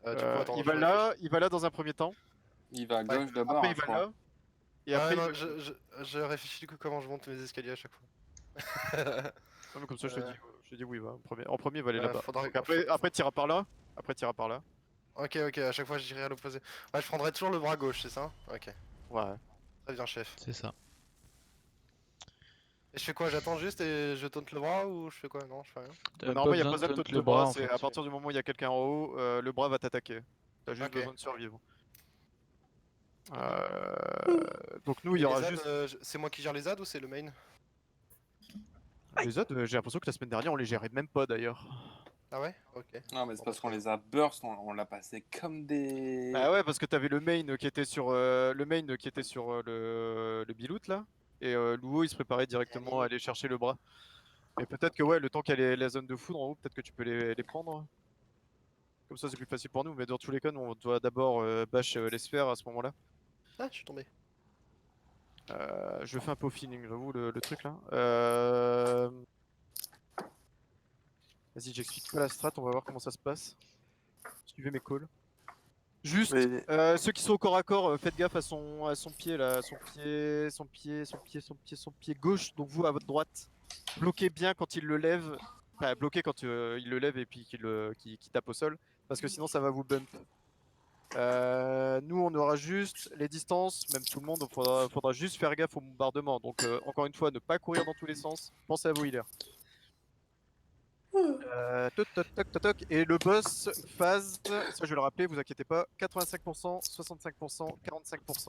Speaker 2: Du coup, attends,
Speaker 4: il
Speaker 2: je réfléchis.
Speaker 4: va là dans un premier temps.
Speaker 9: Il va à
Speaker 2: Ouais.
Speaker 9: gauche d'abord,
Speaker 4: Après,
Speaker 9: hein,
Speaker 4: il
Speaker 9: je
Speaker 4: va
Speaker 9: crois.
Speaker 4: là. Et
Speaker 2: Ah,
Speaker 4: après,
Speaker 2: non,
Speaker 4: il va...
Speaker 2: je réfléchis du coup comment je monte mes escaliers à chaque fois.
Speaker 4: Non, mais comme ça,
Speaker 2: Euh.
Speaker 4: je te dis où il va. En premier, il va aller
Speaker 2: Ouais,
Speaker 4: là-bas.
Speaker 2: faudra-
Speaker 4: Donc après, t'iras par là. Après, t'iras par là.
Speaker 2: Ok, à chaque fois j'irai à l'opposé. Ouais, je prendrai toujours le bras gauche, c'est ça? Ok.
Speaker 4: Ouais.
Speaker 2: Très bien, chef.
Speaker 5: C'est ça.
Speaker 2: Et je fais quoi? J'attends juste et je taunte le bras ou je fais quoi? Non, je fais rien.
Speaker 1: T'as
Speaker 4: Normalement, il n'y a pas besoin de te le bras. C'est à partir du moment où il y a quelqu'un en haut, le bras va t'attaquer. T'as juste
Speaker 2: Ok.
Speaker 4: besoin de survivre. Donc nous, il y
Speaker 2: Et
Speaker 4: aura
Speaker 2: les
Speaker 4: juste
Speaker 2: ZAD, c'est moi qui gère les ZAD ou c'est le main?
Speaker 4: les autres. J'ai l'impression que la semaine dernière, on les gérait même pas d'ailleurs.
Speaker 2: Ah ouais? Ok.
Speaker 9: Non, mais c'est parce qu'on les a burst, on l'a passé comme des...
Speaker 4: Bah ouais, parce que t'avais le main qui était sur le bilout là, et Luo il se préparait directement à aller chercher le bras. Et peut-être que ouais, le temps qu'il y a la zone de foudre en haut, peut-être que tu peux les prendre. Comme ça c'est plus facile pour nous, mais dans tous les cas, nous, on doit d'abord bash les sphères à ce moment-là.
Speaker 2: Ah, je suis tombé.
Speaker 4: Je fais un peu au feeling, j'avoue, le truc là. Vas-y, j'explique pas la strat, on va voir comment ça se passe. Suivez mes calls. Juste, ceux qui sont au corps à corps, faites gaffe à son pied là, son pied gauche, donc vous à votre droite. Bloquez bien quand il le lève, enfin bloquez quand il le lève et puis qu'il tape au sol, parce que sinon ça va vous bump. Nous on aura juste les distances, même tout le monde, faudra juste faire gaffe au bombardement. Donc encore une fois, ne pas courir dans tous les sens, pensez à vos healers. Toc, toc, toc, toc, toc. Et le boss phase, ça je vais le rappeler, vous inquiétez pas, 85%, 65%, 45%.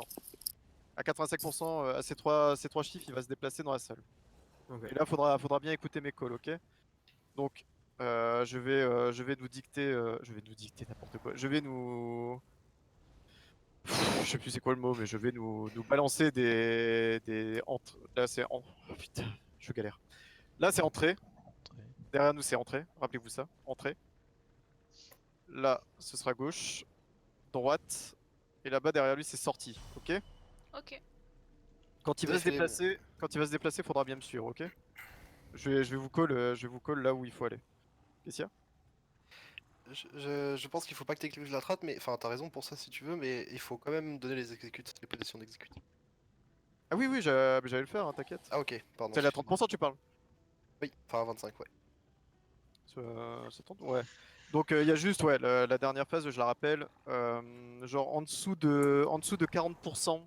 Speaker 4: À 85%, à ces trois chiffres, il va se déplacer dans la salle.
Speaker 8: Ok.
Speaker 4: Et là, faudra bien écouter mes calls, ok? Donc, je vais nous dicter, n'importe quoi. Je vais nous, je sais plus c'est quoi le mot, mais je vais nous balancer des entre. Là, c'est oh putain, je galère. Là, c'est entrée. Derrière nous, c'est entrée. Rappelez-vous ça, entrée. Là, ce sera gauche, droite, et là-bas derrière lui, c'est sortie, ok?
Speaker 11: Ok.
Speaker 4: Quand il va se déplacer, faudra bien me suivre, ok? Je vais vous call là où il faut aller. Qu'est-ce qu'il y a?
Speaker 2: Je pense qu'il faut pas que t'exécutes la trate, mais enfin t'as raison pour ça si tu veux, mais il faut quand même donner les exécutes, les positions d'exécute.
Speaker 4: Ah oui, j'allais le faire, hein, t'inquiète.
Speaker 2: Ah ok, pardon.
Speaker 4: C'est à 30% tu parles?
Speaker 2: Oui, enfin à 25, ouais.
Speaker 4: C'est 30? Ouais. Donc il y a juste, ouais, la dernière phase, je la rappelle, genre en dessous de 40%,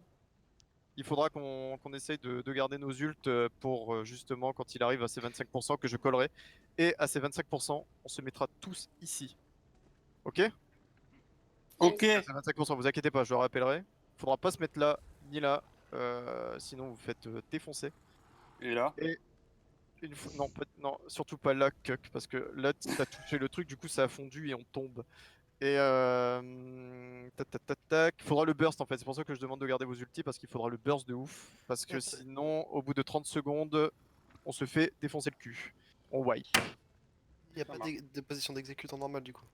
Speaker 4: il faudra qu'on essaye de garder nos ults pour justement quand il arrive à ces 25% que je collerai. Et à ces 25%, on se mettra tous ici. Ok?
Speaker 9: Ok.
Speaker 4: À ces 25%, vous inquiétez pas, je le rappellerai. Faudra pas se mettre là, ni là, sinon vous faites défoncer.
Speaker 9: Et là?
Speaker 4: Et non, non, surtout pas là, Cuck, parce que là t'as touché le truc, du coup ça a fondu et on tombe. Et tac tac tac tac. Faudra le burst en fait, c'est pour ça que je demande de garder vos ultis parce qu'il faudra le burst de ouf. Parce que sinon, au bout de 30 secondes, on se fait défoncer le cul. On wipe.
Speaker 2: Il y a pas de position d'exécute en normal du coup.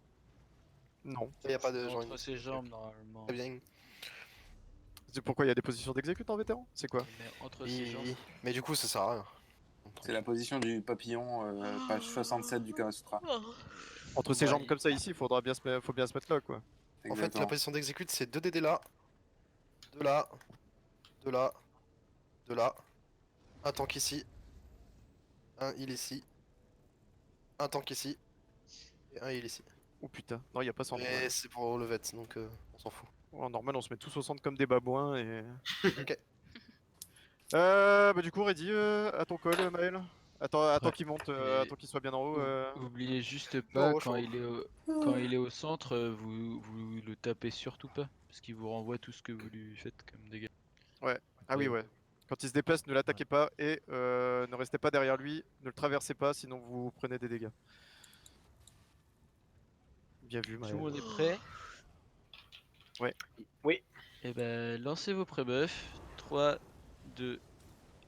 Speaker 4: Non.
Speaker 2: Il y a pas de genre.
Speaker 1: Entre ses jambes normalement.
Speaker 2: Très bien.
Speaker 4: C'est pourquoi il y a des positions d'exécute en vétéran? C'est quoi?
Speaker 1: Mais entre ses jambes.
Speaker 2: Mais du coup ça sert à rien.
Speaker 9: C'est la position du papillon, page 67 du Kama Sutra.
Speaker 4: Entre ses jambes comme ça ici, faut bien se mettre là quoi.
Speaker 2: En fait la position d'exécute c'est 2 DD là, 2 là, 2 là, 2 là, un tank ici, un heal ici, un tank ici, et un heal ici.
Speaker 4: Oh putain, non y a pas ça en normal.
Speaker 2: Mais c'est pour le vet donc on s'en fout.
Speaker 4: En normal on se met tous au centre comme des babouins et...
Speaker 2: Ok.
Speaker 4: Bah du coup Reddy, à ton call Maël. Attends
Speaker 1: Ouais.
Speaker 4: qu'il monte,
Speaker 1: Mais
Speaker 4: attends qu'il soit bien en haut.
Speaker 1: Oubliez juste pas,
Speaker 2: Non,
Speaker 1: quand
Speaker 2: je-
Speaker 1: il est au centre, vous le tapez surtout pas. Parce qu'il vous renvoie tout ce que vous lui faites comme dégâts.
Speaker 4: Ouais, ah oui ouais. Quand il se déplace, ne l'attaquez pas et ne restez pas derrière lui, ne le traversez pas sinon vous prenez des dégâts. Bien vu
Speaker 1: Tout le
Speaker 4: Maël.
Speaker 1: monde est prêt?
Speaker 4: Ouais.
Speaker 6: Oui.
Speaker 1: Et ben lancez vos pré-buffs. 3, 2,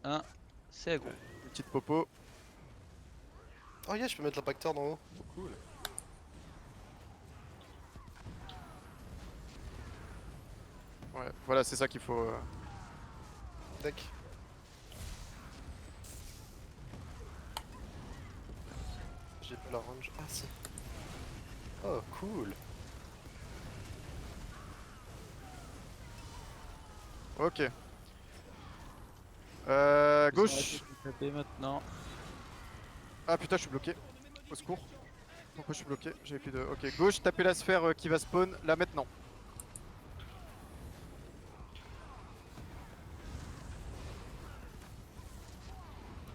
Speaker 1: 1, c'est à go.
Speaker 4: Une petite popo.
Speaker 2: Oh yeah, je peux mettre l'impacteur d'en haut. Oh, cool.
Speaker 4: Ouais, voilà, c'est ça qu'il faut.
Speaker 2: Tac. J'ai pas la range. Ah si. Oh cool.
Speaker 4: Ok. Gauche.
Speaker 1: Taper maintenant.
Speaker 4: Ah putain, je suis bloqué. Au secours. Pourquoi je suis bloqué? J'avais plus de. Ok, gauche, tapez la sphère qui va spawn là maintenant.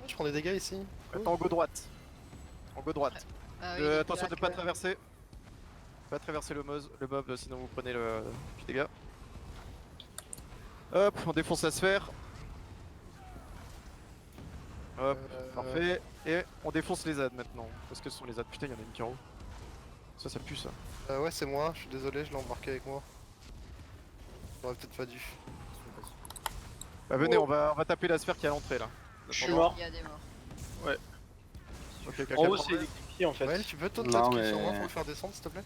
Speaker 2: Je prends des dégâts ici.
Speaker 4: Maintenant en go droite. En go droite.
Speaker 10: Ah oui, les
Speaker 4: Attention de
Speaker 10: plaques,
Speaker 4: pas traverser. Pas traverser le mob, sinon vous prenez le dégât. Hop, on défonce la sphère. Hop, parfait. Et on défonce les ZAD maintenant. Parce que ce sont les ZAD. Putain, il y en a une qui est en haut. Ça pue ça.
Speaker 2: Ouais, c'est moi, je suis désolé, je l'ai embarqué avec moi. J'aurais peut-être pas dû.
Speaker 4: Bah venez, on va taper la sphère qui est à l'entrée là.
Speaker 6: Je suis mort.
Speaker 10: Il y a des morts.
Speaker 4: Ouais. Ok, quelqu'un
Speaker 6: En haut,
Speaker 4: prend-
Speaker 6: c'est électrifié en fait.
Speaker 2: Ouais, tu peux toi
Speaker 9: Non,
Speaker 2: peut-être sur moi
Speaker 9: mais-
Speaker 2: pour le faire descendre s'il te plaît?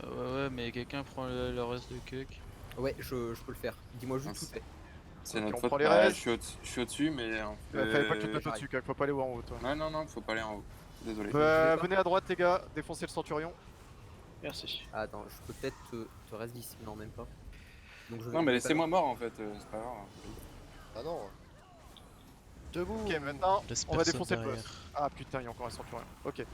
Speaker 1: Ouais, mais quelqu'un prend le reste de Cuck.
Speaker 8: Ouais, je peux le faire. Dis-moi juste
Speaker 9: Ah,
Speaker 8: où t'es.
Speaker 9: C'est
Speaker 4: Ok,
Speaker 9: notre
Speaker 4: on
Speaker 9: faute.
Speaker 4: prend les
Speaker 9: Ouais,
Speaker 4: restes.
Speaker 9: je suis au-dessus, mais.
Speaker 4: Fallait pas que tu te mettes au-dessus, faut pas aller en haut toi.
Speaker 9: Non, faut pas aller en haut. Désolé.
Speaker 4: Venez à droite les gars, défoncez le centurion.
Speaker 6: Merci.
Speaker 8: Ah, attends, je peux peut-être te reste d'ici. Non, même pas. Donc, je
Speaker 9: Non, mais laissez-moi mort en fait, c'est pas grave.
Speaker 2: Ah non. Debout.
Speaker 4: Ok, maintenant
Speaker 5: Laisse
Speaker 4: on va
Speaker 5: personne
Speaker 4: défoncer le
Speaker 5: derrière.
Speaker 4: boss. Ah putain, il y a encore un centurion. Ok.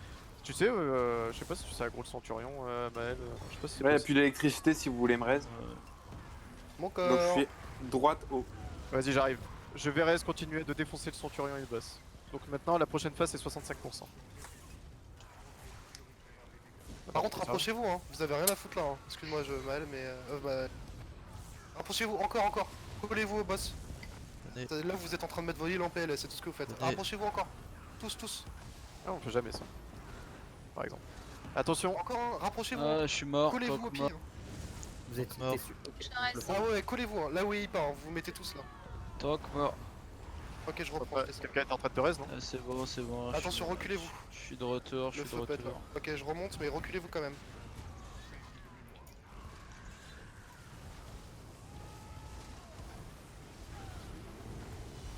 Speaker 4: Tu sais, je sais pas si tu sais aggro le centurion, Maël. Je sais pas si c'est
Speaker 9: Ouais, y'a
Speaker 4: possible.
Speaker 9: plus d'électricité si vous voulez me raise.
Speaker 2: Mon
Speaker 9: Donc
Speaker 2: corps.
Speaker 9: je suis droite haut.
Speaker 4: Vas-y, j'arrive. Je verrai continuer de défoncer le centurion et le boss. Donc maintenant, la prochaine phase c'est 65%.
Speaker 2: Par contre, rapprochez-vous, hein. Vous avez rien à foutre là. Hein. Excuse-moi, je m'aille, mais. Rapprochez-vous, encore. Collez-vous au boss.
Speaker 5: Venez.
Speaker 2: Là, vous êtes en train de mettre vos heals en PLS, c'est tout ce que vous faites.
Speaker 5: Venez.
Speaker 2: Rapprochez-vous encore. Tous.
Speaker 4: Ah, on fait jamais ça. Par exemple. Attention.
Speaker 2: Encore un, rapprochez-vous.
Speaker 1: Ah, je suis mort.
Speaker 2: Collez-vous
Speaker 1: Toc
Speaker 2: au pied.
Speaker 1: mort.
Speaker 8: Vous êtes
Speaker 5: Mort.
Speaker 8: déçus.
Speaker 11: Je reste.
Speaker 2: Ah ouais, collez-vous, hein. Là où il part, hein. vous vous mettez tous là.
Speaker 1: Toc mort.
Speaker 2: Ok, je reprends. je descends.
Speaker 4: Quelqu'un est en train de te raise, non?
Speaker 1: Ah, c'est bon. je
Speaker 2: Attention,
Speaker 1: suis-
Speaker 2: reculez-vous.
Speaker 1: Je suis de retour, je
Speaker 2: Le
Speaker 1: suis de
Speaker 2: feu pète là.
Speaker 1: retour.
Speaker 2: Ok, je remonte, mais reculez-vous quand même.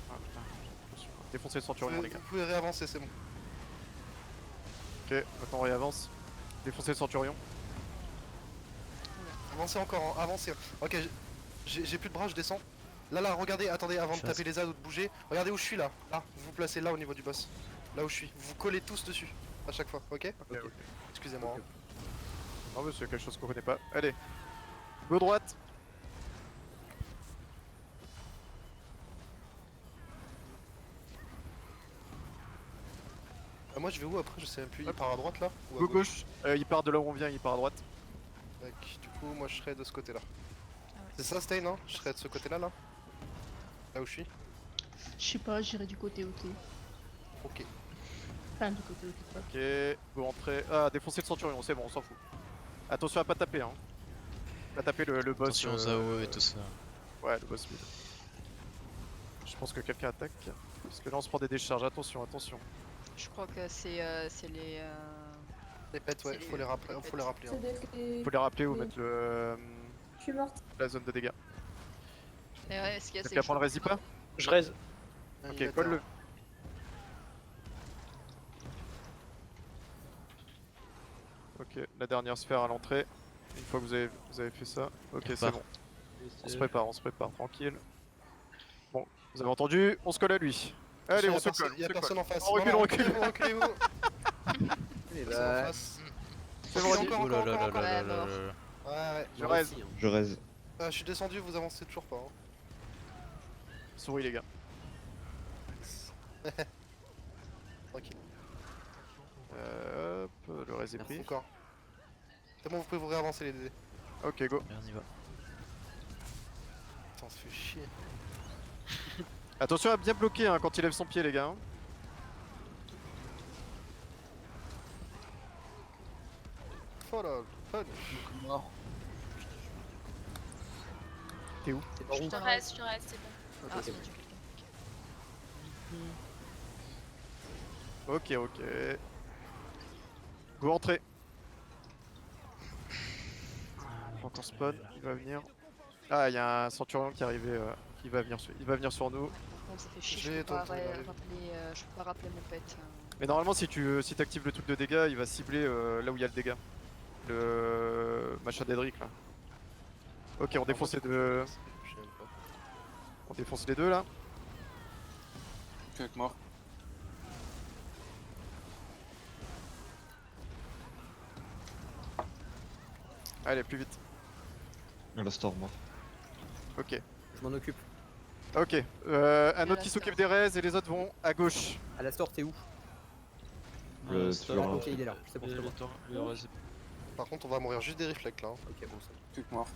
Speaker 4: Ah putain. Attention. Défoncez le centurion, les gars.
Speaker 2: Vous pouvez réavancer, c'est bon.
Speaker 4: Ok, maintenant on réavance. Défoncez le centurion.
Speaker 2: Avancez encore, hein. Avancez. Ok, j'ai plus de bras, je descends. Là, regardez, attendez, avant de
Speaker 5: Chasse.
Speaker 2: taper les ZAD ou de bouger. Regardez où je suis là. Là, vous vous placez là au niveau du boss. Là où je suis. Vous collez tous dessus. À chaque fois, ok?
Speaker 4: Ok.
Speaker 2: Excusez-moi. hein.
Speaker 4: Non mais c'est quelque chose qu'on connaît pas. Allez. Go droite.
Speaker 2: Moi je vais où après? Je sais même plus. Il part à droite là? Ou à
Speaker 4: Go gauche. Il part de là où on vient, il part à droite.
Speaker 2: Tac. Du coup, moi je serai de ce côté là.
Speaker 10: Ah ouais.
Speaker 2: C'est ça, Stain, hein? Je serai de ce côté là, là? Là où je suis?
Speaker 7: Je sais pas, j'irai du côté OT.
Speaker 2: Ok.
Speaker 7: Enfin, du côté OT, pas.
Speaker 4: Ok. Go entrer. Ah, défoncer le centurion, c'est bon, on s'en fout. Attention à pas taper, hein. Pas taper le boss.
Speaker 5: Attention aux AOE et tout ça.
Speaker 4: Ouais, le boss mid. Je pense que quelqu'un attaque. Parce que là on se prend des décharges, attention.
Speaker 10: Je crois que c'est les.
Speaker 2: Les pets, ouais,
Speaker 10: C'est
Speaker 2: faut les rappeler. Hein.
Speaker 3: C'est d'être les-
Speaker 4: Faut les rappeler ou
Speaker 3: Oui.
Speaker 4: mettre
Speaker 3: Je suis morte.
Speaker 4: la zone de dégâts.
Speaker 10: Mais ouais, ce qu'il y a, c'est
Speaker 4: Quelqu'un
Speaker 10: que
Speaker 4: prend le rési pas?
Speaker 6: Je raise.
Speaker 4: Ok, colle-le. Ok, la dernière sphère à l'entrée. Une fois que vous avez fait ça. Ok,
Speaker 5: Il
Speaker 4: c'est
Speaker 5: repart.
Speaker 4: bon. On se prépare, tranquille. Bon, vous avez entendu, on se colle à lui. Allez, on se colle.
Speaker 2: Y'a personne en face.
Speaker 4: On recule,
Speaker 2: Voilà,
Speaker 4: on recule.
Speaker 2: Reculez-vous.
Speaker 8: Et
Speaker 2: Personne en
Speaker 8: bah,
Speaker 2: face.
Speaker 4: C'est
Speaker 2: Encore,
Speaker 4: bon,
Speaker 2: encore,
Speaker 5: Oh là là
Speaker 2: encore,
Speaker 5: là là
Speaker 10: encore.
Speaker 5: là là
Speaker 10: Ouais,
Speaker 5: là.
Speaker 2: Ouais.
Speaker 4: je raise.
Speaker 12: Je raise.
Speaker 2: Je suis descendu, vous avancez toujours pas. Hein.
Speaker 4: Souris les gars.
Speaker 2: Tranquille.
Speaker 4: Hop, le raise est pris.
Speaker 2: Encore. C'est bon, vous pouvez vous réavancer les DD.
Speaker 4: Ok, go.
Speaker 5: Allez, on y va.
Speaker 2: Putain, on se fait chier.
Speaker 4: Attention à bien bloquer hein, quand il lève son pied les gars. hein.
Speaker 2: Oh là, fun.
Speaker 1: Mort.
Speaker 4: T'es où?
Speaker 11: Je reste, c'est bon.
Speaker 10: Ah,
Speaker 8: ok,
Speaker 10: c'est
Speaker 8: bon.
Speaker 10: du quelqu'un.
Speaker 4: Ok. Go entrer. Faut qu'on spawn, il va venir. Ah, il y a un centurion qui est arrivé, il va venir sur nous.
Speaker 10: Par contre, ça fait chier,
Speaker 2: Je
Speaker 10: je
Speaker 2: l'ai,
Speaker 10: peux pas
Speaker 2: toi,
Speaker 10: rappeler,
Speaker 2: j'arrive.
Speaker 10: je peux pas rappeler mon pet.
Speaker 4: Mais normalement, si t'actives le truc de dégâts, il va cibler là où il y a le dégât. Le machin d'Edric là. Ok, on défonce les deux.
Speaker 2: Je sais même pas.
Speaker 4: On défonce les deux là.
Speaker 9: Avec mort.
Speaker 4: Allez, plus vite.
Speaker 12: La storm.
Speaker 4: Ok.
Speaker 8: je m'en occupe.
Speaker 4: Ok. Un
Speaker 10: la
Speaker 4: autre qui s'occupe des raises et les autres vont à gauche.
Speaker 8: À la store, t'es où?
Speaker 12: Le
Speaker 1: stop.
Speaker 12: tueur, là.
Speaker 8: Ok, il est là. C'est bon, c'est bon.
Speaker 2: Par contre, on va mourir juste des réflexes là. Hein.
Speaker 8: Ok, bon, ça.
Speaker 9: Avec mort.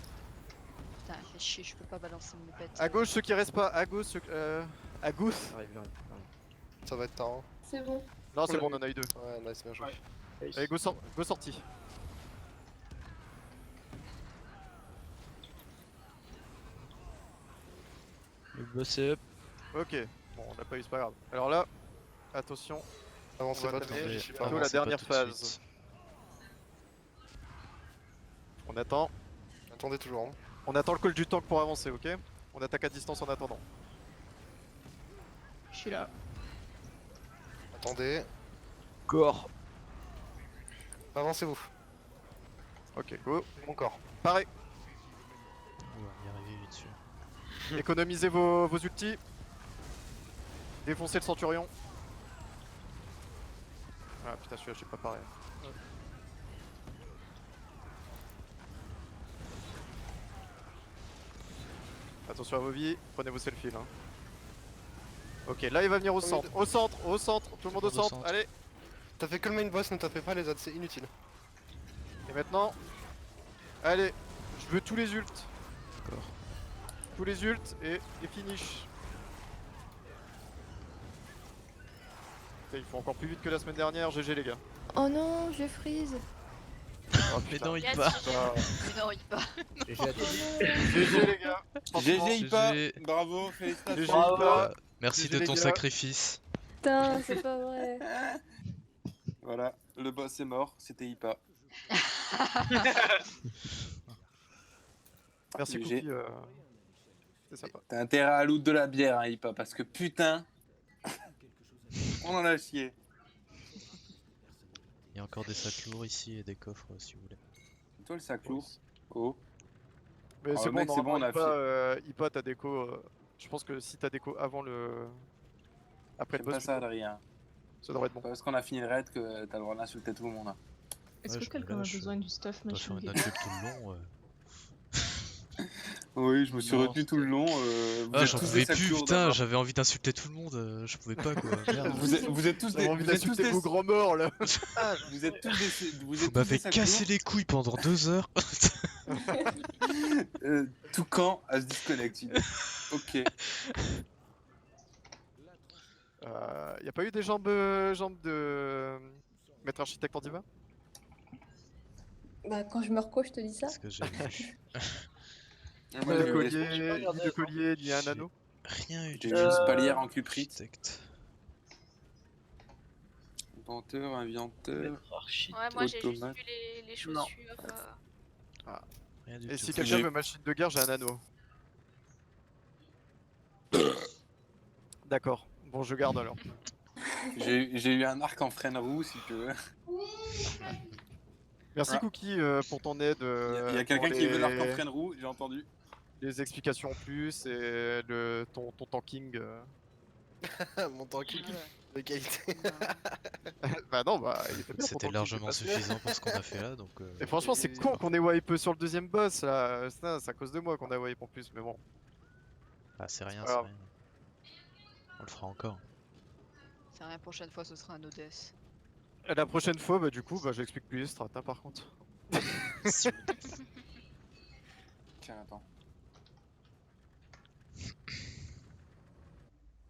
Speaker 10: Putain, fait chier, je peux pas balancer mon pet.
Speaker 4: À gauche ceux qui restent pas. À gauche ceux. À gauche.
Speaker 8: J'arrive.
Speaker 2: Ça va être tard. Hein.
Speaker 3: C'est bon.
Speaker 4: Non, c'est bon, on en a eu deux.
Speaker 2: Ouais, nice, bien joué.
Speaker 4: Allez, go sorti.
Speaker 1: Le boss est up.
Speaker 4: Ok. Bon, on l'a pas eu, c'est pas grave. Alors là, attention.
Speaker 2: Avancez
Speaker 4: On va
Speaker 2: pas trop,
Speaker 4: taper
Speaker 2: je suis pas
Speaker 4: plutôt la
Speaker 2: avancé.
Speaker 4: dernière
Speaker 5: tout de
Speaker 4: phase.
Speaker 5: suite.
Speaker 4: On attend.
Speaker 2: Attendez toujours. Hein.
Speaker 4: On attend le call du tank pour avancer, ok? On attaque à distance en attendant.
Speaker 7: Je suis là.
Speaker 2: Attendez.
Speaker 1: Corps.
Speaker 2: Avancez-vous.
Speaker 4: Ok, go.
Speaker 2: Mon corps.
Speaker 4: Pareil.
Speaker 5: On va y arriver vite dessus.
Speaker 4: Économisez vos ultis. Défoncez le centurion. Ah putain, celui-là, j'ai pas pareil. Attention à vos vies, prenez vos selfies là. Ok, là il va venir au centre, tout le monde au centre, allez.
Speaker 2: T'as fait que le main boss, ne tapez pas les autres, c'est inutile.
Speaker 4: Et maintenant, allez, je veux tous les ults.
Speaker 5: D'accord.
Speaker 4: Tous les ults et les finish. Putain, il faut encore plus vite que la semaine dernière, GG les gars.
Speaker 13: Oh non, je freeze.
Speaker 4: Oh,
Speaker 5: Mais
Speaker 4: putain.
Speaker 5: non, il
Speaker 11: Yes,
Speaker 5: part.
Speaker 10: Mais non, il part.
Speaker 8: GG à tous.
Speaker 4: GG les gars. Franchement,
Speaker 9: GG Ipa,
Speaker 5: GG.
Speaker 9: bravo,
Speaker 4: GG
Speaker 9: félicitations.
Speaker 4: Ipa.
Speaker 5: Merci
Speaker 4: GG
Speaker 5: de
Speaker 4: les
Speaker 5: ton
Speaker 4: gars.
Speaker 5: sacrifice.
Speaker 13: Putain, c'est pas vrai.
Speaker 9: Voilà, le boss est mort, c'était Ipa.
Speaker 4: Merci
Speaker 9: GG.
Speaker 4: Cookie. C'est sympa.
Speaker 9: T'as intérêt à loot de la bière, hein, Ipa, parce que putain, on en a chié.
Speaker 5: Il y a encore des sacs lourds ici et des coffres si vous voulez.
Speaker 9: C'est toi le sac lourd. Oh.
Speaker 4: Mais
Speaker 9: Oh,
Speaker 4: c'est bon,
Speaker 9: mec, c'est bon, on a
Speaker 4: normalement, Ipa, t'as déco. Je pense que si t'as déco avant le. Après le
Speaker 9: J'aime pas
Speaker 4: boss,
Speaker 9: ça,
Speaker 4: du coup,
Speaker 9: Adrien.
Speaker 4: ça devrait être bon.
Speaker 9: Pas parce qu'on a fini le raid que t'as le droit d'insulter tout le monde. Hein.
Speaker 7: Est-ce
Speaker 5: Ouais,
Speaker 7: que
Speaker 5: je me
Speaker 7: quelqu'un a
Speaker 5: lâche,
Speaker 7: besoin du stuff
Speaker 5: On doit faire
Speaker 7: machine
Speaker 5: une
Speaker 7: gun?
Speaker 5: insulte tout le long.
Speaker 9: Oui, je me suis
Speaker 5: Non,
Speaker 9: retenu tout le long. Vous
Speaker 5: Ah,
Speaker 9: êtes
Speaker 5: j'en
Speaker 9: tous
Speaker 5: pouvais
Speaker 9: des sacs
Speaker 5: plus,
Speaker 9: lourds
Speaker 5: putain,
Speaker 9: d'abord.
Speaker 5: j'avais envie d'insulter tout le monde, je pouvais pas quoi, merde.
Speaker 9: Vous êtes tous
Speaker 4: J'avais
Speaker 9: des.
Speaker 4: envie
Speaker 9: Vous êtes tous
Speaker 4: d'insulter
Speaker 9: des.
Speaker 4: vos grands morts là.
Speaker 9: Ah, vous êtes tous des. Vous
Speaker 5: Vous
Speaker 9: êtes tous
Speaker 5: m'avez
Speaker 9: des sacs
Speaker 5: cassé
Speaker 9: lourds.
Speaker 5: les couilles pendant 2 heures.
Speaker 9: Toucan à se disconnect. Ok.
Speaker 4: Y a pas eu des jambes de maître architecte en diva?
Speaker 3: Bah, quand je me recoche, je te dis ça.
Speaker 5: Parce que j'ai vu.
Speaker 9: Moi,
Speaker 4: Ni
Speaker 9: j'ai
Speaker 4: de collier, ni un anneau.
Speaker 5: Rien eu
Speaker 9: j'ai
Speaker 5: du
Speaker 9: eu une
Speaker 5: tout.
Speaker 9: spalière en cuprite.
Speaker 5: Architecte.
Speaker 9: Inventeur, inventeur.
Speaker 11: Ouais, moi j'ai juste
Speaker 9: automate.
Speaker 11: vu les chaussures.
Speaker 5: Rien du
Speaker 4: Et
Speaker 5: tout.
Speaker 4: si quelqu'un
Speaker 9: J'ai-
Speaker 4: veut machine de guerre, j'ai un anneau. D'accord. Bon, je garde alors.
Speaker 9: J'ai eu un arc en freine roue si tu veux.
Speaker 4: Merci
Speaker 9: Ah.
Speaker 4: Cookie pour ton aide.
Speaker 9: Il y a
Speaker 4: pour
Speaker 9: quelqu'un qui veut l'arc en freine roue, j'ai entendu.
Speaker 4: les explications en plus et ton tanking.
Speaker 2: Mon tanking de qualité.
Speaker 4: Bah non, bah il était bien ton
Speaker 5: C'était
Speaker 4: tanking,
Speaker 5: largement
Speaker 4: c'est pas-
Speaker 5: suffisant pour ce qu'on a fait là, donc.
Speaker 4: Et franchement, c'est con qu'on ait wipe sur le deuxième boss là. Ça, c'est à cause de moi qu'on a wipe en plus, mais bon.
Speaker 5: Ah, c'est rien,
Speaker 4: pas
Speaker 5: c'est
Speaker 4: grave.
Speaker 5: rien. On le fera encore.
Speaker 10: C'est rien, prochaine fois ce sera un ODS.
Speaker 4: Et la prochaine fois, bah du coup, bah j'explique plus les strats hein, par contre.
Speaker 9: Tiens, attends.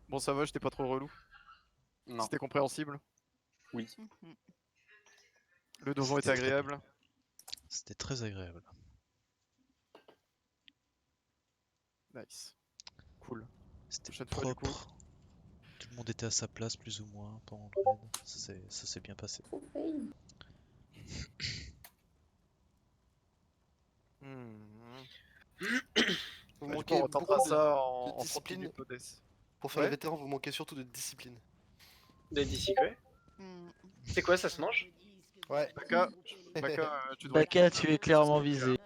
Speaker 4: Bon, ça va, j'étais pas trop relou.
Speaker 9: Non.
Speaker 4: C'était compréhensible.
Speaker 9: Oui.
Speaker 4: Le donjon était
Speaker 5: C'était très bien.
Speaker 4: agréable.
Speaker 5: C'était très agréable.
Speaker 4: Nice. Cool.
Speaker 5: C'était
Speaker 4: Prochaine fois, du coup.
Speaker 5: propre. Tout le monde était à sa place plus ou moins pendant le raid. Ça s'est bien passé.
Speaker 2: Vous
Speaker 4: Bah, du coup,
Speaker 2: manquez
Speaker 4: on retentera
Speaker 2: beaucoup
Speaker 4: ça
Speaker 2: de
Speaker 4: en
Speaker 2: discipline.
Speaker 4: continu Codes.
Speaker 2: Pour faire
Speaker 4: Ouais.
Speaker 2: les vétérans, vous manquez surtout de discipline.
Speaker 6: Des disciples. C'est quoi, ça se mange?
Speaker 2: Ouais.
Speaker 4: Baka, tu dois.
Speaker 1: Baka, tu es clairement visé.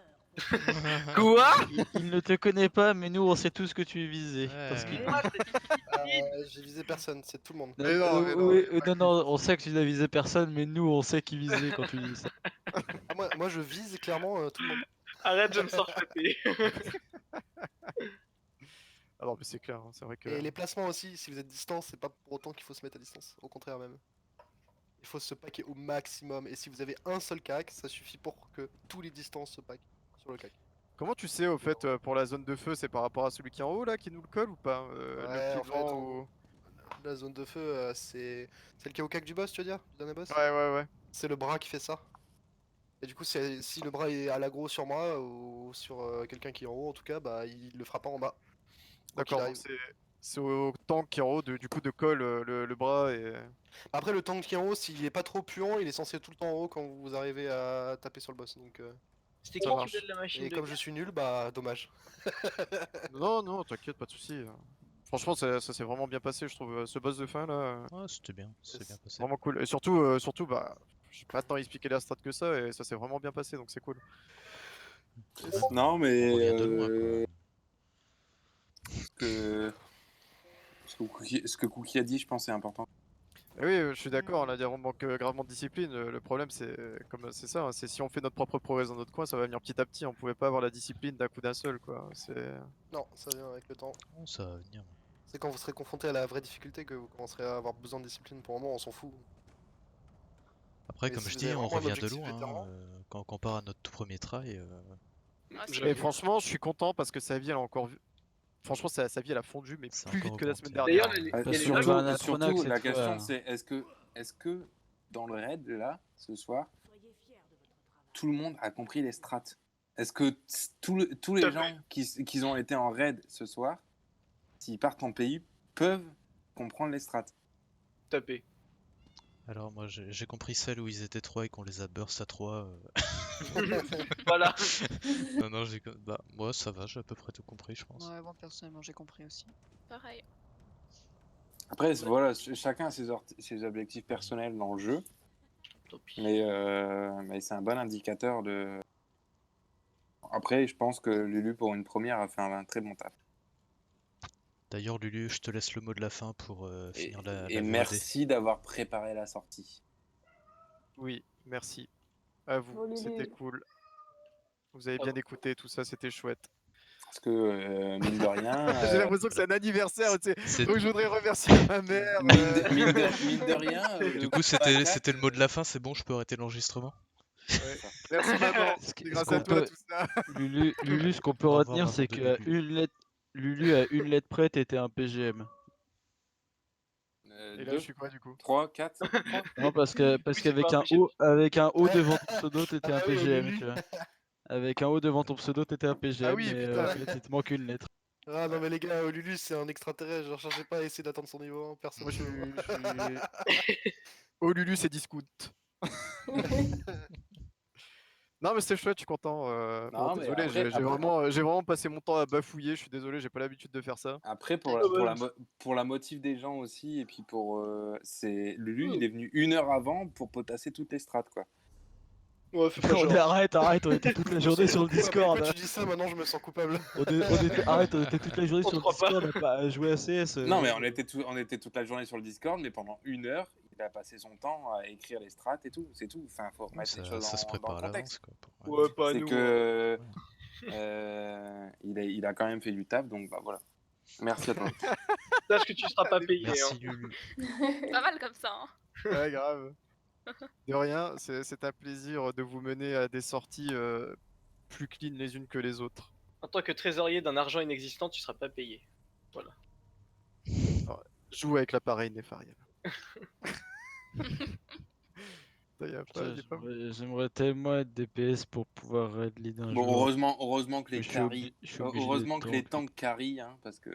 Speaker 6: Quoi?
Speaker 1: Il ne te connaît pas, mais nous on sait tous que tu es visé. Parce qu'il-
Speaker 6: Moi, c'est
Speaker 2: J'ai visé personne, c'est tout le monde.
Speaker 4: Mais non, mais non,
Speaker 1: oui, non, on sait que tu n'as visé personne, mais nous on sait qui visait quand tu dis ça.
Speaker 2: Ah, moi je vise clairement tout le monde.
Speaker 6: Arrête, je me sens fouetté.
Speaker 4: Ah non, mais c'est clair, hein, c'est vrai que.
Speaker 2: Et les placements aussi, si vous êtes distant, c'est pas pour autant qu'il faut se mettre à distance. Au contraire même. Il faut se packer au maximum. Et si vous avez un seul cac, ça suffit pour que tous les distances se packent sur le cac.
Speaker 4: Comment tu sais au fait pour la zone de feu, c'est par rapport à celui qui est en haut là qui nous le colle ou pas
Speaker 2: Ouais,
Speaker 4: le
Speaker 2: en
Speaker 4: petit
Speaker 2: fait,
Speaker 4: vent ou...
Speaker 2: la zone de feu, c'est celle qui est au cac du boss, tu veux dire? Du dernier boss?
Speaker 4: Ouais.
Speaker 2: C'est le bras qui fait ça. Et du coup, si le bras est à l'aggro sur moi ou sur quelqu'un qui est en haut, en tout cas, bah il le fera pas en bas. Quoi qu'il
Speaker 4: D'accord,
Speaker 2: arrive.
Speaker 4: donc c'est au tank qui est en haut du coup de colle le bras et.
Speaker 2: Après, le tank qui est en haut, s'il est pas trop puant, il est censé être tout le temps en haut quand vous arrivez à taper sur le boss. Donc,
Speaker 6: C'était
Speaker 4: Ça
Speaker 6: qui
Speaker 4: marche.
Speaker 6: qui faisait de la machine
Speaker 2: et
Speaker 6: de
Speaker 2: comme
Speaker 6: guerre?
Speaker 2: je suis nul, bah dommage.
Speaker 4: Non, t'inquiète, pas de soucis. Franchement, ça s'est vraiment bien passé, je trouve. Ce boss de fin là,
Speaker 5: Ouais, c'était bien, c'est bien passé.
Speaker 4: vraiment cool. Et surtout, bah, j'ai pas tant expliqué la strat que ça et ça s'est vraiment bien passé donc c'est cool.
Speaker 9: Non, mais.
Speaker 5: On revient de loin, quoi.
Speaker 9: Ce que Cookie a dit, je pense, est important.
Speaker 4: Et oui, je suis d'accord, on a dit on manque gravement de discipline. Le problème, c'est ça, hein, c'est si on fait notre propre progrès dans notre coin, ça va venir petit à petit. On pouvait pas avoir la discipline d'un coup d'un seul, quoi.
Speaker 2: Non, ça vient avec le temps.
Speaker 5: Oh, ça va venir.
Speaker 2: C'est quand vous serez confronté à la vraie difficulté que vous commencerez à avoir besoin de discipline. Pour le moment, on s'en fout.
Speaker 5: Après,
Speaker 2: Et
Speaker 5: comme
Speaker 2: si
Speaker 5: je
Speaker 2: vous
Speaker 5: dis,
Speaker 2: avez
Speaker 5: on
Speaker 2: vraiment un
Speaker 5: revient de
Speaker 2: objectif
Speaker 5: loin.
Speaker 2: vétéran,
Speaker 5: Quand on compare à notre tout premier try,
Speaker 11: Ah,
Speaker 2: je
Speaker 11: c'est
Speaker 4: Et
Speaker 11: cool.
Speaker 4: franchement, je suis content parce que sa vie, elle a encore vu. Franchement, sa vie, elle a fondu, mais
Speaker 5: c'est
Speaker 4: plus
Speaker 5: encore
Speaker 4: vite que la semaine
Speaker 5: augmenté.
Speaker 4: dernière.
Speaker 6: D'ailleurs,
Speaker 4: hein.
Speaker 6: il y a les
Speaker 1: Parce qu'on avait un
Speaker 6: logs.
Speaker 1: Atronax
Speaker 9: Surtout,
Speaker 1: cette
Speaker 9: la
Speaker 1: fois.
Speaker 9: question c'est est-ce que dans le raid là, ce soir, tout le monde a compris les strats? Est-ce que tous les gens qui ont été en raid ce soir, s'ils partent en pays, peuvent comprendre les strats?
Speaker 6: Tapé.
Speaker 5: Alors moi j'ai compris celle où ils étaient 3 et qu'on les a burst à 3.
Speaker 6: Voilà.
Speaker 5: Non, bah moi ça va, j'ai à peu près tout compris je pense.
Speaker 10: Ouais, moi personnellement j'ai compris aussi.
Speaker 11: Pareil.
Speaker 9: Après, voilà, chacun a ses objectifs personnels dans le jeu,
Speaker 6: Tant pis.
Speaker 9: mais c'est un bon indicateur de. Après, je pense que Lulu, pour une première, a fait un très bon taf.
Speaker 5: D'ailleurs Lulu, je te laisse le mot de la fin pour finir la
Speaker 9: Et
Speaker 5: VOD.
Speaker 9: merci d'avoir préparé la sortie.
Speaker 4: Oui, merci. À vous,
Speaker 13: Bon, Lulu.
Speaker 4: c'était cool. Vous avez
Speaker 6: Ah
Speaker 4: bien
Speaker 6: bon.
Speaker 4: écouté tout ça, c'était chouette.
Speaker 9: Parce que, mine de rien.
Speaker 4: J'ai l'impression que c'est un anniversaire, tu sais.
Speaker 5: C'est-
Speaker 4: Donc je voudrais remercier ma mère.
Speaker 9: Mine de rien.
Speaker 5: Du coup c'était le mot de la fin, c'est bon, je peux arrêter l'enregistrement.
Speaker 4: Ouais. Merci maman,
Speaker 1: Ce
Speaker 4: c'est
Speaker 1: qui- ce
Speaker 4: grâce
Speaker 1: qu'on
Speaker 4: à toi
Speaker 1: peut-
Speaker 4: tout ça.
Speaker 1: Lulu, ce qu'on peut
Speaker 5: Au revoir,
Speaker 1: retenir,
Speaker 5: maman
Speaker 1: c'est
Speaker 5: de
Speaker 1: que
Speaker 5: Lulu.
Speaker 1: Lulu a une lettre près, t'étais un PGM.
Speaker 4: Et là je suis quoi du coup?
Speaker 9: 3, 4.
Speaker 1: Non, parce
Speaker 6: Oui, c'est
Speaker 1: qu'avec
Speaker 6: pas un
Speaker 1: un
Speaker 6: PGM.
Speaker 1: O, avec un O devant ton pseudo, t'étais un
Speaker 2: Ah oui,
Speaker 1: PGM,
Speaker 2: Lulu.
Speaker 1: tu vois. Avec un O devant ton pseudo, t'étais un PGM,
Speaker 4: oui,
Speaker 1: mais
Speaker 4: putain.
Speaker 1: en fait, il te manque une lettre.
Speaker 2: Ah non mais les gars, Lulu c'est un extraterrestre, genre cherchez pas à essayer d'atteindre son niveau, hein, personne.
Speaker 4: Moi Oh Lulu c'est discount. Non mais c'était chouette, je suis content.
Speaker 9: Non,
Speaker 4: Bon,
Speaker 9: mais
Speaker 4: désolé,
Speaker 9: après-
Speaker 4: j'ai vraiment passé mon temps à bafouiller, je suis désolé, j'ai pas l'habitude de faire ça.
Speaker 9: Après, pour la motive des gens aussi, et puis c'est Lulu, il est venu 1 heure avant pour potasser toutes les strats, quoi.
Speaker 6: Ouais, fais pas
Speaker 1: On
Speaker 6: genre.
Speaker 1: est- arrête, on était toute la journée sur le Discord.
Speaker 2: Pourquoi tu dis ça maintenant, je me sens coupable.
Speaker 1: On était toute la journée
Speaker 6: On
Speaker 1: sur
Speaker 6: te
Speaker 1: le
Speaker 6: croit pas.
Speaker 1: Discord à jouer à CS.
Speaker 9: Non, mais on était toute la journée sur le Discord, mais pendant 1 heure, il a passé son temps à écrire les strats et tout, c'est tout. Enfin, faut remettre les choses
Speaker 5: Ça se
Speaker 9: dans
Speaker 5: prépare
Speaker 9: le
Speaker 5: à l'avance
Speaker 9: contexte.
Speaker 5: quoi.
Speaker 6: Ouais, pas
Speaker 9: C'est
Speaker 6: nous.
Speaker 9: que il a quand même fait du taf, donc bah voilà. Merci à toi.
Speaker 6: Sache que tu seras pas payé.
Speaker 5: Merci
Speaker 6: Hein.
Speaker 5: Lulu.
Speaker 11: Pas mal comme ça. Hein.
Speaker 4: Ouais grave. De rien, c'est un plaisir de vous mener à des sorties plus clean les unes que les autres.
Speaker 6: En tant que trésorier d'un argent inexistant, tu seras pas payé. Voilà.
Speaker 4: Joue avec l'appareil Nefariel. Ça, y a pas,
Speaker 1: Putain,
Speaker 4: y a pas-
Speaker 1: j'aimerais tellement être DPS pour pouvoir raid lead un
Speaker 9: Bon,
Speaker 1: jour.
Speaker 9: heureusement que les
Speaker 1: Je suis obligé
Speaker 9: tanks
Speaker 1: d'être
Speaker 9: carry, hein, parce que